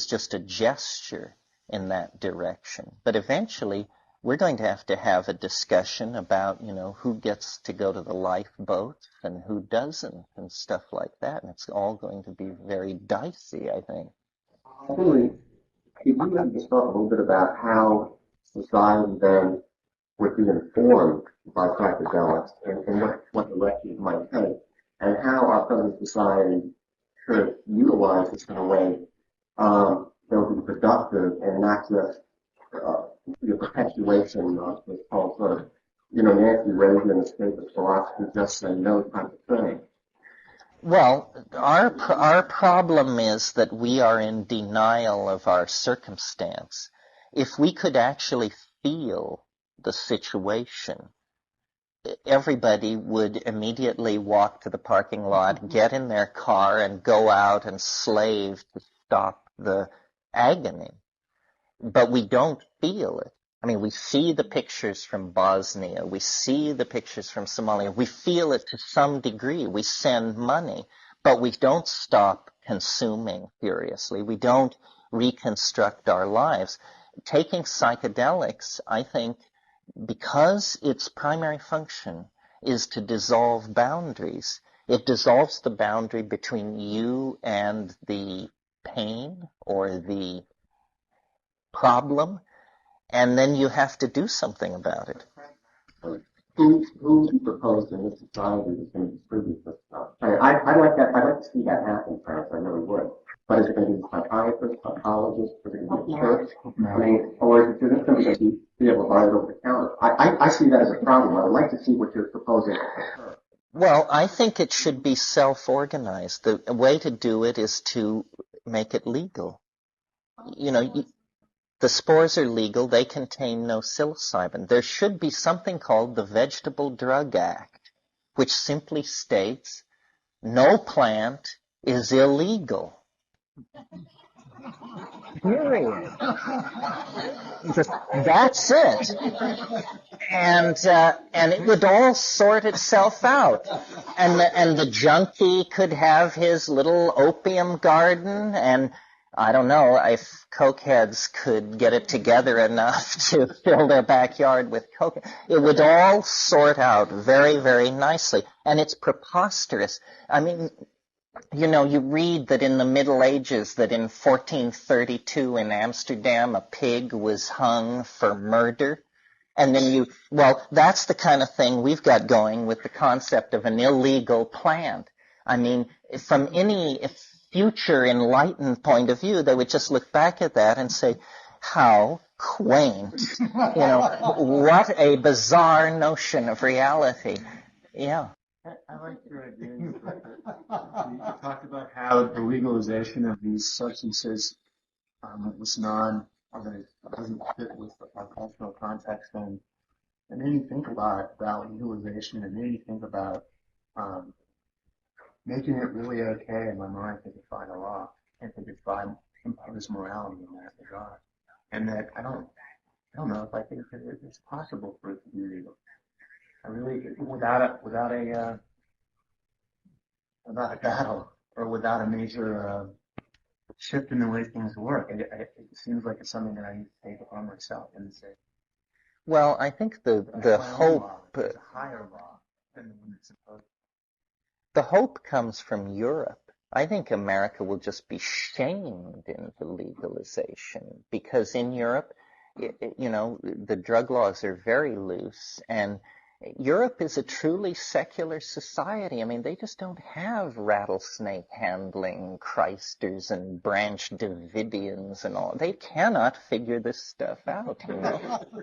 just a gesture in that direction. But eventually, we're going to have a discussion about, who gets to go to the lifeboat and who doesn't and stuff like that. And it's all going to be very dicey, I think. Actually, if you could just talk a little bit about how society then would be informed by psychedelics and what directions might take, and how our present society could utilize this in a way that would be productive and not just the perpetuation of this whole sort of, Nancy Reagan escapist philosophy, just say no type of thing. Well, our problem is that we are in denial of our circumstance. If we could actually feel the situation, everybody would immediately walk to the parking lot, get in their car, and go out and slave to stop the agony. But we don't feel it. I mean, we see the pictures from Bosnia. We see the pictures from Somalia. We feel it to some degree. We send money, but we don't stop consuming furiously. We don't reconstruct our lives. Taking psychedelics, I think, because its primary function is to dissolve boundaries, it dissolves the boundary between you and the pain or the problem, and then you have to do something about it. Who proposed in this society is going to distribute this stuff? I'd like to see that happen, perhaps. I really would. But is it going to be psychiatrists, psychologists, is it going to be church? I mean, or is it going to be able to buy it over the counter? I see that as a problem. I would like to see what you're proposing. Well, I think it should be self-organized. The way to do it is to make it legal. The spores are legal. They contain no psilocybin. There should be something called the Vegetable Drug Act, which simply states no plant is illegal. Period. That's it. And it would all sort itself out. And the junkie could have his little opium garden, and I don't know if cokeheads could get it together enough to fill their backyard with coke. It would all sort out very, very nicely. And it's preposterous. I mean, you read that in the Middle Ages, that in 1432 in Amsterdam, a pig was hung for murder. And then that's the kind of thing we've got going with the concept of an illegal plant. I mean, from any future enlightened point of view, they would just look back at that and say, how quaint. What a bizarre notion of reality. Yeah. I like your idea. You talked about how the legalization of these substances doesn't fit with our cultural context, and then you think about legalization, and then you think about making it really okay. In my mind, to define a law and to define impose morality in that regard, and that I don't know if I think that it's possible for it to be legal. I really, without a battle or without a major shift in the way things work, it seems like it's something that I need to take upon myself and say. Well, I think the hope, is a higher law than the one that's supposed. The hope comes from Europe. I think America will just be shamed into legalization because in Europe, the drug laws are very loose, and Europe is a truly secular society. I mean, they just don't have rattlesnake handling Christers and Branch Davidians and all. They cannot figure this stuff out,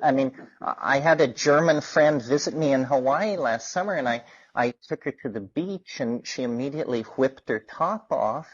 I mean, I had a German friend visit me in Hawaii last summer, and I took her to the beach, and she immediately whipped her top off.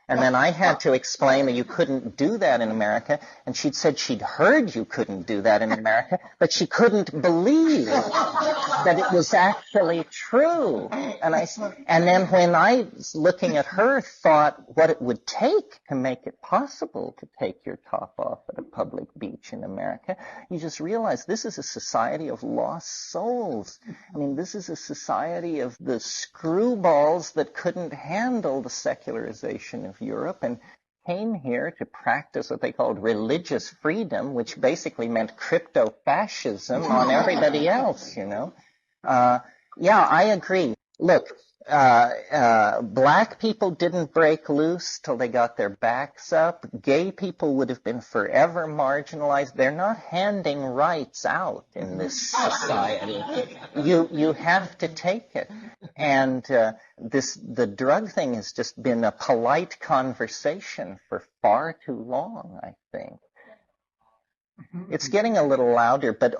And then I had to explain that you couldn't do that in America. And she'd said she'd heard you couldn't do that in America, but she couldn't believe that it was actually true. And then when I, looking at her, thought what it would take to make it possible to take your top off at a public beach in America, you just realize this is a society of lost souls. I mean, this is a society of the screwballs that couldn't handle the secularization of Europe, and came here to practice what they called religious freedom, which basically meant crypto-fascism on everybody else, you know. Yeah, I agree. Look, black people didn't break loose till they got their backs up. Gay people would have been forever marginalized. They're not handing rights out in this society. You have to take it. And the drug thing has just been a polite conversation for far too long, I think. It's getting a little louder, but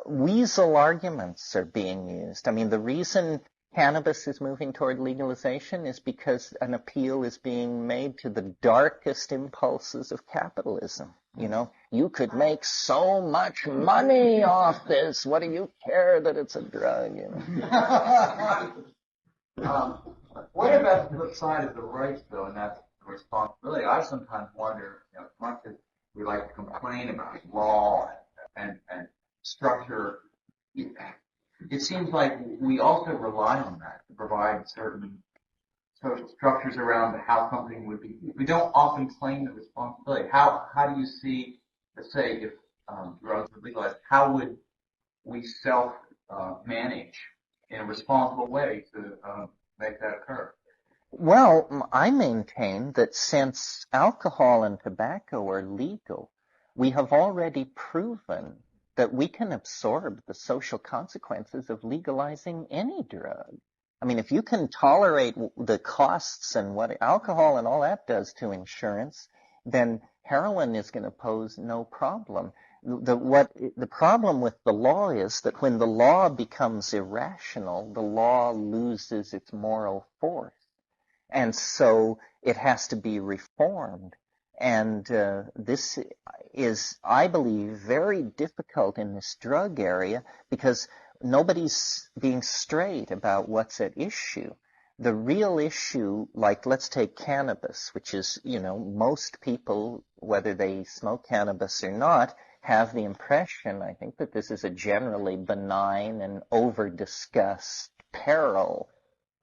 weasel arguments are being used. I mean, the reason cannabis is moving toward legalization is because an appeal is being made to the darkest impulses of capitalism. You know, you could make so much money off this. What do you care that it's a drug? You know? What about the flip side of the rights, though, and that's the responsibility? I sometimes wonder, you know, as much as we like to complain about law and structure, it seems like we also rely on that to provide certain social structures around how something would be. We don't often claim the responsibility. How do you see, let's say, if drugs were legalized, how would we self-manage in a responsible way to make that occur? Well, I maintain that since alcohol and tobacco are legal, we have already proven that we can absorb the social consequences of legalizing any drug. I mean, if you can tolerate the costs and what alcohol and all that does to insurance, then heroin is going to pose no problem. The problem with the law is that when the law becomes irrational, the law loses its moral force. And so it has to be reformed. And this is, I believe, very difficult in this drug area because nobody's being straight about what's at issue. The real issue, like let's take cannabis, which is, you know, most people, whether they smoke cannabis or not, have the impression, I think, that this is a generally benign and over-discussed peril.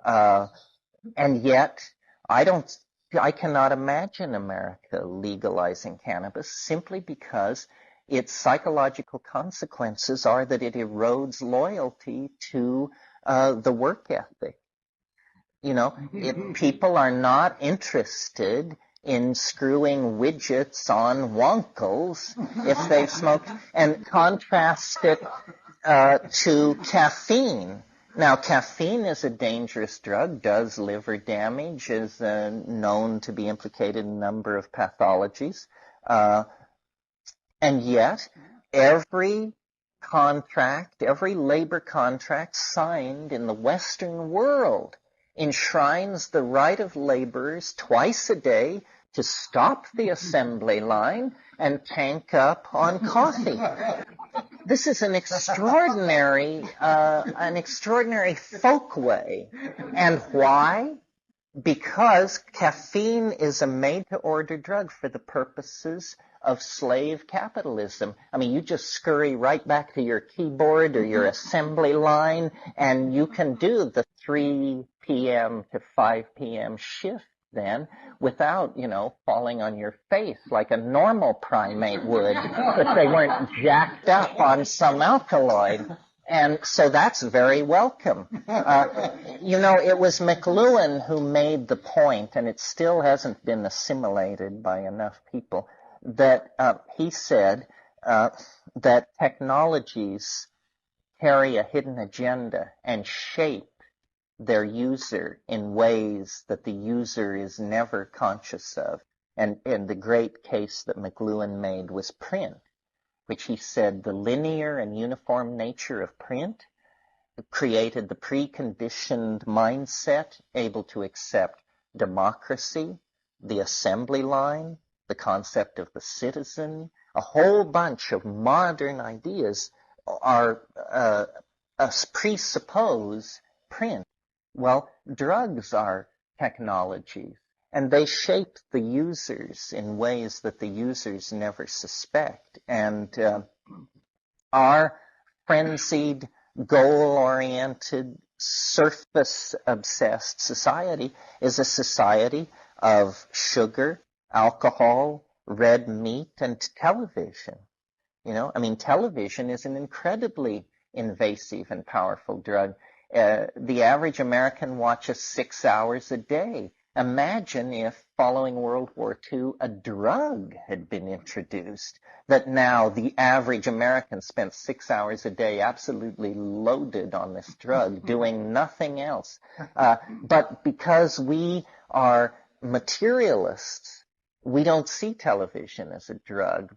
And yet, I cannot imagine America legalizing cannabis simply because its psychological consequences are that it erodes loyalty to the work ethic. You know, if people are not interested in screwing widgets on wonkels if they've smoked, and contrast it to caffeine. Now, caffeine is a dangerous drug, does liver damage, is known to be implicated in a number of pathologies. And yet, every labor contract signed in the Western world enshrines the right of laborers twice a day to stop the assembly line and tank up on coffee. This is an extraordinary folkway. And why? Because caffeine is a made-to-order drug for the purposes of slave capitalism. I mean, you just scurry right back to your keyboard or your assembly line, and you can do the 3 p.m. to 5 p.m. shift then without, you know, falling on your face like a normal primate would if they weren't jacked up on some alkaloid. And so that's very welcome. You know, it was McLuhan who made the point, and it still hasn't been assimilated by enough people, that he said that technologies carry a hidden agenda and shape their user in ways that the user is never conscious of. And the great case that McLuhan made was print, which he said the linear and uniform nature of print created the preconditioned mindset able to accept democracy, the assembly line, the concept of the citizen. A whole bunch of modern ideas are presuppose print. Well, drugs are technologies, and they shape the users in ways that the users never suspect. And our frenzied, goal-oriented, surface-obsessed society is a society of sugar, alcohol, red meat, and television. I mean, television is an incredibly invasive and powerful drug. The average American watches 6 hours a day. Imagine if, following World War II, a drug had been introduced, that now the average American spent 6 hours a day absolutely loaded on this drug, doing nothing else. But because we are materialists, we don't see television as a drug,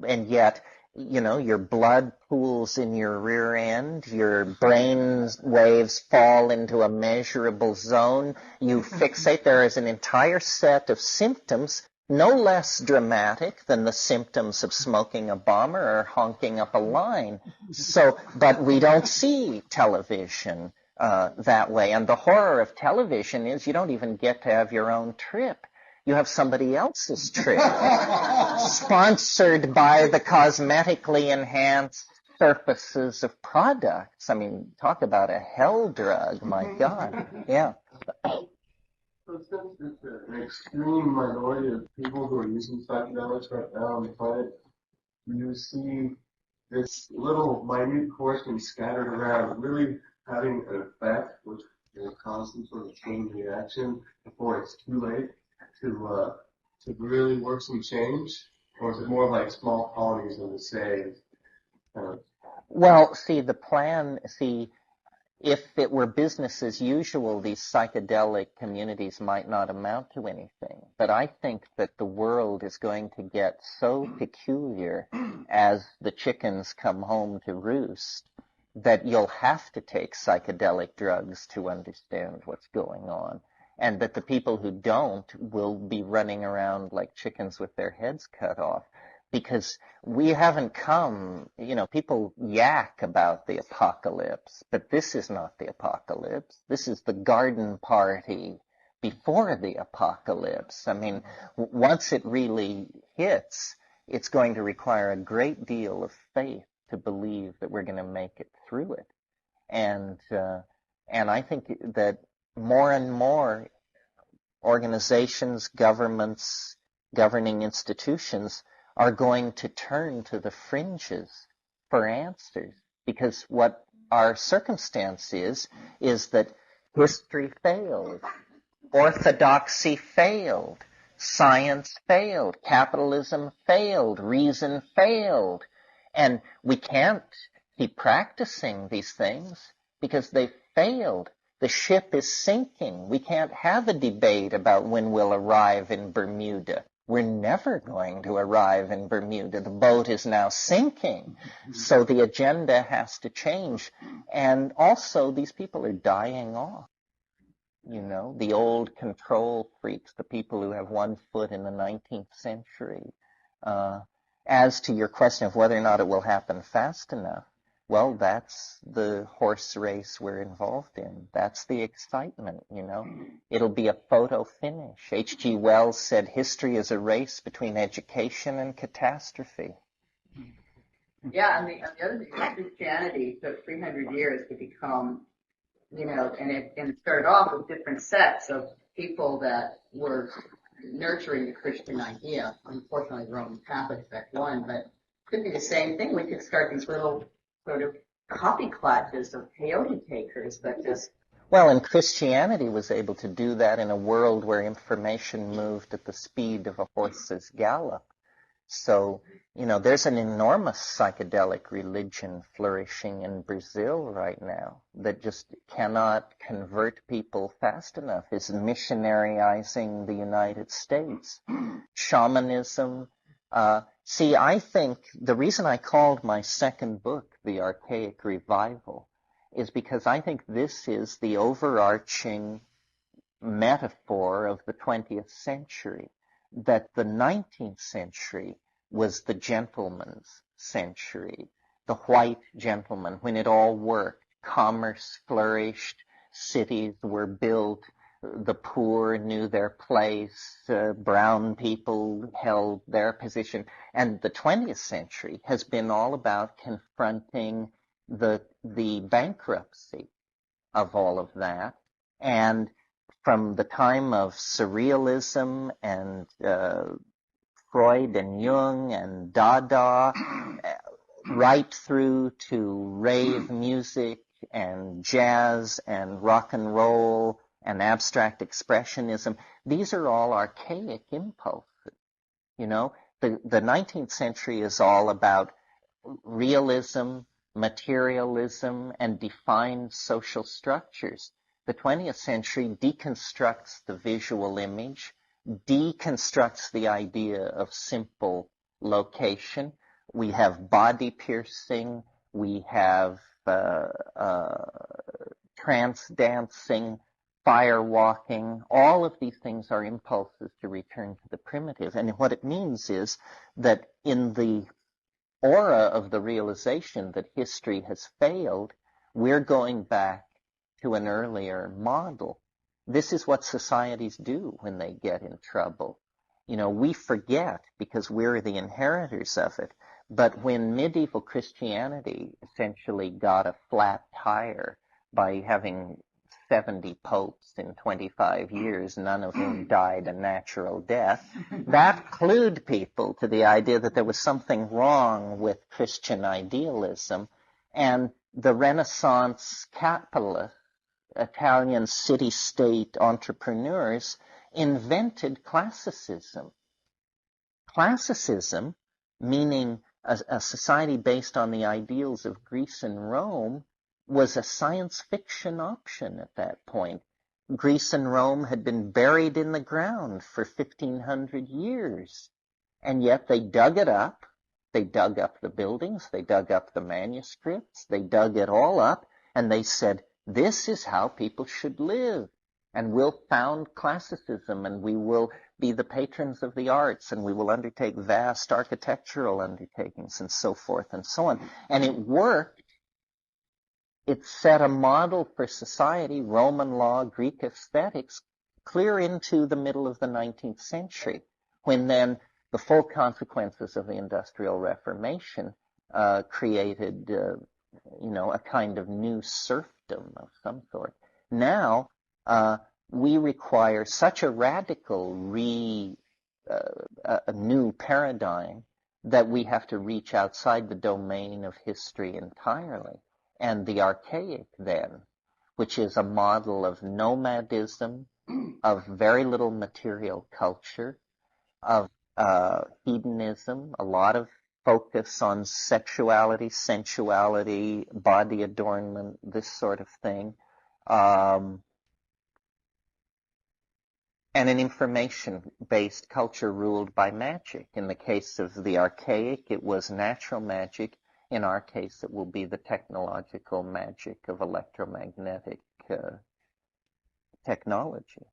and yet your blood pools in your rear end, your brain waves fall into a measurable zone, you fixate. There is an entire set of symptoms, no less dramatic than the symptoms of smoking a bomber or honking up a line. But we don't see television that way. And the horror of television is you don't even get to have your own trip. You have somebody else's trip, sponsored by the cosmetically enhanced surfaces of products. I mean, talk about a hell drug, my God. Yeah. So since it's an extreme minority of people who are using psychedelics right now on the planet, you see this little minute portion scattered around really having an effect which will cause some sort of chain reaction before it's too late to really work some change? Or is it more like small colonies in the same kind of? Well, if it were business as usual, these psychedelic communities might not amount to anything. But I think that the world is going to get so peculiar as the chickens come home to roost that you'll have to take psychedelic drugs to understand what's going on. And that the people who don't will be running around like chickens with their heads cut off. Because we haven't come, people yak about the apocalypse, but this is not the apocalypse. This is the garden party before the apocalypse. I mean, once it really hits, it's going to require a great deal of faith to believe that we're going to make it through it. And I think that more and more organizations, governments, governing institutions are going to turn to the fringes for answers. Because what our circumstance is that history failed, orthodoxy failed, science failed, capitalism failed, reason failed. And we can't keep practicing these things because they failed. The ship is sinking. We can't have a debate about when we'll arrive in Bermuda. We're never going to arrive in Bermuda. The boat is now sinking. So the agenda has to change. And also, these people are dying off. The old control freaks, the people who have one foot in the 19th century. As to your question of whether or not it will happen fast enough, well, that's the horse race we're involved in. That's the excitement, It'll be a photo finish. H.G. Wells said history is a race between education and catastrophe. Yeah, and the other thing is Christianity took 300 years to become, and it started off with different sets of people that were nurturing the Christian idea. Unfortunately, Roman Catholics back one, but it could be the same thing. We could start these little sort of copy classes of peyote takers that just... Well, and Christianity was able to do that in a world where information moved at the speed of a horse's gallop. So, there's an enormous psychedelic religion flourishing in Brazil right now that just cannot convert people fast enough. It's missionaryizing the United States. Shamanism. I think the reason I called my second book The Archaic Revival is because I think this is the overarching metaphor of the 20th century, that the 19th century was the gentleman's century, the white gentleman, when it all worked. Commerce flourished, cities were built, the poor knew their place, brown people held their position. And the 20th century has been all about confronting the bankruptcy of all of that and from the time of surrealism and Freud and Jung and Dada, right through to rave music and jazz and rock and roll and abstract expressionism. These are all archaic impulses. You know, the 19th century is all about realism, materialism, and defined social structures. The 20th century deconstructs the visual image, deconstructs the idea of simple location. We have body piercing, we have trance dancing, fire walking. All of these things are impulses to return to the primitive. And what it means is that in the aura of the realization that history has failed, we're going back to an earlier model. This is what societies do when they get in trouble. You know, we forget because we're the inheritors of it. But when medieval Christianity essentially got a flat tire by having 70 popes in 25 years, none of whom died a natural death, that clued people to the idea that there was something wrong with Christian idealism. And the Renaissance capitalists, Italian city-state entrepreneurs, invented classicism. Classicism, meaning a society based on the ideals of Greece and Rome, was a science fiction option at that point. Greece and Rome had been buried in the ground for 1,500 years, and yet they dug it up. They dug up the buildings, they dug up the manuscripts, they dug it all up, and they said, this is how people should live, and we'll found classicism, and we will be the patrons of the arts, and we will undertake vast architectural undertakings, and so forth and so on. And it worked. It set a model for society, Roman law, Greek aesthetics, clear into the middle of the 19th century, when then the full consequences of the Industrial Reformation created, a kind of new serfdom of some sort. Now, we require such a radical a new paradigm that we have to reach outside the domain of history entirely. And the archaic then, which is a model of nomadism, of very little material culture, of hedonism, a lot of focus on sexuality, sensuality, body adornment, this sort of thing, and an information-based culture ruled by magic. In the case of the archaic, it was natural magic. In our case, it will be the technological magic of electromagnetic technology.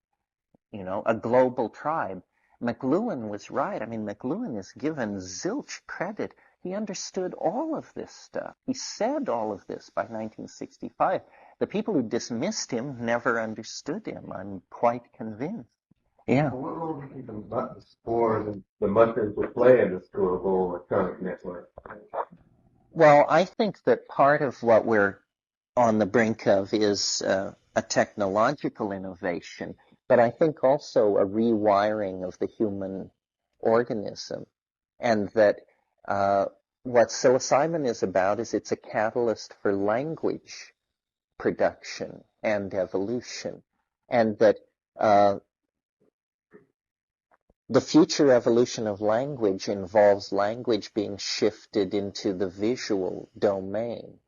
A global tribe. McLuhan was right. I mean, McLuhan is given zilch credit. He understood all of this stuff. He said all of this by 1965. The people who dismissed him never understood him. I'm quite convinced. Yeah. What role do you think the spores and the mushrooms will play in this global electronic network? Well, I think that part of what we're on the brink of is a technological innovation, but I think also a rewiring of the human organism, and that what psilocybin is about is it's a catalyst for language production and evolution, and that the future evolution of language involves language being shifted into the visual domain.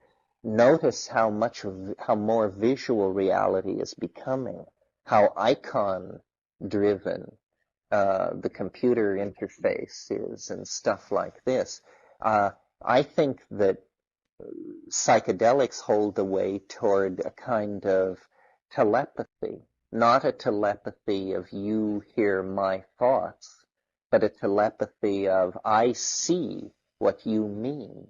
Notice how more visual reality is becoming, how icon-driven the computer interface is and stuff like this. I think that psychedelics hold the way toward a kind of telepathy, not a telepathy of you hear my thoughts, but a telepathy of I see what you mean.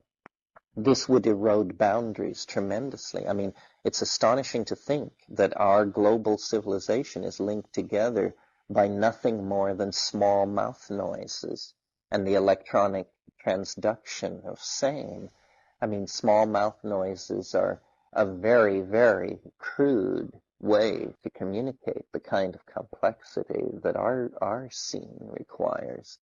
This would erode boundaries tremendously. I mean, it's astonishing to think that our global civilization is linked together by nothing more than small mouth noises and the electronic transduction of same. I mean, small mouth noises are a very, very crude way to communicate the kind of complexity that our scene requires.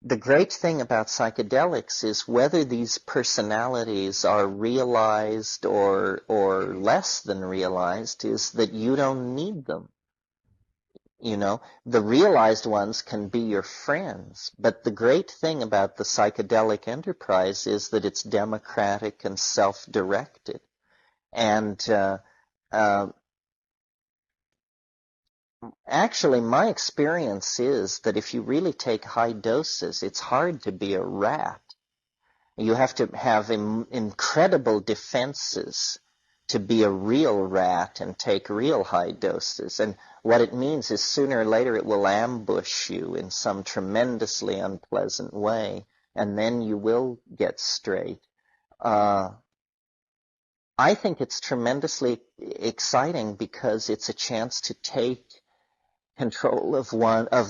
The great thing about psychedelics is whether these personalities are realized or less than realized is that you don't need them. You know, the realized ones can be your friends, but the great thing about the psychedelic enterprise is that it's democratic and self-directed. And actually, my experience is that if you really take high doses, it's hard to be a rat. You have to have incredible defenses to be a real rat and take real high doses. And what it means is sooner or later it will ambush you in some tremendously unpleasant way, and then you will get straight. I think it's tremendously exciting because it's a chance to take control of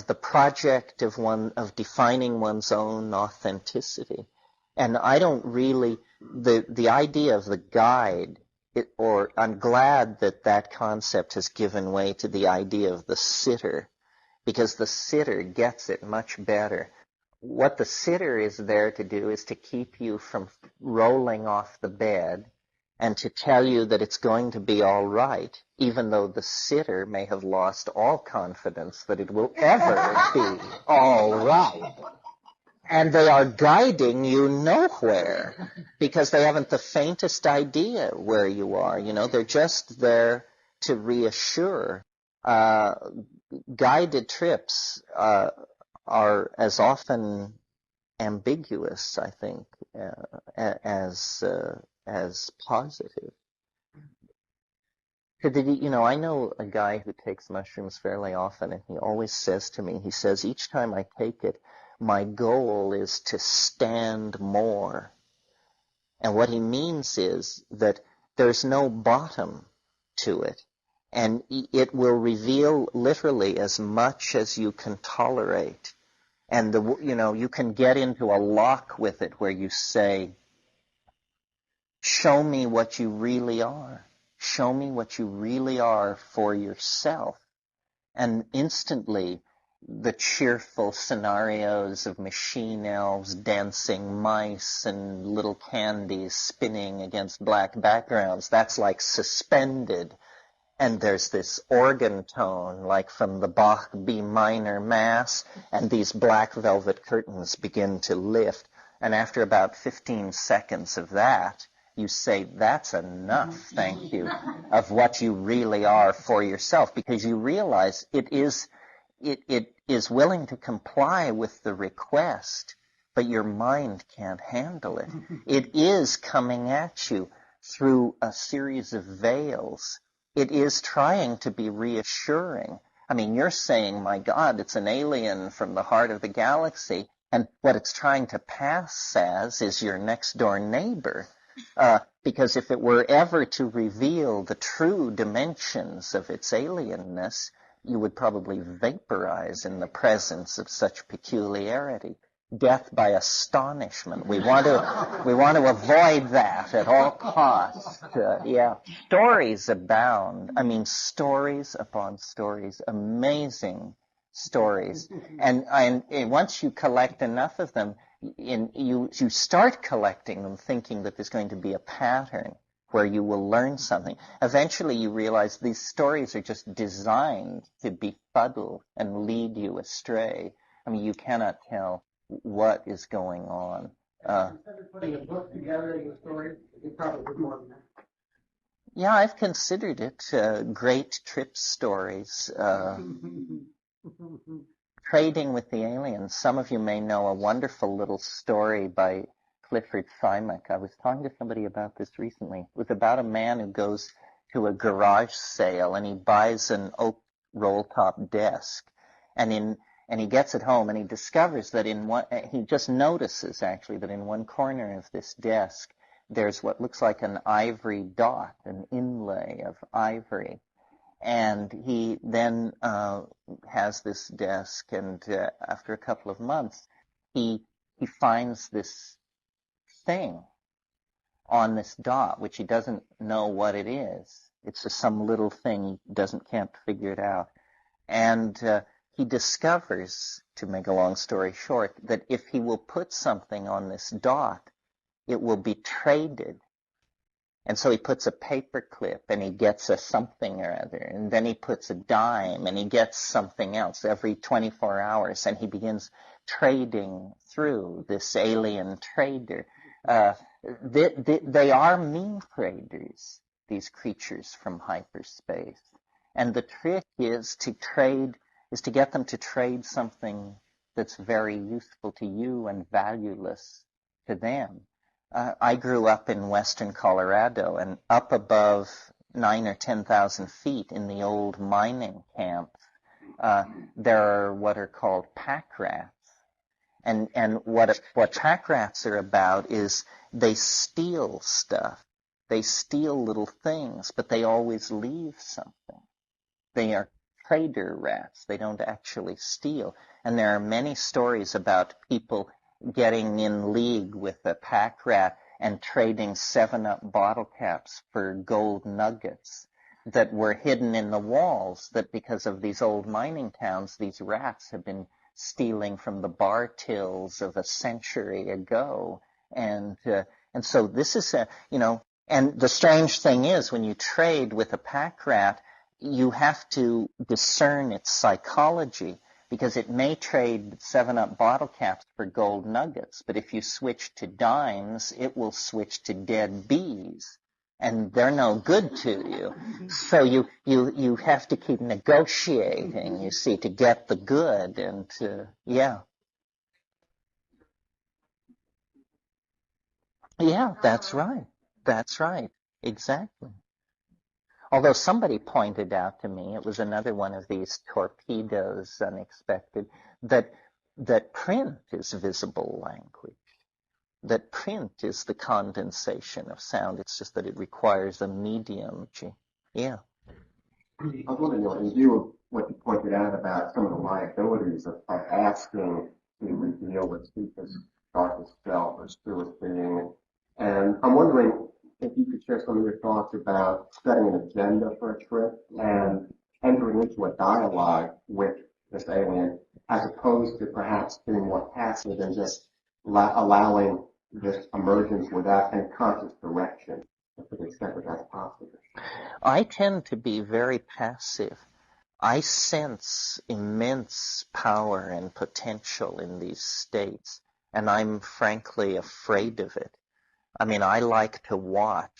the project of defining one's own authenticity. And I don't really, the idea of the guide, I'm glad that concept has given way to the idea of the sitter, because the sitter gets it much better. What the sitter is there to do is to keep you from rolling off the bed and to tell you that it's going to be all right, even though the sitter may have lost all confidence that it will ever be all right. And they are guiding you nowhere because they haven't the faintest idea where you are. You know, they're just there to reassure. Guided trips are as often ambiguous, I think, as positive. You know, I know a guy who takes mushrooms fairly often, and he always says to me, he says, each time I take it, my goal is to stand more. And what he means is that there's no bottom to it. And it will reveal literally as much as you can tolerate. And you can get into a lock with it where you say, show me what you really are. Show me what you really are for yourself. And instantly, the cheerful scenarios of machine elves dancing mice and little candies spinning against black backgrounds, that's like suspended. And there's this organ tone, like from the Bach B minor Mass, and these black velvet curtains begin to lift. And after about 15 seconds of that, you say, that's enough, thank you, of what you really are for yourself, because you realize it is willing to comply with the request, but your mind can't handle it. It is coming at you through a series of veils. It is trying to be reassuring. I mean, you're saying, my God, it's an alien from the heart of the galaxy, and what it's trying to pass as is your next door neighbor. Because if it were ever to reveal the true dimensions of its alienness, you would probably vaporize in the presence of such peculiarity. Death by astonishment. We want to avoid that at all costs. Stories abound. I mean, stories upon stories, amazing stories. And once you collect enough of them, you start collecting them thinking that there's going to be a pattern where you will learn something. Eventually you realize these stories are just designed to befuddle and lead you astray. I mean, you cannot tell what is going on. Instead of putting a book together in the story, it probably was more than that. Yeah, I've considered it great trip stories. Trading with the Aliens. Some of you may know a wonderful little story by Clifford Simek. I was talking to somebody about this recently. It was about a man who goes to a garage sale and he buys an oak roll-top desk. And he gets it home and he discovers that he just notices actually that in one corner of this desk there's what looks like an ivory dot, an inlay of ivory. And he then has this desk, and after a couple of months, he finds this thing on this dot, which he doesn't know what it is. It's just some little thing he can't figure it out. And he discovers, to make a long story short, that if he will put something on this dot, it will be traded. And so he puts a paper clip and he gets a something or other. And then he puts a dime and he gets something else every 24 hours. And he begins trading through this alien trader. They are mean traders, these creatures from hyperspace. And the trick is to get them to trade something that's very useful to you and valueless to them. I grew up in western Colorado, and up above 9,000 or 10,000 feet in the old mining camps, there are what are called pack rats. And what pack rats are about is they steal stuff. They steal little things, but they always leave something. They are trader rats. They don't actually steal. And there are many stories about people getting in league with a pack rat and trading 7-Up bottle caps for gold nuggets that were hidden in the walls, that because of these old mining towns, these rats have been stealing from the bar tills of a century ago. And so this is and the strange thing is, when you trade with a pack rat, you have to discern its psychology, because it may trade 7-Up bottle caps for gold nuggets, but if you switch to dimes, it will switch to dead bees, and they're no good to you. So you have to keep negotiating, you see, to get the good, and yeah, that's right. That's right. Exactly. Although somebody pointed out to me, it was another one of these torpedoes, unexpected, that print is visible language, that print is the condensation of sound. It's just that it requires a medium. Yeah. I was wondering, in view of what you pointed out about some of the liabilities of asking to reveal the deepest, darkest self or truest being, and I'm wondering if you could share some of your thoughts about setting an agenda for a trip and entering into a dialogue with this alien, as opposed to perhaps being more passive and just allowing this emergence without any conscious direction, to the extent that that's possible. I tend to be very passive. I sense immense power and potential in these states, and I'm frankly afraid of it. I mean, I like to watch.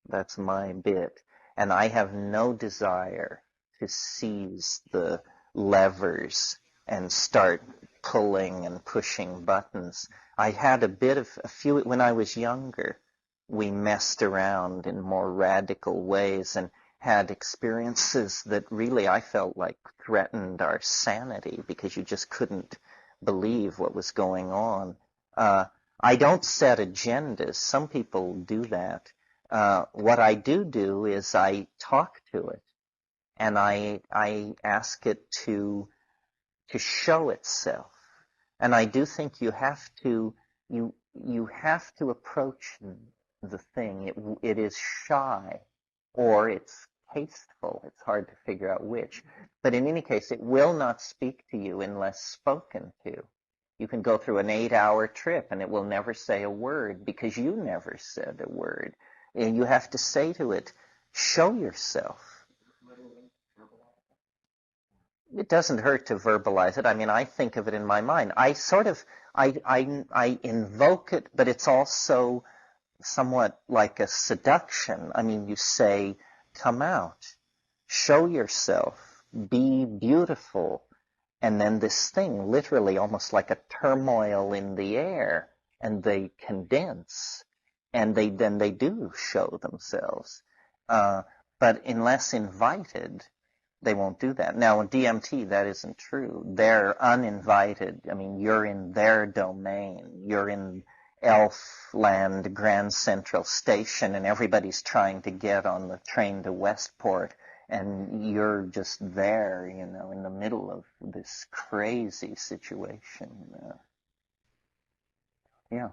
That's my bit. And I have no desire to seize the levers and start pulling and pushing buttons. I had a few, when I was younger, we messed around in more radical ways and had experiences that really I felt like threatened our sanity, because you just couldn't believe what was going on. I don't set agendas. Some people do that. What I do is I talk to it, and I ask it to show itself. And I do think you have to approach the thing. It is shy, or it's tasteful. It's hard to figure out which. But in any case, it will not speak to you unless spoken to. You can go through an 8-hour trip and it will never say a word because you never said a word. And you have to say to it, show yourself. It doesn't hurt to verbalize it. I mean, I think of it in my mind. I invoke it, but it's also somewhat like a seduction. I mean, you say, come out, show yourself, be beautiful. And then this thing, literally almost like a turmoil in the air, and they condense, and then they do show themselves. But unless invited, they won't do that. Now, in DMT, that isn't true. They're uninvited. I mean, you're in their domain. You're in Elfland, Grand Central Station, and everybody's trying to get on the train to Westport. And you're just there, in the middle of this crazy situation. Yeah.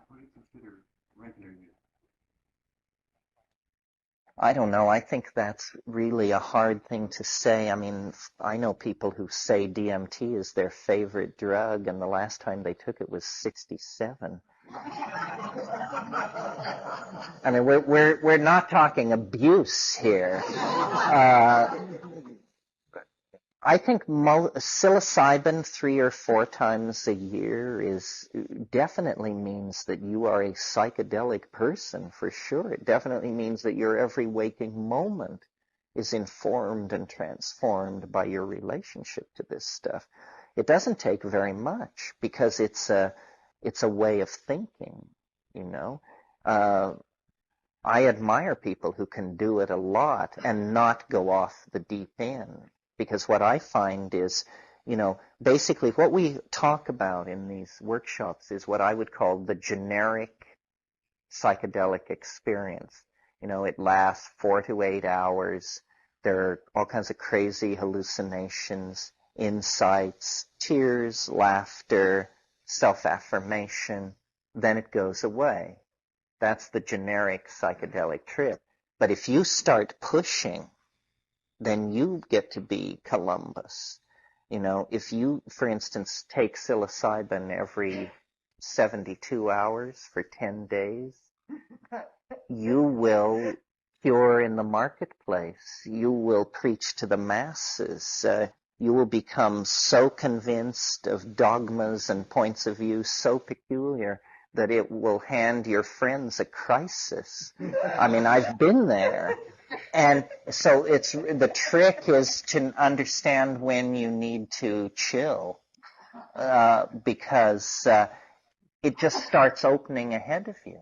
I don't know. I think that's really a hard thing to say. I mean, I know people who say DMT is their favorite drug, and the last time they took it was 67. I mean, we're not talking abuse here. I think psilocybin 3 or 4 times a year definitely means that you are a psychedelic person for sure. It definitely means that your every waking moment is informed and transformed by your relationship to this stuff. It doesn't take very much because it's a way of thinking, you know. I admire people who can do it a lot and not go off the deep end. Because what I find is, you know, basically what we talk about in these workshops is what I would call the generic psychedelic experience. You know, it lasts 4 to 8 hours. There are all kinds of crazy hallucinations, insights, tears, laughter, self-affirmation. Then it goes away. That's the generic psychedelic trip. But if you start pushing, then you get to be Columbus. You know, if you, for instance, take psilocybin every 72 hours for 10 days, you will cure in the marketplace. You will preach to the masses. You will become so convinced of dogmas and points of view so peculiar that it will hand your friends a crisis. I mean, I've been there. And so the trick is to understand when you need to chill, because it just starts opening ahead of you.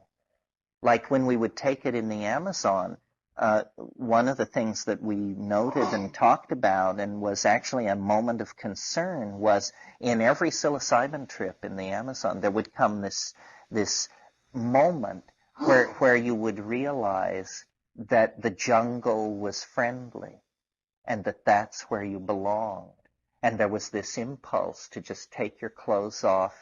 Like when we would take it in the Amazon, one of the things that we noted and talked about and was actually a moment of concern was in every psilocybin trip in the Amazon, there would come this moment where you would realize that the jungle was friendly and that that's where you belonged. And there was this impulse to just take your clothes off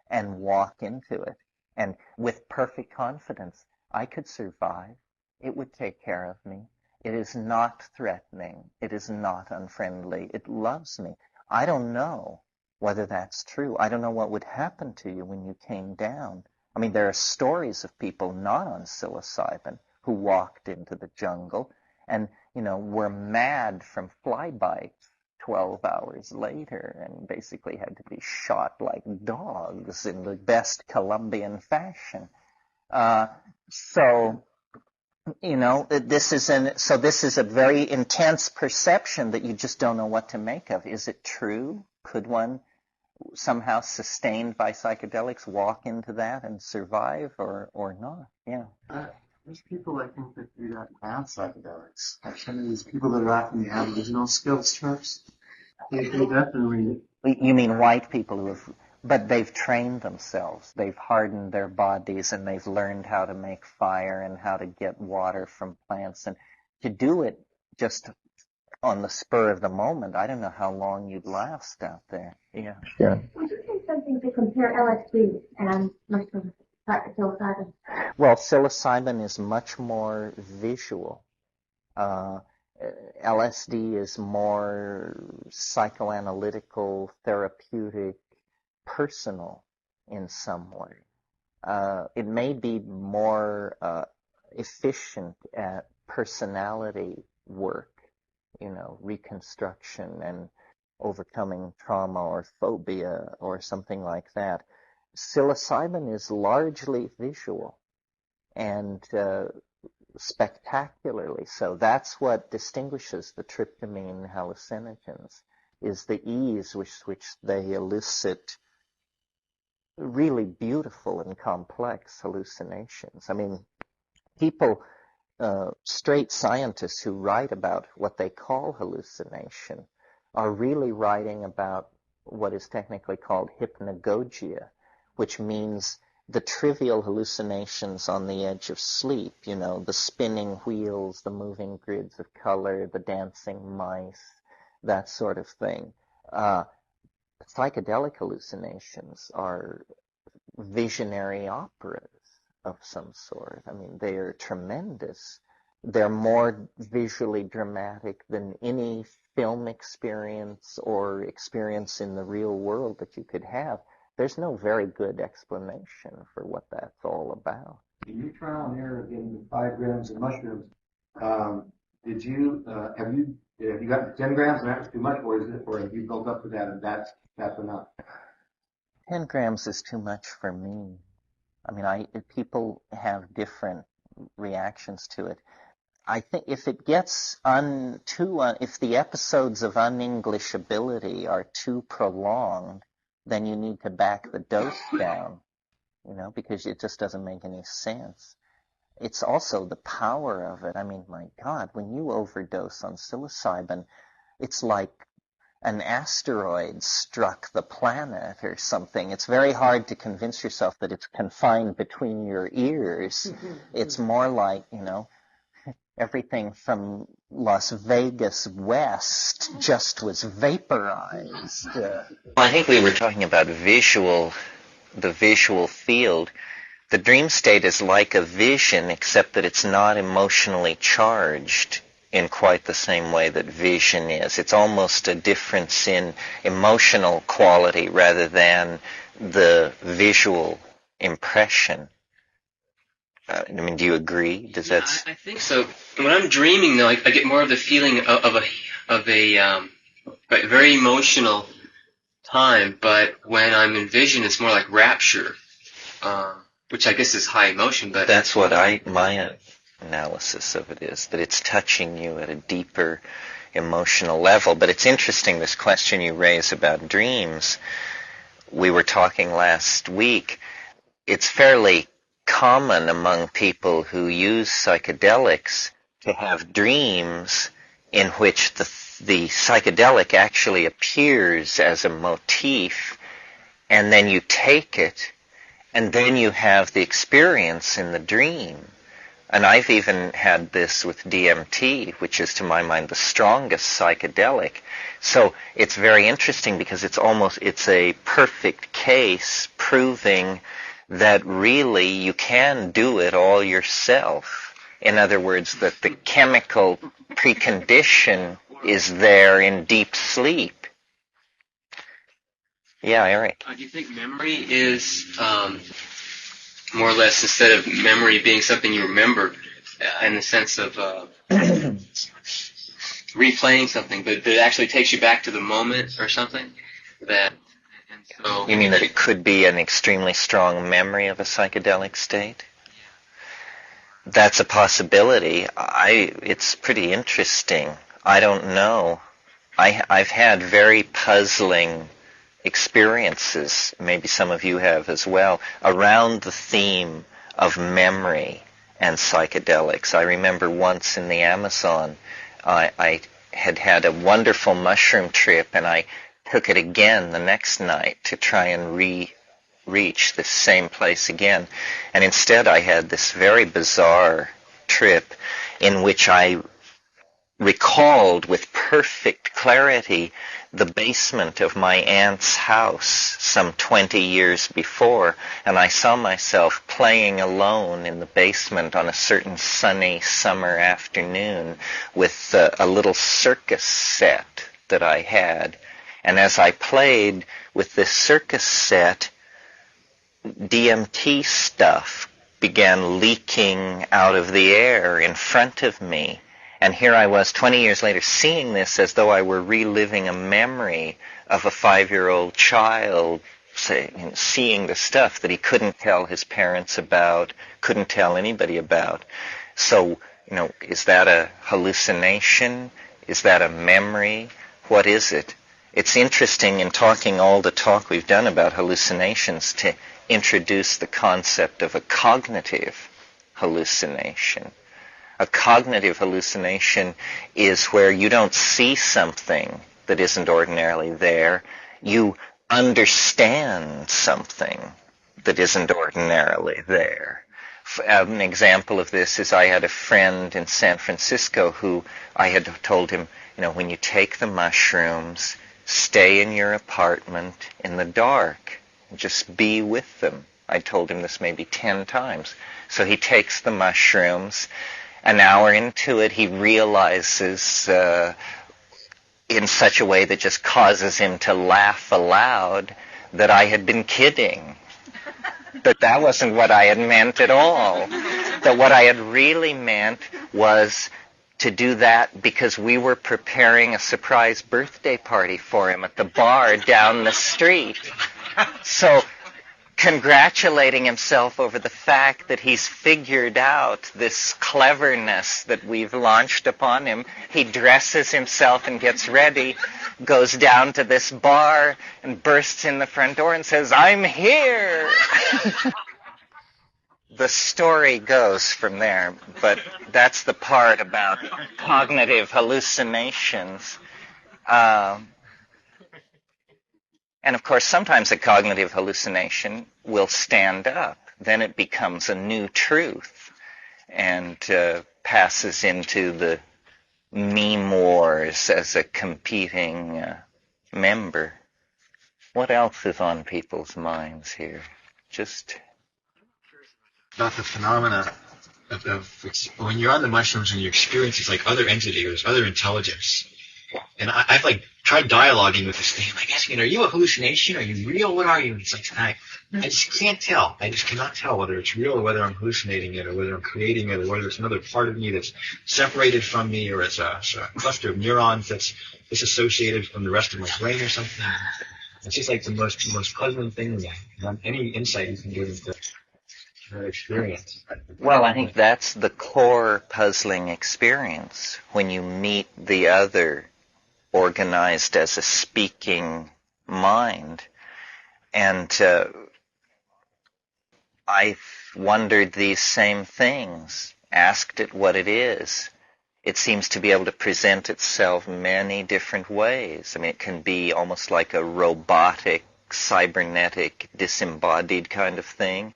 and walk into it. And with perfect confidence, I could survive. It would take care of me. It is not threatening. It is not unfriendly. It loves me. I don't know whether that's true. I don't know what would happen to you when you came down. I mean, there are stories of people not on psilocybin who walked into the jungle and, you know, were mad from fly bites 12 hours later and basically had to be shot like dogs in the best Colombian fashion. So, you know, this is a very intense perception that you just don't know what to make of. Is it true? Could one somehow sustained by psychedelics walk into that and survive or not? Yeah. There's people I think that do that without psychedelics. Like some of these people that are often the Aboriginal skills trips, they definitely. You mean white people but they've trained themselves. They've hardened their bodies and they've learned how to make fire and how to get water from plants. And to do it just on the spur of the moment, I don't know how long you'd last out there. Yeah. Sure. Would you say something to compare LSD and psilocybin? Well, psilocybin is much more visual. LSD is more psychoanalytical, therapeutic, personal in some way. It may be more efficient at personality work, you know, reconstruction and overcoming trauma or phobia or something like that. Psilocybin is largely visual and spectacularly so. That's what distinguishes the tryptamine hallucinogens, is the ease with which they elicit really beautiful and complex hallucinations. I mean, people, straight scientists who write about what they call hallucination are really writing about what is technically called hypnagogia, which means the trivial hallucinations on the edge of sleep, you know, the spinning wheels, the moving grids of color, the dancing mice, that sort of thing. Psychedelic hallucinations are visionary operas of some sort. I mean, they are tremendous They're more visually dramatic than any film experience or experience in the real world that you could have. There's no very good explanation for what that's all about. In your trial and error of getting 5 grams of mushrooms, did you have you got 10 grams and that was too much, or have you built up to that and that's enough? 10 grams is too much for me. I mean, people have different reactions to it. I think if it gets if the episodes of unenglishability are too prolonged, then you need to back the dose down, because it just doesn't make any sense. It's also the power of it. I mean, my God, when you overdose on psilocybin, it's like an asteroid struck the planet or something. It's very hard to convince yourself that it's confined between your ears. It's more like, everything from Las Vegas west just was vaporized. I think we were talking about the visual field. The dream state is like a vision, except that it's not emotionally charged in quite the same way that vision is. It's almost a difference in emotional quality rather than the visual impression. I mean, do you agree? Does that? I think so. When I'm dreaming, though, I get more of the feeling of a very emotional time. But when I'm in vision, it's more like rapture, which I guess is high emotion. But that's what my analysis of it is, that it's touching you at a deeper emotional level. But it's interesting, this question you raise about dreams. We were talking last week. It's fairly common among people who use psychedelics to have dreams in which the psychedelic actually appears as a motif, and then you take it, and then you have the experience in the dream. And I've even had this with DMT, which is, to my mind, the strongest psychedelic. So it's very interesting because it's a perfect case proving that really you can do it all yourself. In other words, that the chemical precondition is there in deep sleep. Yeah, Eric. Do you think memory is more or less, instead of memory being something you remember in the sense of replaying something, but it actually takes you back to the moment or something? You mean that it could be an extremely strong memory of a psychedelic state? That's a possibility. It's pretty interesting. I don't know. I've had very puzzling experiences, maybe some of you have as well, around the theme of memory and psychedelics. I remember once in the Amazon, I had a wonderful mushroom trip, and I took it again the next night to try and reach the same place again. And instead I had this very bizarre trip in which I recalled with perfect clarity the basement of my aunt's house some 20 years before, and I saw myself playing alone in the basement on a certain sunny summer afternoon with a little circus set that I had. And as I played with this circus set, DMT stuff began leaking out of the air in front of me. And here I was 20 years later seeing this as though I were reliving a memory of a 5-year-old child, seeing the stuff that he couldn't tell his parents about, couldn't tell anybody about. So, is that a hallucination? Is that a memory? What is it? It's interesting in all the talk we've done about hallucinations to introduce the concept of a cognitive hallucination. A cognitive hallucination is where you don't see something that isn't ordinarily there. You understand something that isn't ordinarily there. An example of this is I had a friend in San Francisco who I had told him, when you take the mushrooms, stay in your apartment in the dark. Just be with them. I told him this maybe 10 times. So he takes the mushrooms, an hour into it, he realizes in such a way that just causes him to laugh aloud that I had been kidding. That wasn't what I had meant at all. That what I had really meant was to do that because we were preparing a surprise birthday party for him at the bar down the street. So, congratulating himself over the fact that he's figured out this cleverness that we've launched upon him, he dresses himself and gets ready, goes down to this bar and bursts in the front door and says, "I'm here!" The story goes from there, but that's the part about cognitive hallucinations. And of course, sometimes a cognitive hallucination will stand up. Then it becomes a new truth and passes into the meme wars as a competing member. What else is on people's minds here? Just about the phenomena of when you're on the mushrooms and you experience it's like other entities, other intelligence. And I've like tried dialoguing with this thing. I'm like asking, are you a hallucination? Are you real? What are you? And it's like, I just can't tell. I just cannot tell whether it's real or whether I'm hallucinating it or whether I'm creating it or whether it's another part of me that's separated from me or it's a cluster of neurons that's disassociated from the rest of my brain or something. It's just like the most puzzling thing. Any insight you can give into that experience. Well, I think that's the core puzzling experience when you meet the other organized as a speaking mind. And I've wondered these same things, asked it what it is. It seems to be able to present itself many different ways. I mean, it can be almost like a robotic, cybernetic, disembodied kind of thing.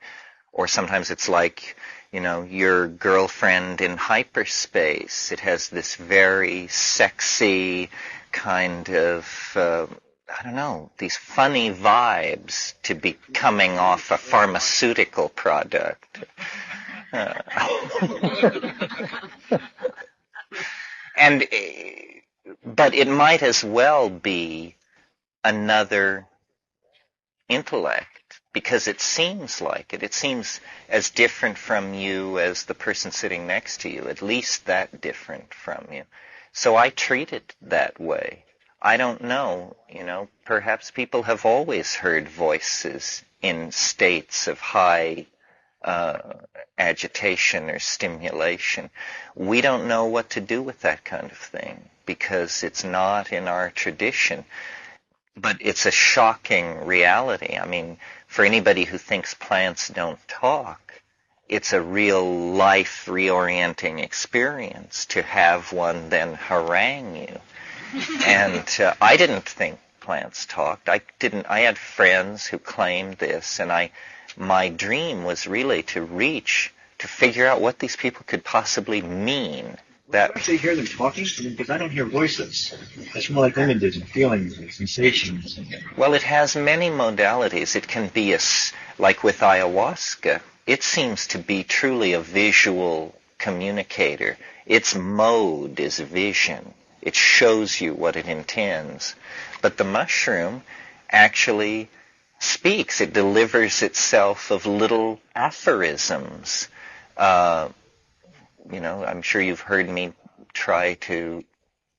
Or sometimes it's like, your girlfriend in hyperspace. It has this very sexy kind of, these funny vibes to be coming off a pharmaceutical product. But it might as well be another intellect. Because it seems like it. It seems as different from you as the person sitting next to you, at least that different from you. So I treat it that way. I don't know, perhaps people have always heard voices in states of high agitation or stimulation. We don't know what to do with that kind of thing because it's not in our tradition. But it's a shocking reality. I mean, for anybody who thinks plants don't talk, it's a real life reorienting experience to have one then harangue you. And I didn't think plants talked. I had friends who claimed this, and my dream was really to figure out what these people could possibly mean. I actually hear them talking because I don't hear voices. It's more like images and feelings and sensations. Well, it has many modalities. It can be like with ayahuasca. It seems to be truly a visual communicator. Its mode is vision. It shows you what it intends. But the mushroom actually speaks. It delivers itself of little aphorisms. I'm sure you've heard me try to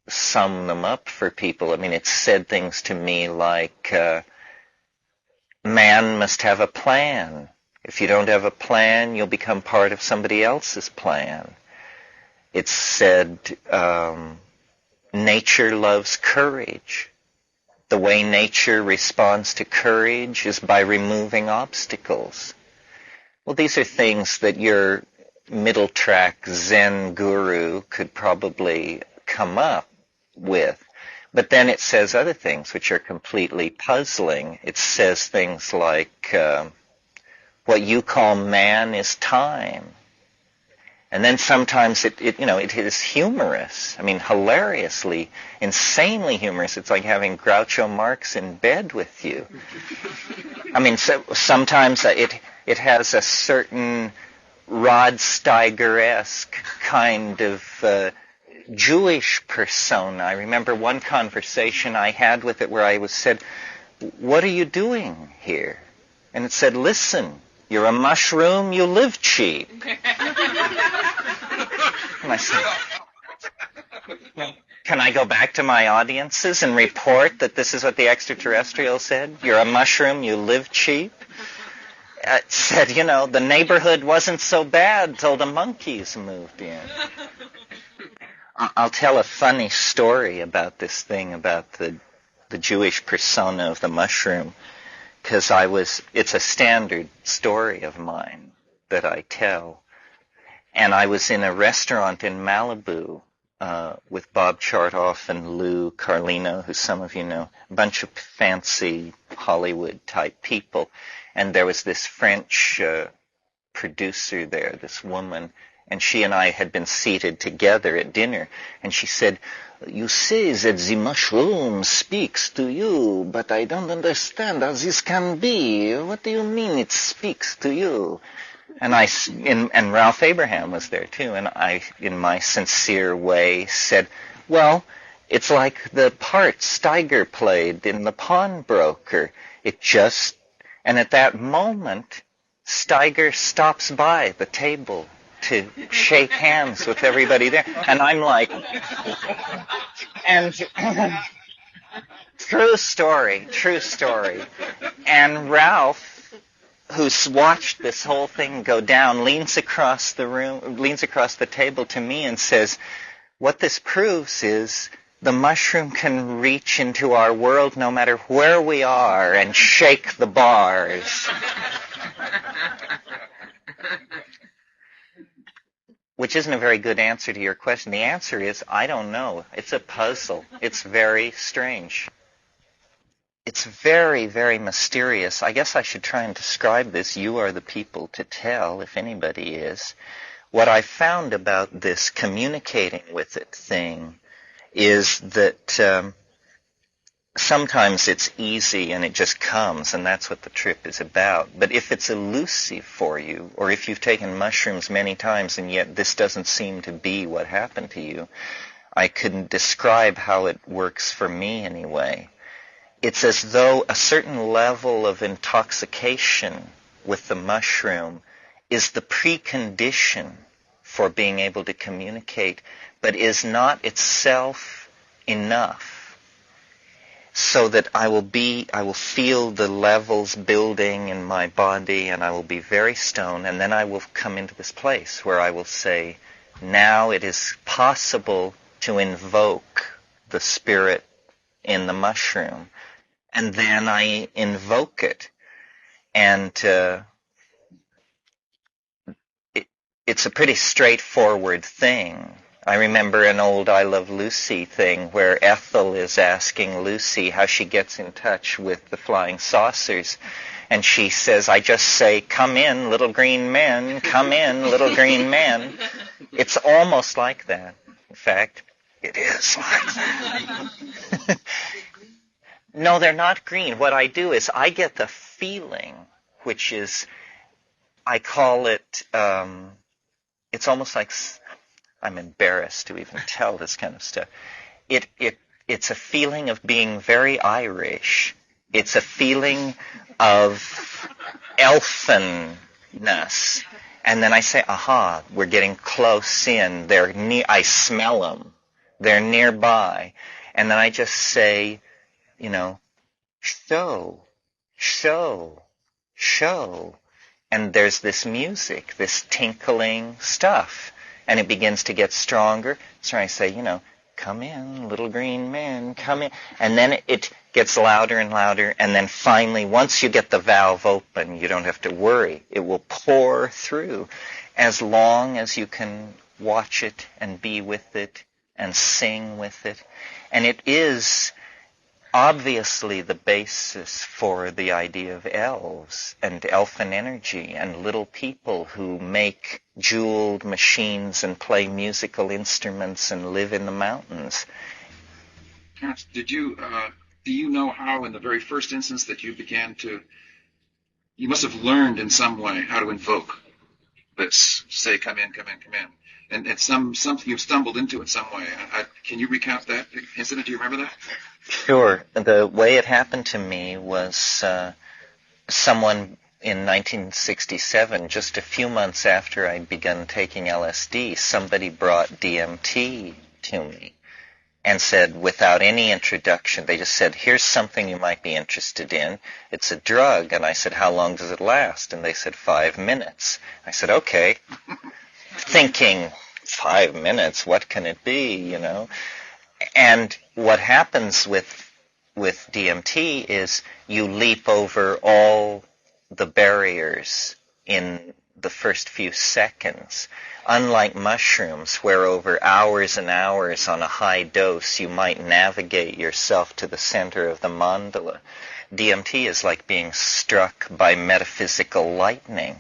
sum them up for people. I mean, it's said things to me like, man must have a plan. If you don't have a plan, you'll become part of somebody else's plan. It's said, nature loves courage. The way nature responds to courage is by removing obstacles. Well, these are things that your middle track Zen guru could probably come up with. But then it says other things which are completely puzzling. It says things like, what you call man is time. And then sometimes it is humorous. I mean, hilariously, insanely humorous. It's like having Groucho Marx in bed with you. I mean, sometimes it has a certain Rod Steiger-esque kind of Jewish persona. I remember one conversation I had with it where I said, "What are you doing here?" And it said, "Listen, you're a mushroom, you live cheap." And I said, "Can I go back to my audiences and report that this is what the extraterrestrial said? You're a mushroom, you live cheap?" It said, the neighborhood wasn't so bad till the monkeys moved in. I'll tell a funny story about this thing, about the Jewish persona of the mushroom, because it's a standard story of mine that I tell. And I was in a restaurant in Malibu with Bob Chartoff and Lou Carlino, who some of you know, a bunch of fancy Hollywood-type people. And there was this French producer there, this woman, and she and I had been seated together at dinner. And she said, "You say that the mushroom speaks to you, but I don't understand how this can be. What do you mean it speaks to you?" And and Ralph Abraham was there too, and I, in my sincere way, said, "Well, it's like the part Steiger played in The Pawnbroker. And at that moment, Steiger stops by the table to shake hands with everybody there, and I'm like, and true story. And Ralph, who's watched this whole thing go down, leans across the table to me and says, "What this proves is the mushroom can reach into our world no matter where we are and shake the bars." Which isn't a very good answer to your question. The answer is, I don't know. It's a puzzle. It's very strange. It's very, very mysterious. I guess I should try and describe this. You are the people to tell, if anybody is. What I found about this communicating with it thing is that sometimes it's easy and it just comes, and that's what the trip is about. But if it's elusive for you, or if you've taken mushrooms many times and yet this doesn't seem to be what happened to you, I couldn't describe how it works for me anyway. It's as though a certain level of intoxication with the mushroom is the precondition for being able to communicate, but is not itself enough. So that I will feel the levels building in my body, and I will be very stoned, and then I will come into this place where I will say, now it is possible to invoke the spirit in the mushroom. And then I invoke it. And it's a pretty straightforward thing. I remember an old I Love Lucy thing where Ethel is asking Lucy how she gets in touch with the flying saucers. And she says, I just say, "Come in, little green men, come in, little green men." It's almost like that. In fact, it is like that. No, they're not green. What I do is I get the feeling, which is, I call it, it's almost like, I'm embarrassed to even tell this kind of stuff. It's a feeling of being very Irish. It's a feeling of elfinness. And then I say, aha, we're getting close in. They're I smell them. They're nearby. And then I just say, show. And there's this music, this tinkling stuff. And it begins to get stronger. So I say, come in, little green man, come in. And then it gets louder and louder. And then finally, once you get the valve open, you don't have to worry. It will pour through as long as you can watch it and be with it and sing with it. And it is obviously the basis for the idea of elves and elfin energy and little people who make jeweled machines and play musical instruments and live in the mountains. Terence, do you know how in the very first instance that you began to, you must have learned in some way how to invoke this say, come in, come in, come in. And it's something you've stumbled into in some way. Can you recount that incident? Do you remember that? Sure. The way it happened to me was someone in 1967, just a few months after I'd begun taking LSD, somebody brought DMT to me and said, without any introduction, they just said, here's something you might be interested in. It's a drug. And I said, how long does it last? And they said, 5 minutes. I said, okay. Thinking, 5 minutes, what can it be, you know? And what happens with DMT is you leap over all the barriers in the first few seconds. Unlike mushrooms, where over hours and hours on a high dose you might navigate yourself to the center of the mandala, DMT is like being struck by metaphysical lightning.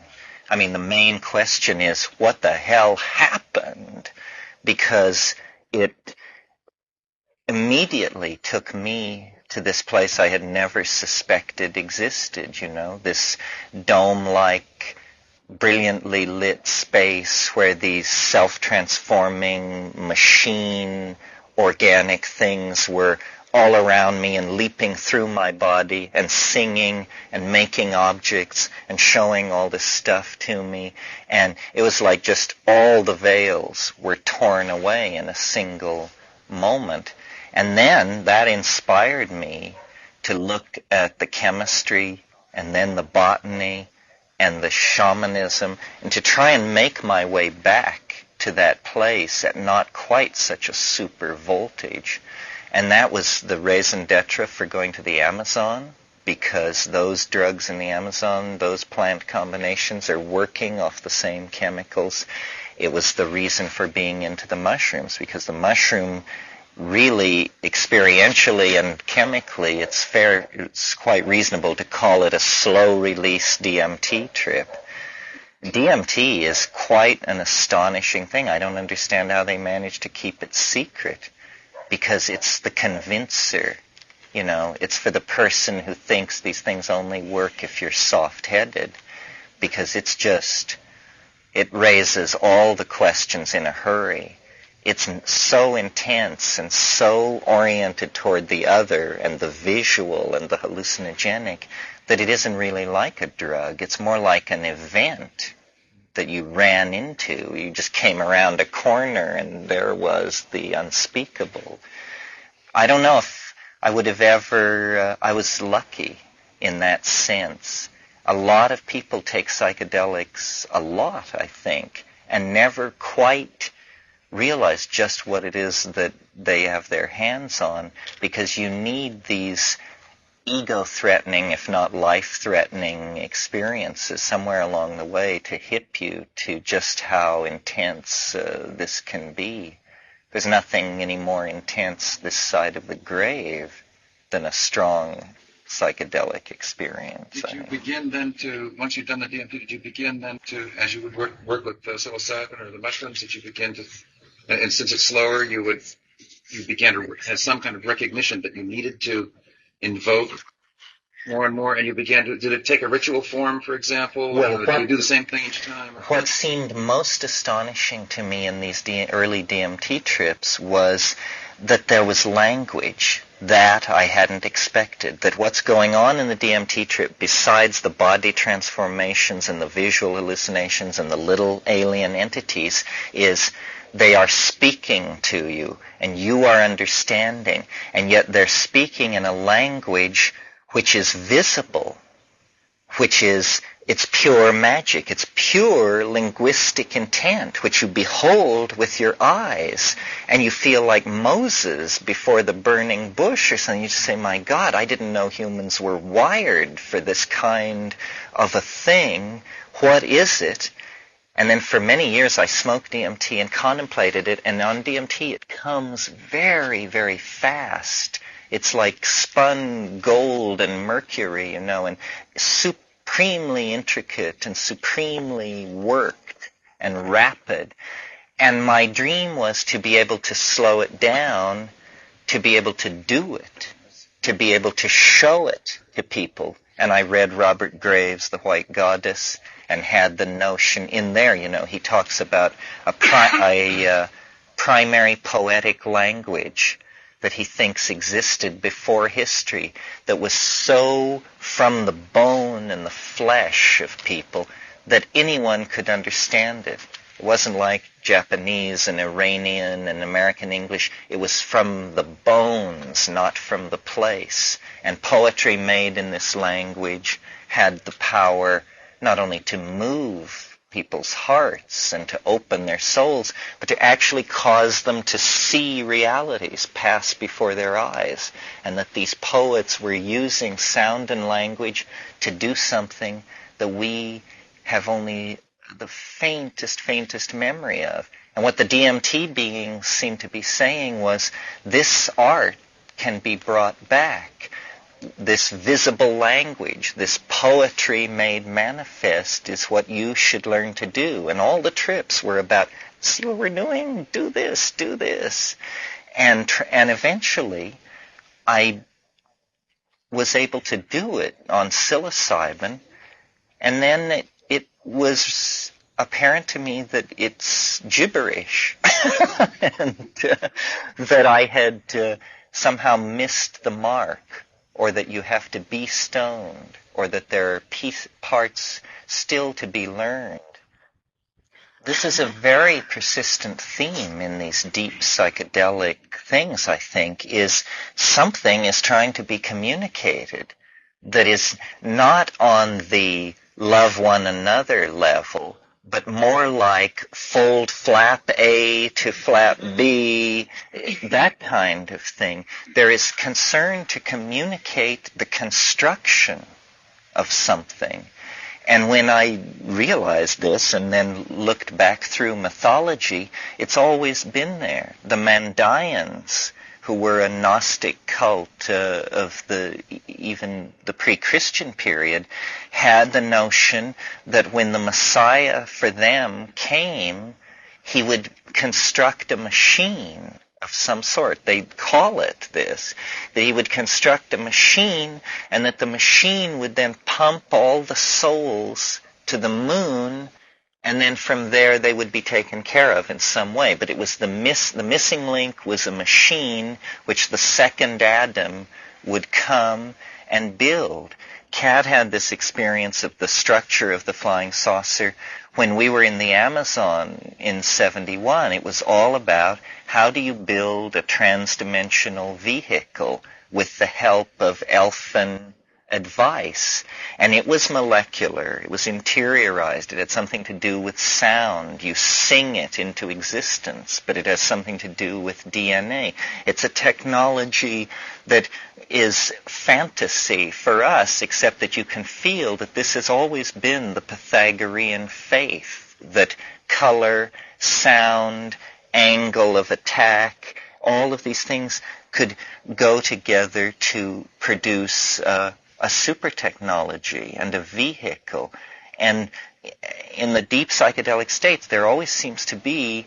I mean, the main question is, what the hell happened? Because it immediately took me to this place I had never suspected existed, you know, this dome-like, brilliantly lit space where these self-transforming machine organic things were all around me and leaping through my body and singing and making objects and showing all this stuff to me. And it was like just all the veils were torn away in a single moment. And then that inspired me to look at the chemistry and then the botany and the shamanism and to try and make my way back to that place at not quite such a super voltage. And that was the raison d'etre for going to the Amazon, because those drugs in the Amazon, those plant combinations are working off the same chemicals. It was the reason for being into the mushrooms, because the mushroom really, experientially and chemically, it's quite reasonable to call it a slow-release DMT trip. DMT is quite an astonishing thing. I don't understand how they manage to keep it secret, because it's the convincer, you know. It's for the person who thinks these things only work if you're soft-headed, because it raises all the questions in a hurry. It's so intense and so oriented toward the other and the visual and the hallucinogenic that it isn't really like a drug. It's more like an event that you ran into. You just came around a corner and there was the unspeakable. I don't know if I would have ever, I was lucky in that sense. A lot of people take psychedelics a lot, I think, and never quite realize just what it is that they have their hands on, because you need these ego-threatening, if not life-threatening experiences somewhere along the way to hip you to just how intense this can be. There's nothing any more intense this side of the grave than a strong psychedelic experience. Did you begin then to, once you'd done the DMT, did you begin then to, as you would work with psilocybin or the mushrooms, did you begin to, and since it's slower, you began to have some kind of recognition that you needed to invoke more and more, and you began to, did it take a ritual form, for example? Well, did you do the same thing each time? What seemed most astonishing to me in these early DMT trips was that there was language that I hadn't expected, that what's going on in the DMT trip, besides the body transformations and the visual hallucinations and the little alien entities, is they are speaking to you, and you are understanding, and yet they're speaking in a language which is visible, it's pure magic, it's pure linguistic intent, which you behold with your eyes, and you feel like Moses before the burning bush or something. You just say, my God, I didn't know humans were wired for this kind of a thing. What is it? And then for many years I smoked DMT and contemplated it, and on DMT it comes very, very fast. It's like spun gold and mercury, you know, and supremely intricate and supremely worked and rapid. And my dream was to be able to slow it down, to be able to do it, to be able to show it to people. And I read Robert Graves' The White Goddess, and had the notion in there, he talks about a primary poetic language that he thinks existed before history that was so from the bone and the flesh of people that anyone could understand it. It wasn't like Japanese and Iranian and American English. It was from the bones, not from the place. And poetry made in this language had the power not only to move people's hearts and to open their souls, but to actually cause them to see realities pass before their eyes. And that these poets were using sound and language to do something that we have only the faintest memory of. And what the DMT beings seemed to be saying was, this art can be brought back. This visible language, this poetry made manifest is what you should learn to do. And all the trips were about, see what we're doing? Do this, do this. And eventually, I was able to do it on psilocybin, and then it was apparent to me that it's gibberish, and that I had somehow missed the mark, or that you have to be stoned, or that there are parts still to be learned. This is a very persistent theme in these deep psychedelic things, I think, is something is trying to be communicated that is not on the love one another level, but more like fold flap A to flap B, that kind of thing. There is concern to communicate the construction of something. And when I realized this and then looked back through mythology, it's always been there. The Mandayans, who were a Gnostic cult of even the pre-Christian period, had the notion that when the Messiah for them came, he would construct a machine of some sort. They'd call it this, that he would construct a machine, and that the machine would then pump all the souls to the moon, and then from there they would be taken care of in some way. But it was the missing link was a machine which the second Adam would come and build. Kat had this experience of the structure of the flying saucer when we were in the Amazon in 71. It was all about how do you build a transdimensional vehicle with the help of elfin advice. And it was molecular. It was interiorized. It had something to do with sound. You sing it into existence, but it has something to do with DNA. It's a technology that is fantasy for us, except that you can feel that this has always been the Pythagorean faith, that color, sound, angle of attack, all of these things could go together to produce a super technology and a vehicle. And in the deep psychedelic states, there always seems to be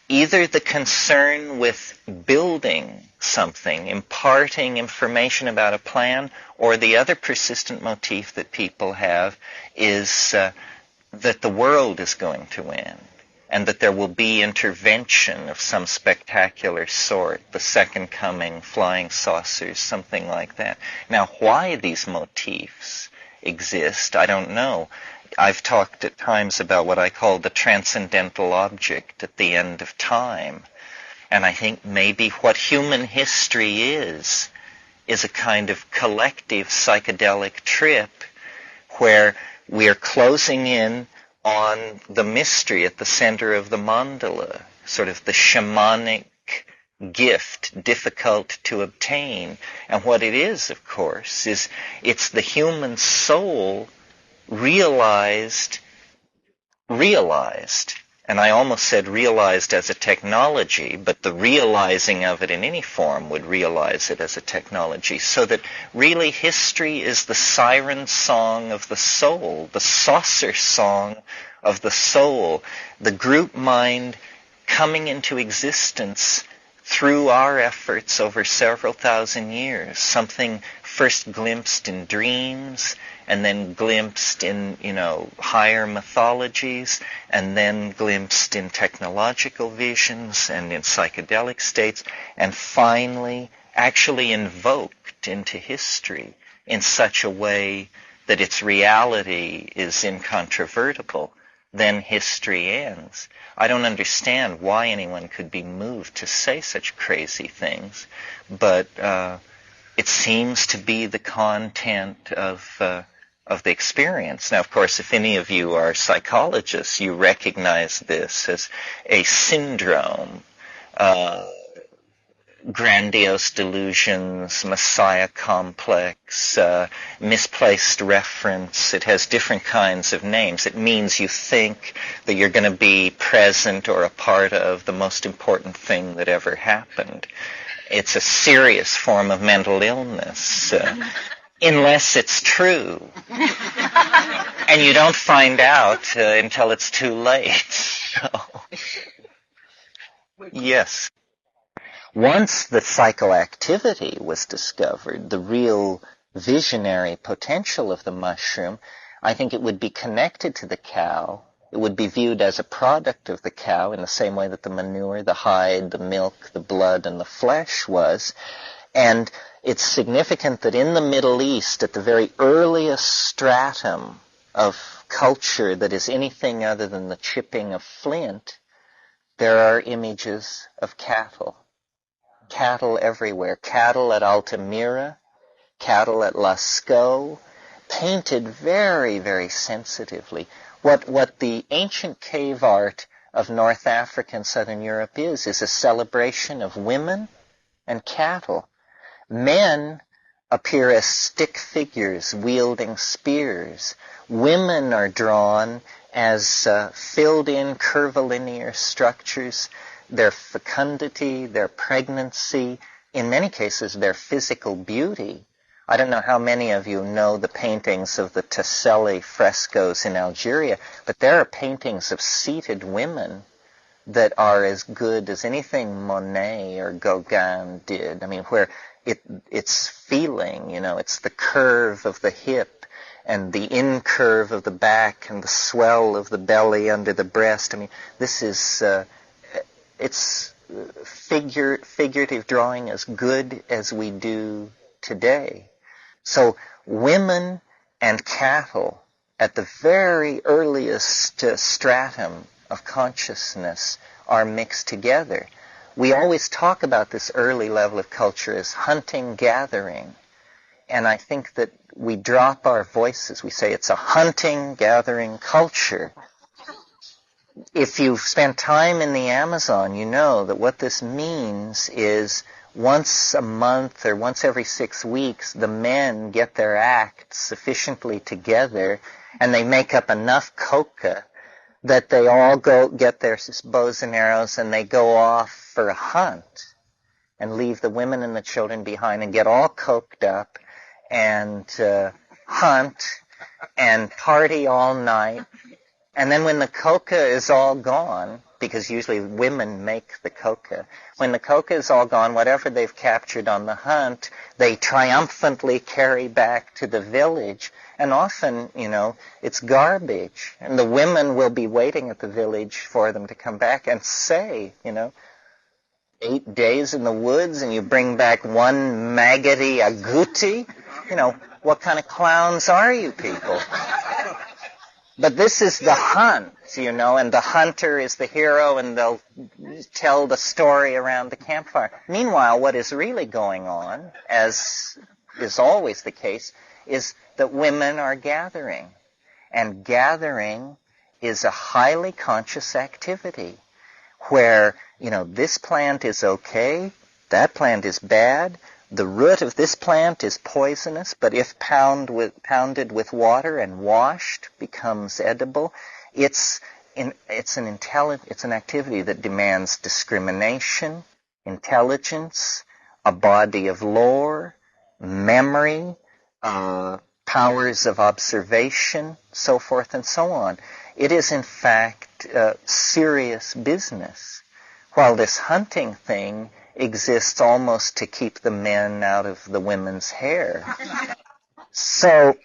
either the concern with building something, imparting information about a plan, or the other persistent motif that people have is that the world is going to end, and that there will be intervention of some spectacular sort, the second coming, flying saucers, something like that. Now, why these motifs exist, I don't know. I've talked at times about what I call the transcendental object at the end of time. And I think maybe what human history is a kind of collective psychedelic trip where we're closing in on the mystery at the center of the mandala, sort of the shamanic gift, difficult to obtain. And what it is, of course, is it's the human soul realized, and I almost said realized as a technology, but the realizing of it in any form would realize it as a technology, so that really history is the siren song of the soul, the saucer song of the soul, the group mind coming into existence through our efforts over several thousand years, something first glimpsed in dreams, and then glimpsed in, higher mythologies, and then glimpsed in technological visions and in psychedelic states, and finally actually invoked into history in such a way that its reality is incontrovertible, then history ends. I don't understand why anyone could be moved to say such crazy things, but it seems to be the content of the experience. Now, of course, if any of you are psychologists, you recognize this as a syndrome. Grandiose delusions, messiah complex, misplaced reference. It has different kinds of names. It means you think that you're going to be present or a part of the most important thing that ever happened. It's a serious form of mental illness, unless it's true. And you don't find out until it's too late. So. Yes. Once the psychoactivity was discovered, the real visionary potential of the mushroom, I think it would be connected to the cow. It would be viewed as a product of the cow in the same way that the manure, the hide, the milk, the blood, and the flesh was. And it's significant that in the Middle East, at the very earliest stratum of culture that is anything other than the chipping of flint, there are images of cattle. Cattle everywhere. Cattle at Altamira, cattle at Lascaux, painted very, very sensitively. What the ancient cave art of North Africa and Southern Europe is a celebration of women and cattle. Men appear as stick figures wielding spears. Women are drawn as filled-in curvilinear structures. Their fecundity, their pregnancy, in many cases their physical beauty. I don't know how many of you know the paintings of the Tassili frescoes in Algeria, but there are paintings of seated women that are as good as anything Monet or Gauguin did. I mean, where it's feeling, it's the curve of the hip and the incurve of the back and the swell of the belly under the breast. I mean, this is... it's figurative drawing as good as we do today. So women and cattle at the very earliest stratum of consciousness are mixed together. We always talk about this early level of culture as hunting-gathering. And I think that we drop our voices. We say it's a hunting-gathering culture. If you've spent time in the Amazon, you know that what this means is once a month or once every 6 weeks, the men get their act sufficiently together and they make up enough coca that they all go get their bows and arrows and they go off for a hunt and leave the women and the children behind and get all coked up and hunt and party all night. And then when the coca is all gone, because usually women make the coca, when the coca is all gone, whatever they've captured on the hunt, they triumphantly carry back to the village. And often, it's garbage. And the women will be waiting at the village for them to come back and say, 8 days in the woods and you bring back one maggoty agouti? What kind of clowns are you people? But this is the hunt, and the hunter is the hero, and they'll tell the story around the campfire. Meanwhile, what is really going on, as is always the case, is that women are gathering. And gathering is a highly conscious activity where, this plant is okay, that plant is bad, the root of this plant is poisonous, but if pounded with water and washed, becomes edible. It's an activity that demands discrimination, intelligence, a body of lore, memory, powers of observation, so forth and so on. It is, in fact, serious business. While this hunting thing exists almost to keep the men out of the women's hair. So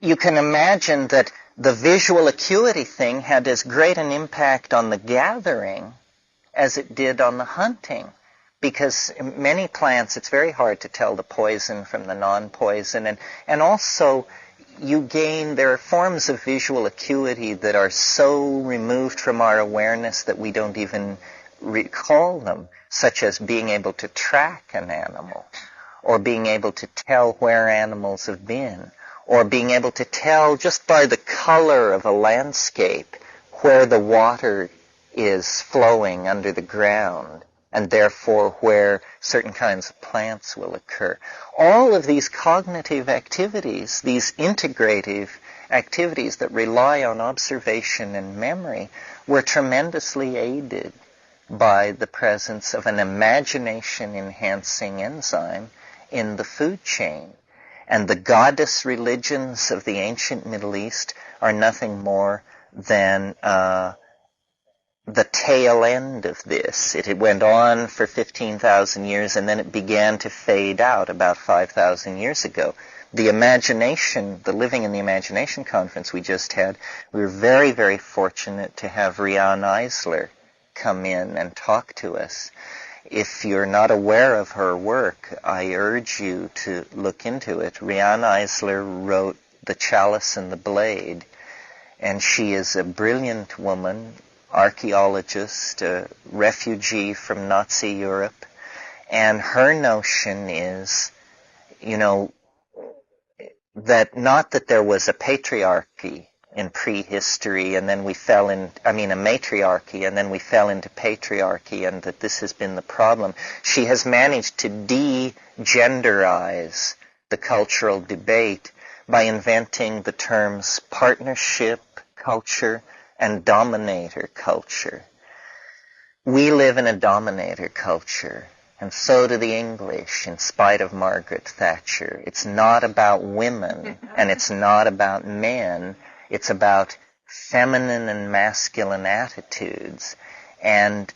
you can imagine that the visual acuity thing had as great an impact on the gathering as it did on the hunting. Because in many plants, it's very hard to tell the poison from the non-poison. And also, there are forms of visual acuity that are so removed from our awareness that we don't even recall them, such as being able to track an animal, or being able to tell where animals have been, or being able to tell just by the color of a landscape where the water is flowing under the ground, and therefore where certain kinds of plants will occur. All of these cognitive activities, these integrative activities that rely on observation and memory, were tremendously aided by the presence of an imagination-enhancing enzyme in the food chain. And the goddess religions of the ancient Middle East are nothing more than the tail end of this. It went on for 15,000 years, and then it began to fade out about 5,000 years ago. The imagination, the Living in the Imagination conference we just had, we were very, very fortunate to have Riane Eisler come in and talk to us. If you're not aware of her work, I urge you to look into it. Riane Eisler wrote The Chalice and the Blade, and she is a brilliant woman, archaeologist, a refugee from Nazi Europe, and her notion is, that not that there was a patriarchy in prehistory and then we fell in, a matriarchy and then we fell into patriarchy, and that this has been the problem. She has managed to de-genderize the cultural debate by inventing the terms partnership culture and dominator culture. We live in a dominator culture, and so do the English, in spite of Margaret Thatcher. It's not about women, and it's not about men. It's about feminine and masculine attitudes. And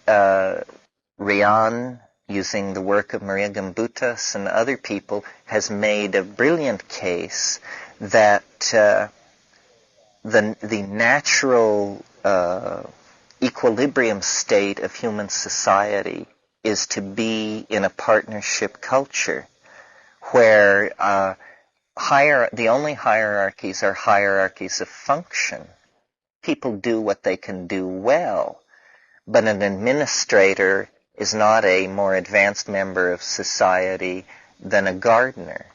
Riane, using the work of Maria Gimbutas and other people, has made a brilliant case that the natural equilibrium state of human society is to be in a partnership culture where the only hierarchies are hierarchies of function. People do what they can do well, but an administrator is not a more advanced member of society than a gardener.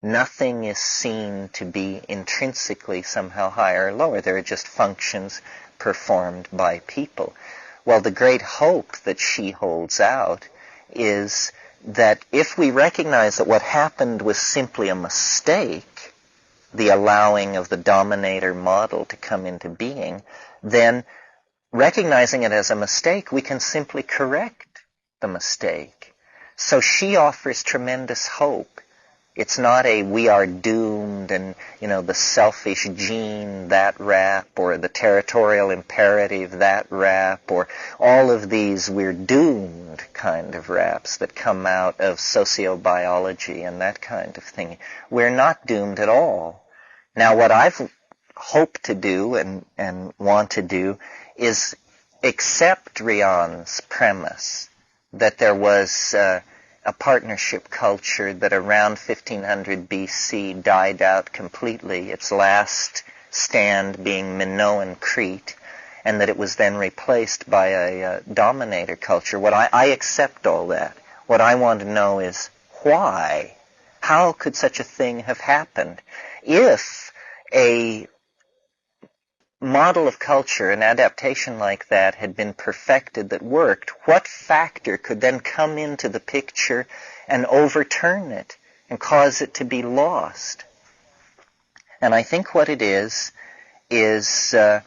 Nothing is seen to be intrinsically somehow higher or lower. There are just functions performed by people. Well, the great hope that she holds out is that if we recognize that what happened was simply a mistake, the allowing of the dominator model to come into being, then recognizing it as a mistake, we can simply correct the mistake. So she offers tremendous hope. It's not a we are doomed and, the selfish gene, that rap, or the territorial imperative, that rap, or all of these we're doomed kind of raps that come out of sociobiology and that kind of thing. We're not doomed at all. Now, what I've hoped to do and want to do is accept Riane's premise that there was a partnership culture that around 1500 BC died out completely, its last stand being Minoan Crete, and that it was then replaced by a dominator culture. I accept all that. What I want to know is why? How could such a thing have happened? If a model of culture, an adaptation like that, had been perfected that worked, what factor could then come into the picture and overturn it and cause it to be lost? And I think what it is the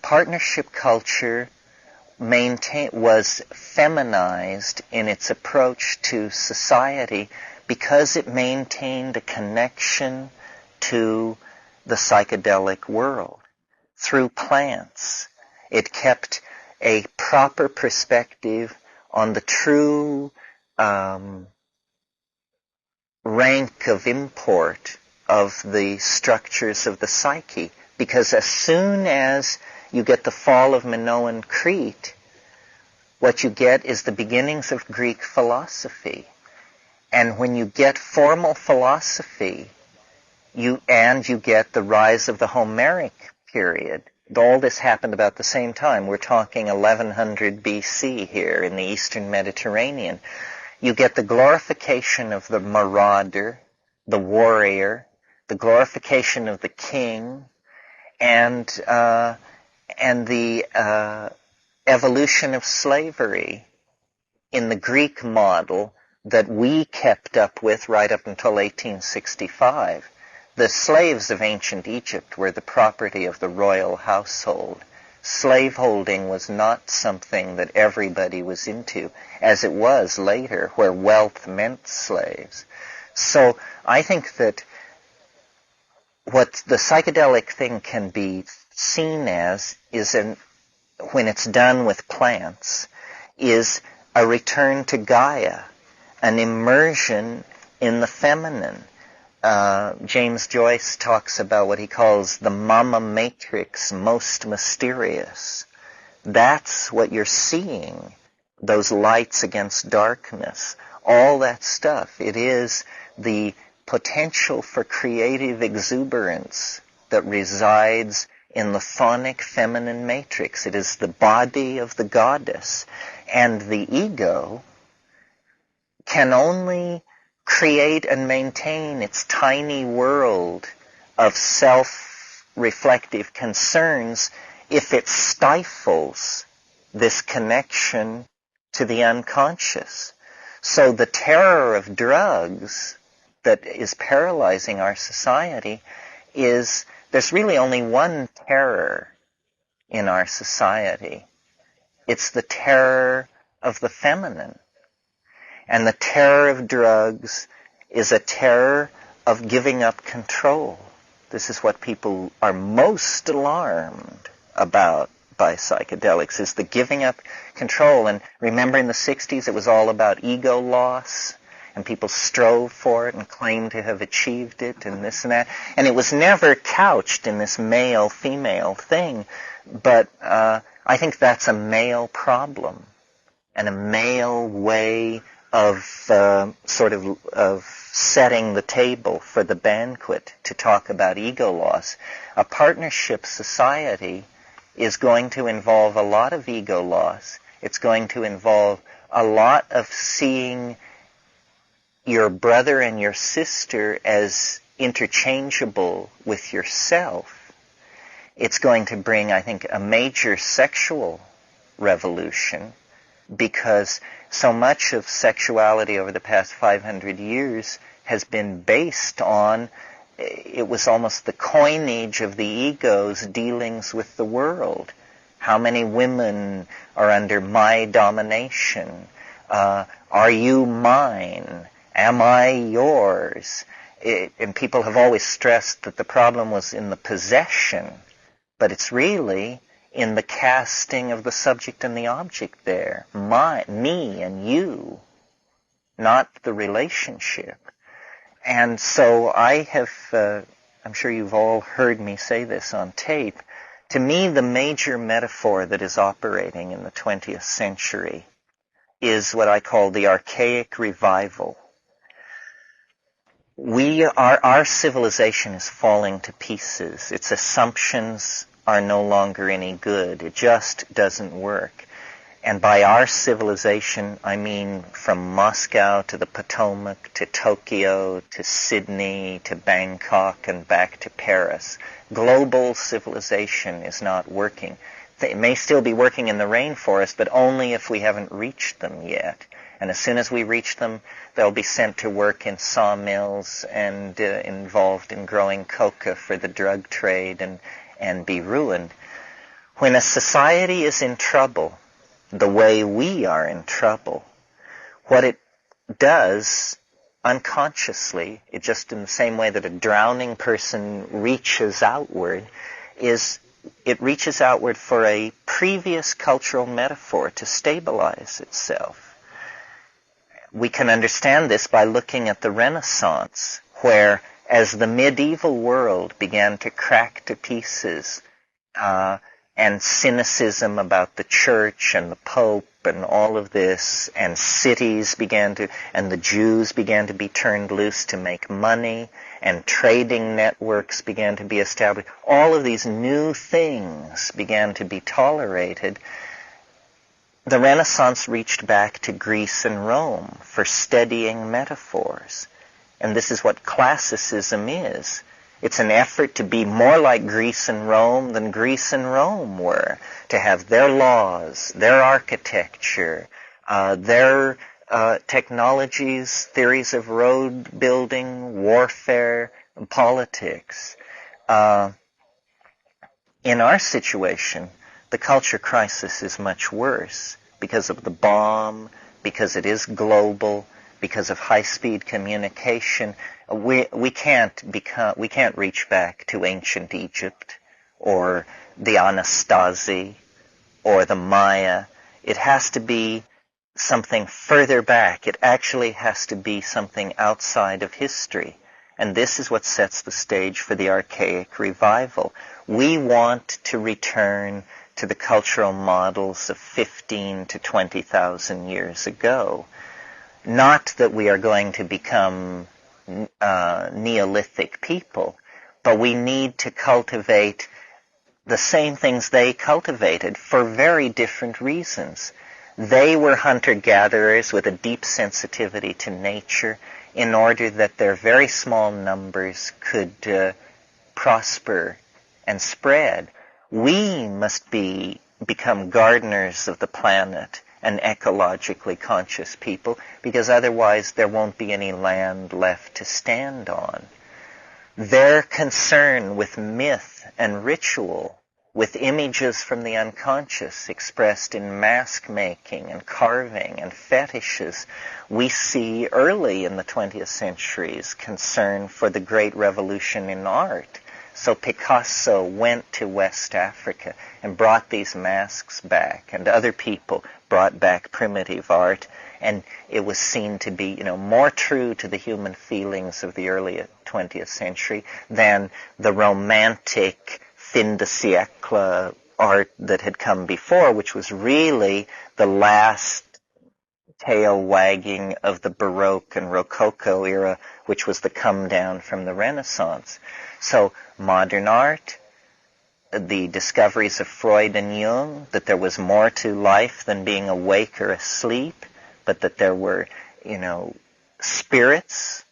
partnership culture was feminized in its approach to society because it maintained a connection to the psychedelic world through plants. It kept a proper perspective on the true rank of import of the structures of the psyche. Because as soon as you get the fall of Minoan Crete, what you get is the beginnings of Greek philosophy. And when you get formal philosophy, you get the rise of the Homeric period. All this happened about the same time. We're talking 1100 BC here in the Eastern Mediterranean. You get the glorification of the marauder, the warrior, the glorification of the king, and the evolution of slavery in the Greek model that we kept up with right up until 1865. The slaves of ancient Egypt were the property of the royal household. Slaveholding was not something that everybody was into, as it was later, where wealth meant slaves. So I think that what the psychedelic thing can be seen as is, when it's done with plants, is a return to Gaia, an immersion in the feminine. James Joyce talks about what he calls the mama matrix, most mysterious. That's what you're seeing, those lights against darkness, all that stuff. It is the potential for creative exuberance that resides in the phonic feminine matrix. It is the body of the goddess. And the ego can only create and maintain its tiny world of self-reflective concerns if it stifles this connection to the unconscious. So the terror of drugs that is paralyzing our society is, there's really only one terror in our society. It's the terror of the feminine. And the terror of drugs is a terror of giving up control. This is what people are most alarmed about by psychedelics, is the giving up control. And remember in the 60s it was all about ego loss, and people strove for it and claimed to have achieved it and this and that. And it was never couched in this male-female thing, but I think that's a male problem and a male way of of setting the table for the banquet to talk about ego loss. A partnership society is going to involve a lot of ego loss. It's going to involve a lot of seeing your brother and your sister as interchangeable with yourself. It's going to bring, I think, a major sexual revolution, because so much of sexuality over the past 500 years has been based on, it was almost the coinage of the ego's dealings with the world. How many women are under my domination? Are you mine? Am I yours? And people have always stressed that the problem was in the possession, but it's really in the casting of the subject and the object there. Me and you, not the relationship. And so I have, I'm sure you've all heard me say this on tape, to me the major metaphor that is operating in the 20th century is what I call the archaic revival. Our civilization is falling to pieces. Its assumptions are no longer any good. It just doesn't work. And by our civilization, I mean from Moscow to the Potomac, to Tokyo, to Sydney, to Bangkok, and back to Paris. Global civilization is not working. It may still be working in the rainforest, but only if we haven't reached them yet. And as soon as we reach them, they'll be sent to work in sawmills and involved in growing coca for the drug trade and be ruined. When a society is in trouble, the way we are in trouble, what it does unconsciously, it just in the same way that a drowning person reaches outward, is it reaches outward for a previous cultural metaphor to stabilize itself. We can understand this by looking at the Renaissance, where as the medieval world began to crack to pieces, and cynicism about the church and the Pope and all of this, and cities began to, and the Jews began to be turned loose to make money, and trading networks began to be established. All of these new things began to be tolerated. The Renaissance reached back to Greece and Rome for steadying metaphors. And this is what classicism is. It's an effort to be more like Greece and Rome than Greece and Rome were, to have their laws, their architecture, their technologies, theories of road building, warfare, and politics. In our situation, the culture crisis is much worse because of the bomb, because it is global, because of high-speed communication. We can't reach back to ancient Egypt or the Anastasi or the Maya. It has to be something further back. It actually has to be something outside of history. And this is what sets the stage for the archaic revival. We want to return to the cultural models of 15 to 20,000 years ago. Not that we are going to become Neolithic people, but we need to cultivate the same things they cultivated for very different reasons. They were hunter-gatherers with a deep sensitivity to nature in order that their very small numbers could prosper and spread. We must become gardeners of the planet and ecologically conscious people, because otherwise there won't be any land left to stand on. Their concern with myth and ritual, with images from the unconscious expressed in mask making and carving and fetishes, we see early in the 20th century's concern for the great revolution in art. So Picasso went to West Africa and brought these masks back, and other people brought back primitive art, and it was seen to be, more true to the human feelings of the early 20th century than the romantic fin de siècle art that had come before, which was really the last tail wagging of the Baroque and Rococo era, which was the come down from the Renaissance. So modern art, the discoveries of Freud and Jung, that there was more to life than being awake or asleep, but that there were, spirits,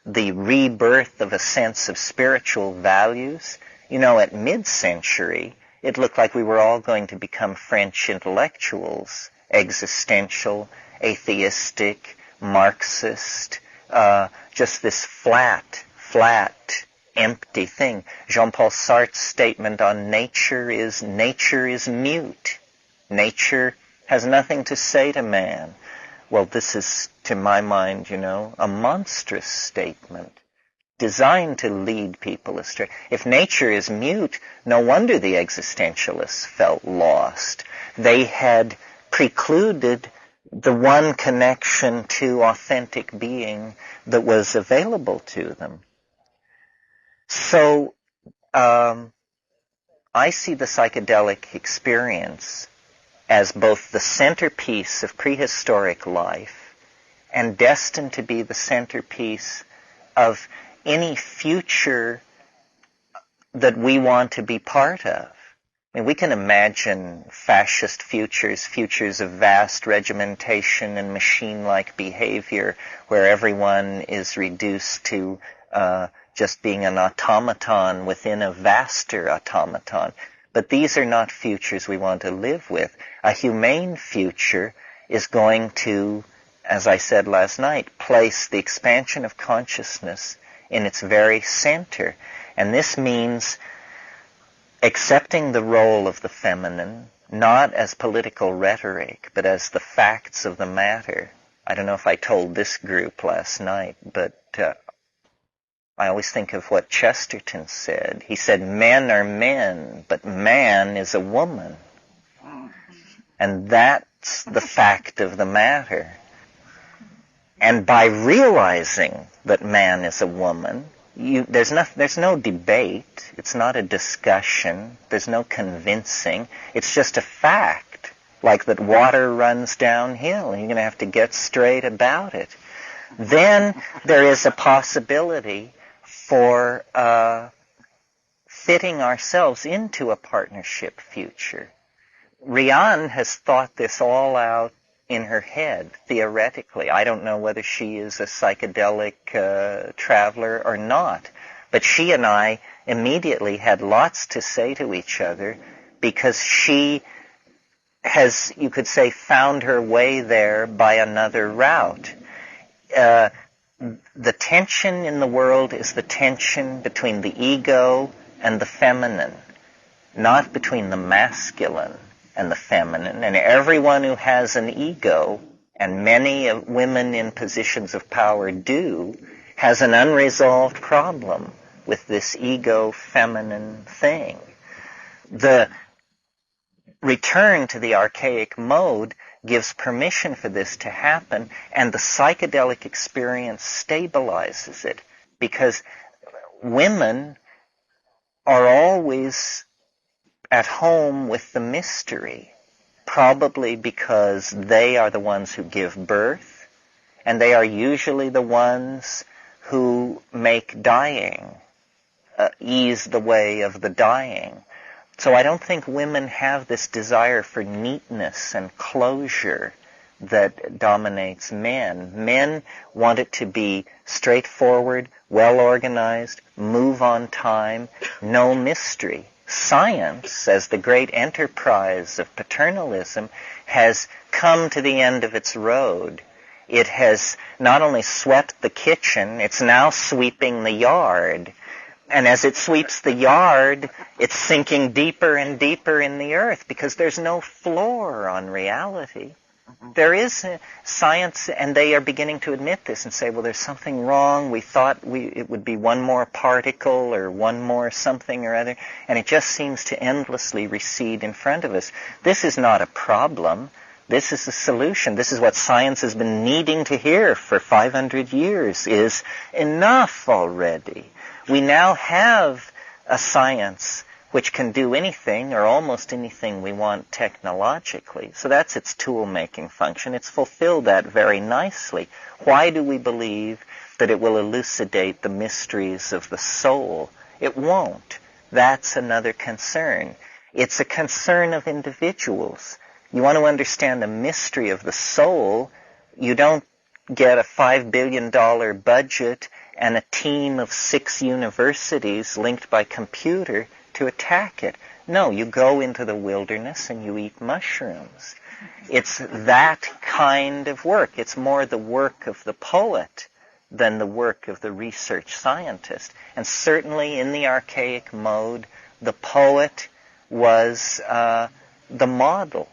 the rebirth of a sense of spiritual values. At mid-century, it looked like we were all going to become French intellectuals, existential, atheistic, Marxist, just this flat, empty thing. Jean-Paul Sartre's statement on nature is mute. Nature has nothing to say to man. Well, this is, to my mind, a monstrous statement designed to lead people astray. If nature is mute, no wonder the existentialists felt lost. They had precluded the one connection to authentic being that was available to them. So I see the psychedelic experience as both the centerpiece of prehistoric life and destined to be the centerpiece of any future that we want to be part of. I mean, we can imagine fascist futures of vast regimentation and machine-like behavior where everyone is reduced to just being an automaton within a vaster automaton. But these are not futures we want to live with. A humane future is going to, as I said last night, place the expansion of consciousness in its very center. And this means accepting the role of the feminine, not as political rhetoric, but as the facts of the matter. I don't know if I told this group last night, but I always think of what Chesterton said. He said, men are men, but man is a woman. And that's the fact of the matter. And by realizing that man is a woman, there's no debate. It's not a discussion. There's no convincing. It's just a fact, like that water runs downhill, and you're going to have to get straight about it. Then there is a possibility for fitting ourselves into a partnership future. Rian has thought this all out in her head, theoretically. I don't know whether she is a psychedelic traveler or not, but she and I immediately had lots to say to each other because she has, you could say, found her way there by another route. The tension in the world is the tension between the ego and the feminine, not between the masculine and the feminine. And everyone who has an ego, and many women in positions of power do, has an unresolved problem with this ego feminine thing. The return to the archaic mode gives permission for this to happen, and the psychedelic experience stabilizes it, because women are always at home with the mystery, probably because they are the ones who give birth, and they are usually the ones who make dying, ease the way of the dying. So I don't think women have this desire for neatness and closure that dominates men. Men want it to be straightforward, well organized, move on time, no mystery. Science, as the great enterprise of paternalism, has come to the end of its road. It has not only swept the kitchen, it's now sweeping the yard. And as it sweeps the yard, it's sinking deeper and deeper in the earth because there's no floor on reality. There is a science, and they are beginning to admit this and say, well, there's something wrong. We thought it would be one more particle or one more something or other, and it just seems to endlessly recede in front of us. This is not a problem. This is a solution. This is what science has been needing to hear for 500 years, is enough already. We now have a science which can do anything or almost anything we want technologically. So that's its tool-making function. It's fulfilled that very nicely. Why do we believe that it will elucidate the mysteries of the soul? It won't. That's another concern. It's a concern of individuals. You want to understand the mystery of the soul, you don't get a $5 billion budget and a team of 6 universities linked by computer to attack it. No, you go into the wilderness and you eat mushrooms. It's that kind of work. It's more the work of the poet than the work of the research scientist. And certainly in the archaic mode, the poet was the model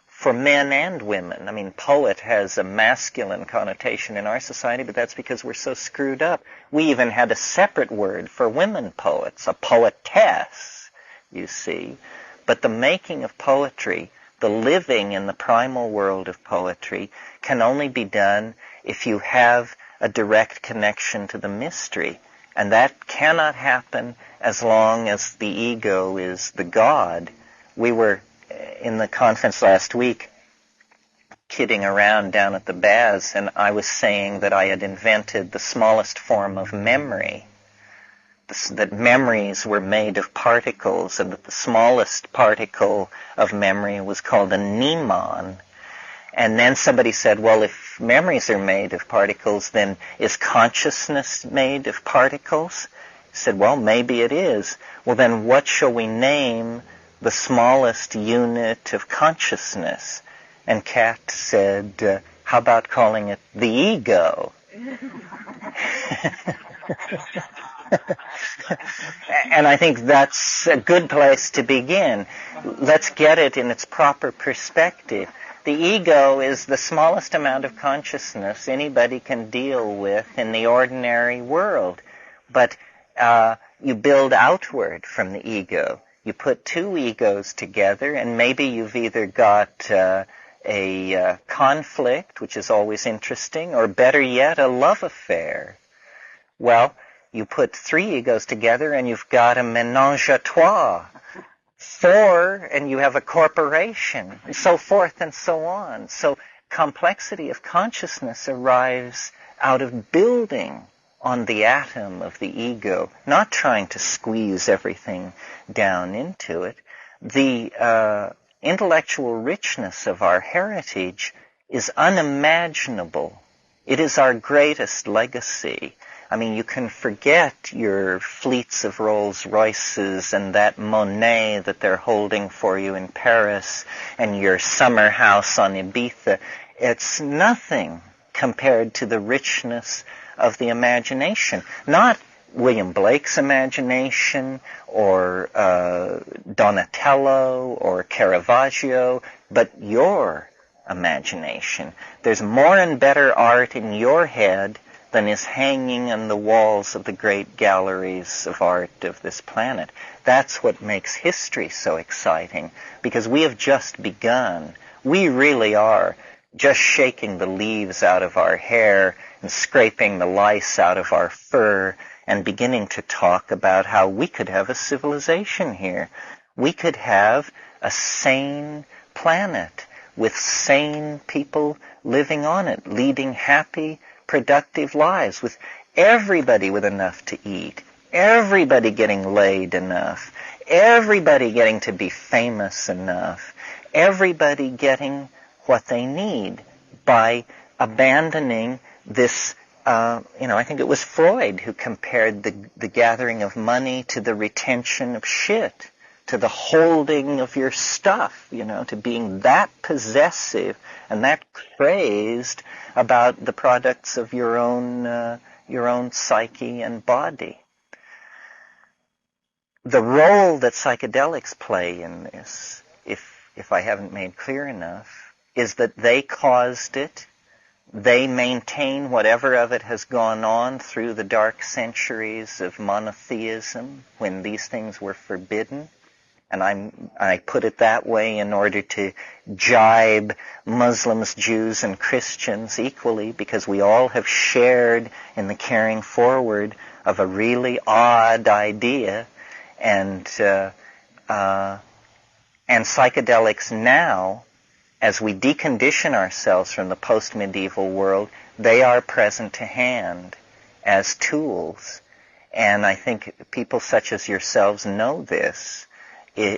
for men and women. I mean, poet has a masculine connotation in our society, but that's because we're so screwed up. We even had a separate word for women poets, a poetess, you see. But the making of poetry, the living in the primal world of poetry, can only be done if you have a direct connection to the mystery. And that cannot happen as long as the ego is the God. We were in the conference last week kidding around down at the Baz, and I was saying that I had invented the smallest form of memory, that memories were made of particles, and that the smallest particle of memory was called a mnemon. And then somebody said, well, if memories are made of particles, then is consciousness made of particles? I said, well, maybe it is. Well, then what shall we name the smallest unit of consciousness? And Kat said, how about calling it the ego? And I think that's a good place to begin. Let's get it in its proper perspective. The ego is the smallest amount of consciousness anybody can deal with in the ordinary world. But you build outward from the ego. You put two egos together, and maybe you've either got a conflict, which is always interesting, or better yet, a love affair. Well, you put three egos together, and you've got a ménage à trois. Four, and you have a corporation, and so forth and so on. So complexity of consciousness arrives out of building on the atom of the ego, not trying to squeeze everything down into it. The intellectual richness of our heritage is unimaginable. It is our greatest legacy. I mean, you can forget your fleets of Rolls Royces and that Monet that they're holding for you in Paris and your summer house on Ibiza. It's nothing compared to the richness of the imagination. Not William Blake's imagination or Donatello or Caravaggio, but your imagination. There's more and better art in your head than is hanging on the walls of the great galleries of art of this planet. That's what makes history so exciting, because we have just begun. We really are just shaking the leaves out of our hair and scraping the lice out of our fur and beginning to talk about how we could have a civilization here. We could have a sane planet with sane people living on it, leading happy, productive lives, with everybody with enough to eat, everybody getting laid enough, everybody getting to be famous enough, everybody getting what they need by abandoning this, I think it was Freud who compared the gathering of money to the retention of shit, to the holding of your stuff, to being that possessive and that crazed about the products of your own psyche and body. The role that psychedelics play in this, if I haven't made clear enough, is that they caused it. They maintain whatever of it has gone on through the dark centuries of monotheism when these things were forbidden. And I put it that way in order to jibe Muslims, Jews, and Christians equally, because we all have shared in the carrying forward of a really odd idea. And psychedelics now, as we decondition ourselves from the post-medieval world, they are present to hand as tools. And I think people such as yourselves know this.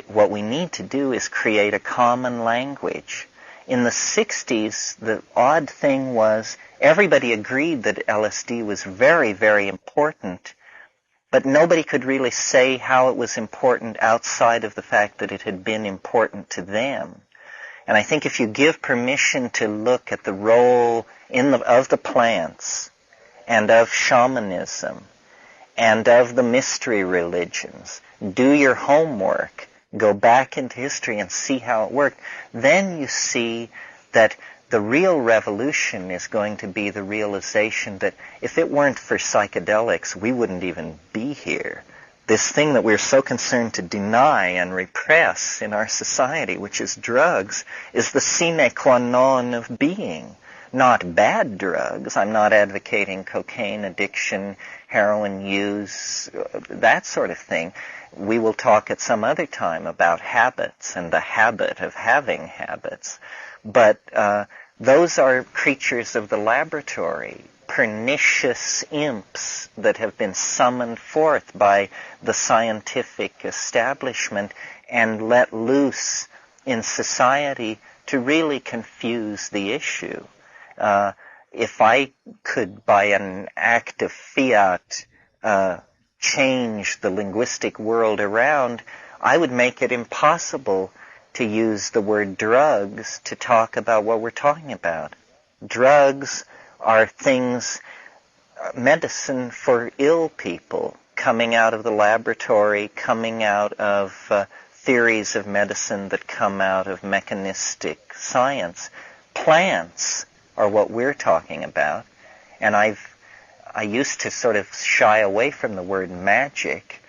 What we need to do is create a common language. In the 60s, the odd thing was everybody agreed that LSD was very, very important, but nobody could really say how it was important outside of the fact that it had been important to them. And I think if you give permission to look at the role of the plants and of shamanism and of the mystery religions, do your homework, go back into history and see how it worked, then you see that the real revolution is going to be the realization that if it weren't for psychedelics, we wouldn't even be here. This thing that we're so concerned to deny and repress in our society, which is drugs, is the sine qua non of being. Not bad drugs. I'm not advocating cocaine addiction, heroin use, that sort of thing. We will talk at some other time about habits and the habit of having habits. But those are creatures of the laboratory, pernicious imps that have been summoned forth by the scientific establishment and let loose in society to really confuse the issue. If I could, by an act of fiat, change the linguistic world around, I would make it impossible to use the word drugs to talk about what we're talking about. Drugs are things, medicine for ill people, coming out of the laboratory, coming out of theories of medicine that come out of mechanistic science. Plants are what we're talking about, and I used to sort of shy away from the word magic,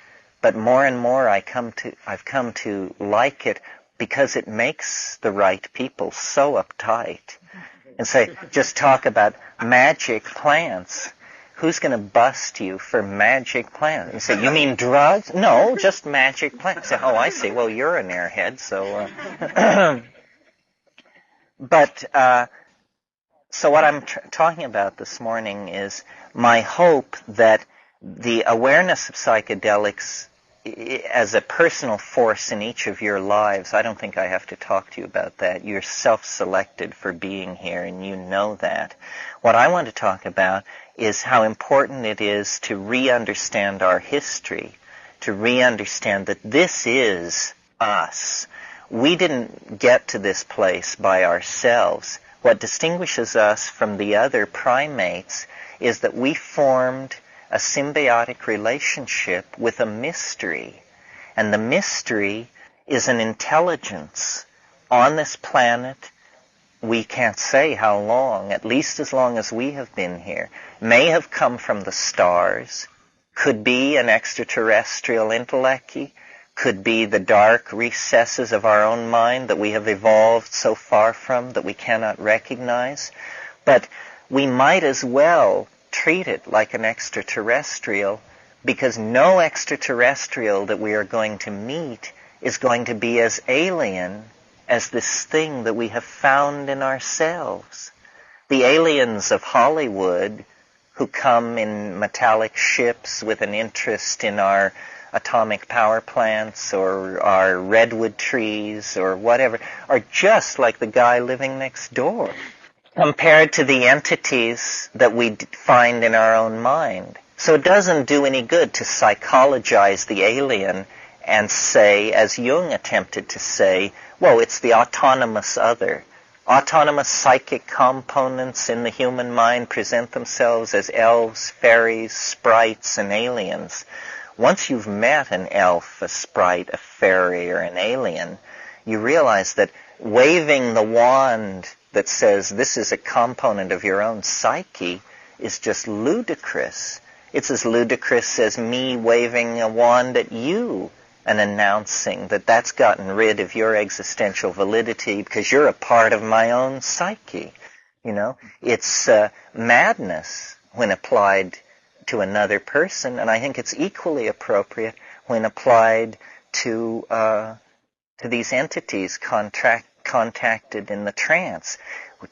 but more and more I've come to like it because it makes the right people so uptight and say, just talk about magic plants. Who's going to bust you for magic plants? You say, you mean drugs? No, just magic plants. Oh, I see. Well, you're an airhead, so... So what I'm talking about this morning is my hope that the awareness of psychedelics as a personal force in each of your lives, I don't think I have to talk to you about that. You're self-selected for being here, and you know that. What I want to talk about is how important it is to re-understand our history, to re-understand that this is us. We didn't get to this place by ourselves. What distinguishes us from the other primates is that we formed a symbiotic relationship with a mystery. And the mystery is an intelligence on this planet. We can't say how long, at least as long as we have been here. May have come from the stars, could be an extraterrestrial intellect, could be the dark recesses of our own mind that we have evolved so far from that we cannot recognize. But we might as well treat it like an extraterrestrial, because no extraterrestrial that we are going to meet is going to be as alien as this thing that we have found in ourselves. The aliens of Hollywood who come in metallic ships with an interest in our atomic power plants or our redwood trees or whatever are just like the guy living next door compared to the entities that we find in our own mind. So it doesn't do any good to psychologize the alien and say, as Jung attempted to say, well, it's the autonomous other. Autonomous psychic components in the human mind present themselves as elves, fairies, sprites, and aliens. Once you've met an elf, a sprite, a fairy, or an alien, you realize that waving the wand that says this is a component of your own psyche is just ludicrous. It's as ludicrous as me waving a wand at you and announcing that that's gotten rid of your existential validity because you're a part of my own psyche. You know, it's madness when applied to another person, and I think it's equally appropriate when applied to these entities contacted in the trance.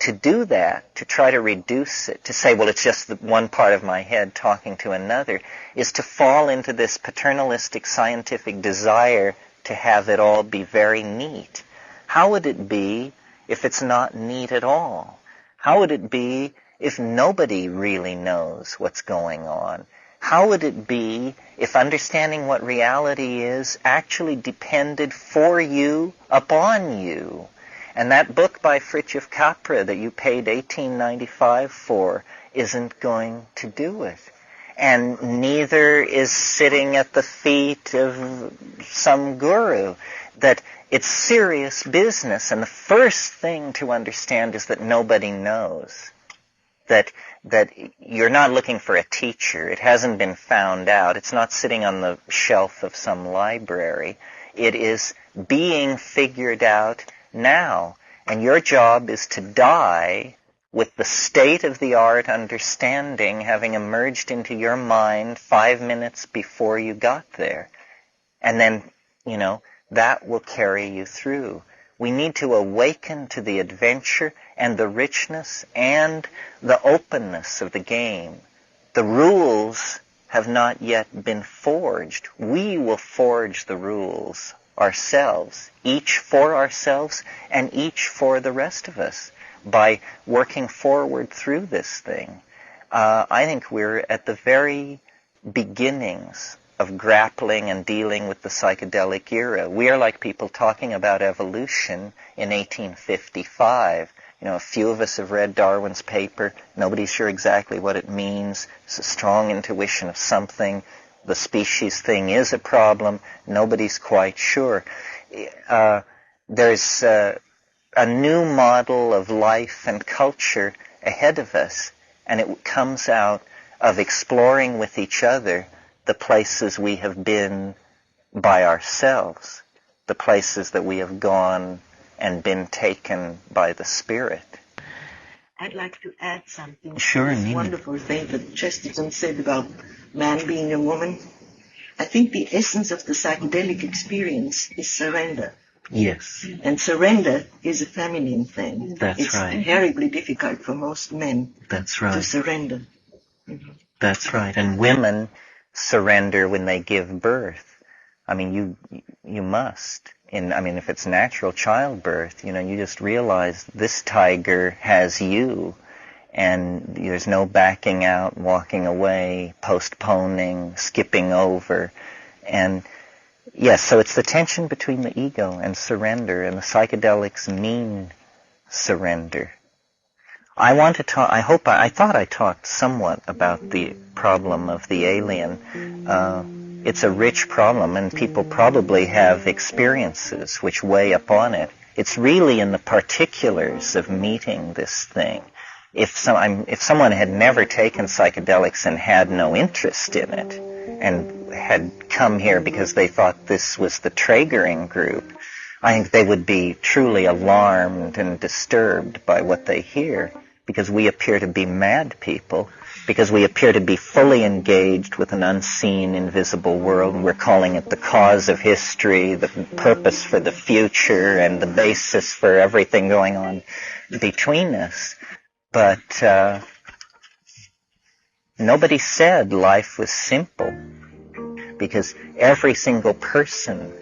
To do that, to try to reduce it, to say, well, it's just the one part of my head talking to another, is to fall into this paternalistic scientific desire to have it all be very neat. How would it be if it's not neat at all? How would it be if nobody really knows what's going on? How would it be if understanding what reality is actually depended for you upon you? And that book by Fritjof Capra that you paid $18.95 for isn't going to do it. And neither is sitting at the feet of some guru. That it's serious business. And the first thing to understand is that nobody knows. That you're not looking for a teacher. It hasn't been found out. It's not sitting on the shelf of some library. It is being figured out now. And your job is to die with the state-of-the-art understanding having emerged into your mind 5 minutes before you got there. And then, you know, that will carry you through. We need to awaken to the adventure and the richness and the openness of the game. The rules have not yet been forged. We will forge the rules ourselves, each for ourselves and each for the rest of us, by working forward through this thing. I think we're at the very beginnings of grappling and dealing with the psychedelic era. We are like people talking about evolution in 1855. You know, a few of us have read Darwin's paper. Nobody's sure exactly what it means. It's a strong intuition of something. The species thing is a problem. Nobody's quite sure. there's a new model of life and culture ahead of us, and it comes out of exploring with each other the places we have been by ourselves, the places that we have gone and been taken by the Spirit. I'd like to add something. Sure, This Nina. wonderful thing that Chesterton said about man being a woman. I think the essence of the psychedelic experience is surrender. Yes. And surrender is a feminine thing. That's right. It's terribly difficult for most men That's to right. surrender. That's right. And women surrender when they give birth. I mean, you must. If it's natural childbirth, you just realize this tiger has you, and there's no backing out, walking away, postponing, skipping over. And yes, so it's the tension between the ego and surrender, and the psychedelics mean surrender. I thought I talked somewhat about the problem of the alien. It's a rich problem, and people probably have experiences which weigh upon it. It's really in the particulars of meeting this thing. If someone had never taken psychedelics and had no interest in it, and had come here because they thought this was the Traegering group, I think they would be truly alarmed and disturbed by what they hear, because we appear to be mad people, because we appear to be fully engaged with an unseen, invisible world. We're calling it the cause of history, the purpose for the future, and the basis for everything going on between us. But nobody said life was simple, because every single person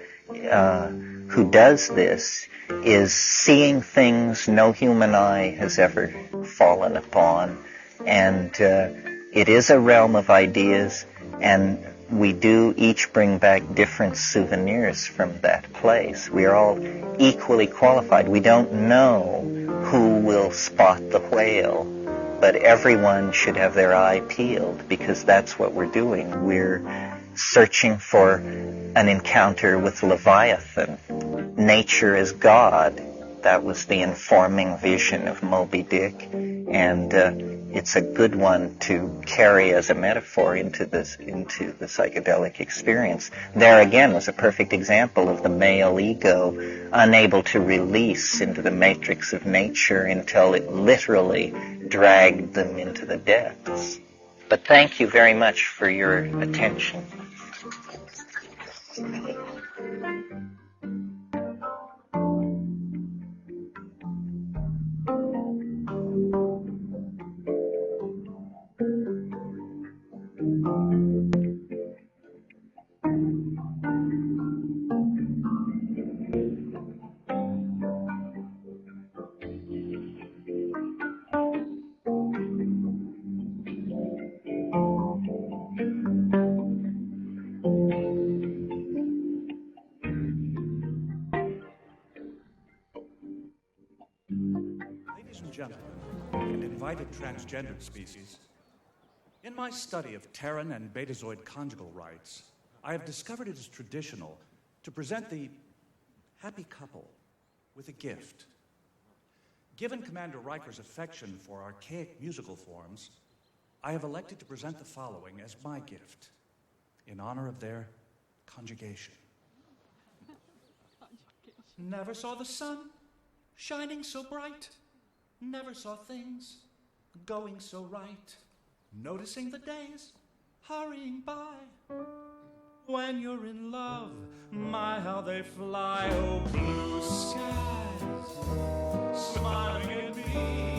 who does this is seeing things no human eye has ever fallen upon. And it is a realm of ideas, and we do each bring back different souvenirs from that place. We are all equally qualified. We don't know who will spot the whale, but everyone should have their eye peeled, because that's what we're doing. We're searching for an encounter with Leviathan. Nature is God. That was the informing vision of Moby Dick, and it's a good one to carry as a metaphor into the psychedelic experience. There again was a perfect example of the male ego unable to release into the matrix of nature until it literally dragged them into the depths. But thank you very much for your attention. Ladies and gentlemen, and invited transgender species, in my study of Terran and Betazoid conjugal rights, I have discovered it is traditional to present the happy couple with a gift. Given Commander Riker's affection for archaic musical forms, I have elected to present the following as my gift, in honor of their conjugation. Never saw the sun shining so bright. Never saw things going so right. Noticing the days hurrying by. When you're in love, my how they fly. Oh, blue skies smiling at me.